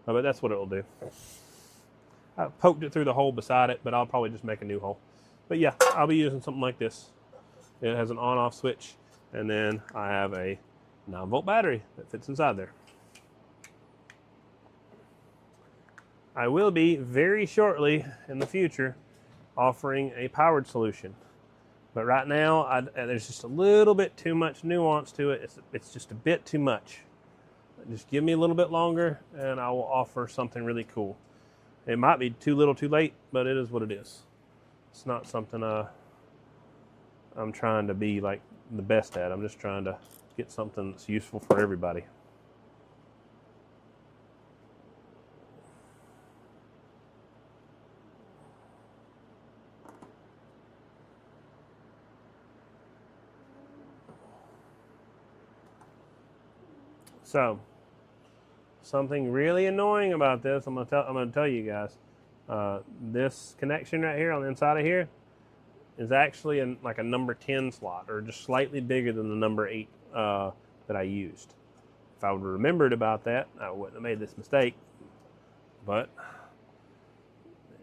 but that's what it will do. I poked it through the hole beside it, but I'll probably just make a new hole. But yeah, I'll be using something like this. It has an on-off switch, and then I have a 9-volt battery that fits inside there. I will be very shortly in the future offering a powered solution. But right now, there's just a little bit too much nuance to it. It's just a bit too much. Just give me a little bit longer, and I will offer something really cool. It might be too little too late, but it is what it is. It's not something I'm trying to be like the best at. I'm just trying to get something that's useful for everybody. So, something really annoying about this, I'm gonna tell you guys. This connection right here on the inside of here is actually like a number 10 slot, or just slightly bigger than the number 8 that I used. If I would have remembered about that, I wouldn't have made this mistake. But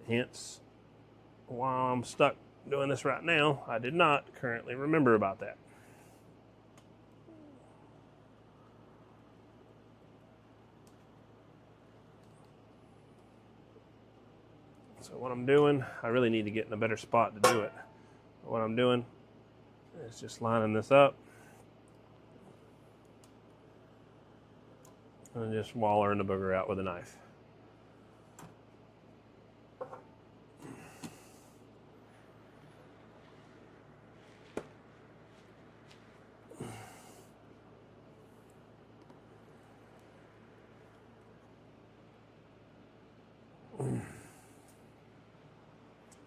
hence, while I'm stuck doing this right now, I did not currently remember about that. So what I'm doing, I really need to get in a better spot to do it. What I'm doing is just lining this up and just wallering the booger out with a knife.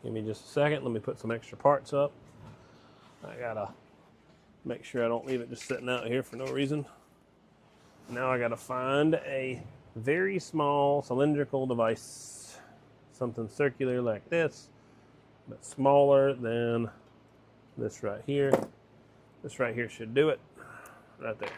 Give me just a second. Let me put some extra parts up. I gotta make sure I don't leave it just sitting out here for no reason. Now I gotta find a very small cylindrical device. Something circular like this, but smaller than this right here. This right here should do it. Right there.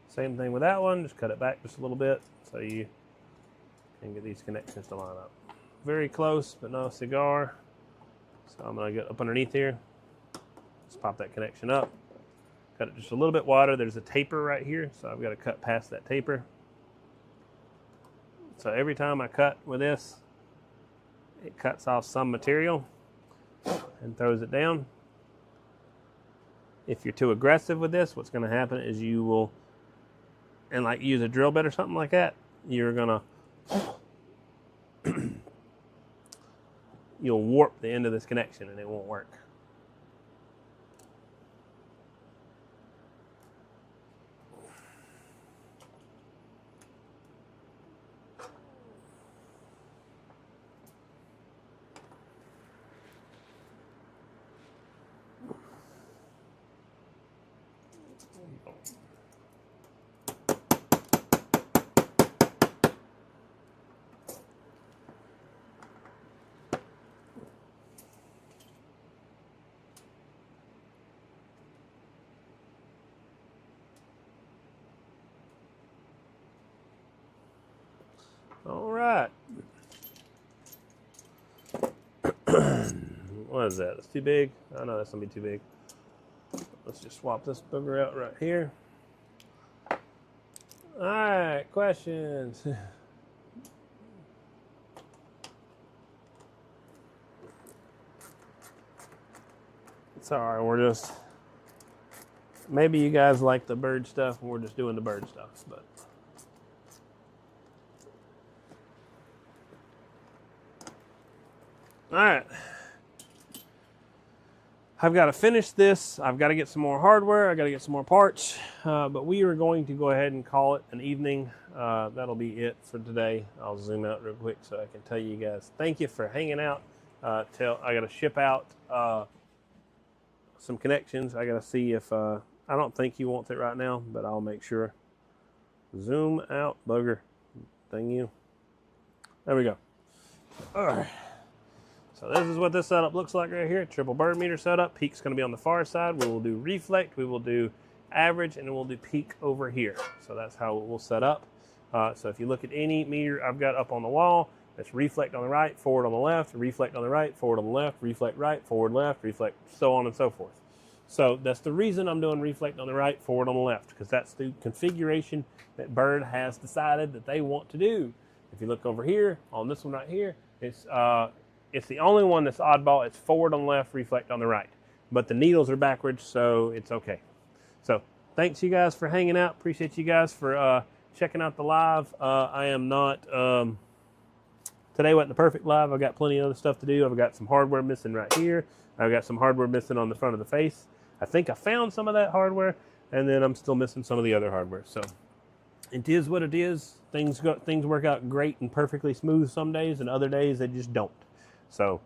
Same thing with that one, just cut it back just a little bit so you can get these connections to line up. Very close, but no cigar. So I'm gonna get up underneath here, just pop that connection up, cut it just a little bit wider. There's a taper right here, so I've got to cut past that taper. So every time I cut with this, it cuts off some material and throws it down. If you're too aggressive with this, what's gonna happen is you will, and like use a drill bit or something like that, you're gonna you'll warp the end of this connection and it won't work. All right. What is that? That's too big? I know that's gonna be too big. Let's just swap this booger out right here. All right, questions. It's all right. We're just, maybe you guys like the bird stuff and we're just doing the bird stuff, but. All right. I've got to finish this. I've got to get some more hardware. I got to get some more parts. But we are going to go ahead and call it an evening. That'll be it for today. I'll zoom out real quick so I can tell you guys thank you for hanging out. I got to ship out some connections. I got to see if I don't think he wants it right now, but I'll make sure. Zoom out, bugger. Thank you. There we go. All right. So this is what this setup looks like right here. Triple bird meter setup. Peak's going to be on the far side. We will do reflect. We will do average, and we'll do peak over here. So that's how it will set up. So if you look at any meter I've got up on the wall, that's reflect on the right, forward on the left, reflect on the right, forward on the left, reflect right, forward left, reflect, so on and so forth. So that's the reason I'm doing reflect on the right, forward on the left, because that's the configuration that Bird has decided that they want to do. If you look over here, on this one right here, it's the only one that's oddball. It's forward on the left, reflect on the right. But the needles are backwards, so it's okay. So thanks you guys for hanging out. Appreciate you guys for checking out the live. I am not... Today wasn't the perfect live. I've got plenty of other stuff to do. I've got some hardware missing right here. I've got some hardware missing on the front of the face. I think I found some of that hardware, and then I'm still missing some of the other hardware. So it is what it is. Things work out great and perfectly smooth some days, and other days they just don't. So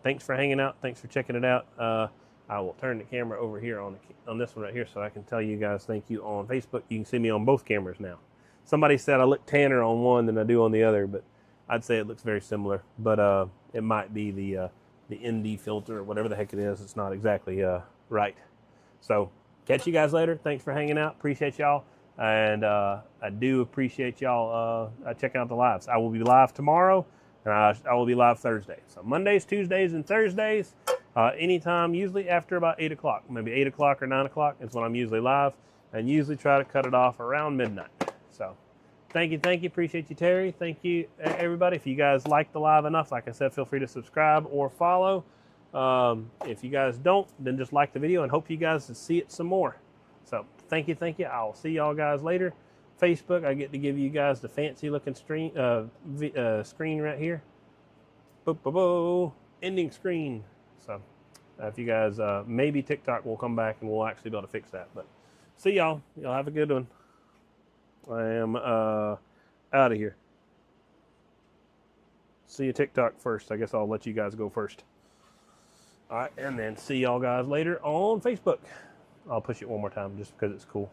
thanks for hanging out. Thanks for checking it out. I will turn the camera over here on this one right here so I can tell you guys thank you on Facebook. You can see me on both cameras now. Somebody said I look tanner on one than I do on the other, but I'd say it looks very similar, but it might be the ND filter or whatever the heck it is. It's not exactly right. So catch you guys later. Thanks for hanging out. Appreciate y'all. And I do appreciate y'all checking out the lives. I will be live tomorrow, and I will be live Thursday. So Mondays, Tuesdays, and Thursdays, anytime, usually after about 8 o'clock. Maybe 8 o'clock or 9 o'clock is when I'm usually live, and usually try to cut it off around midnight. So thank you. Appreciate you, Terry. Thank you, everybody. If you guys like the live enough, like I said, feel free to subscribe or follow. If you guys don't, then just like the video and hope you guys see it some more. So thank you. I'll see y'all guys later. Facebook, I get to give you guys the fancy looking screen right here. Ending screen. So if you guys, maybe TikTok will come back and we'll actually be able to fix that. But see y'all. Y'all have a good one. I am out of here. See you TikTok first. I guess I'll let you guys go first. All right, and then see y'all guys later on Facebook. I'll push it one more time just because it's cool.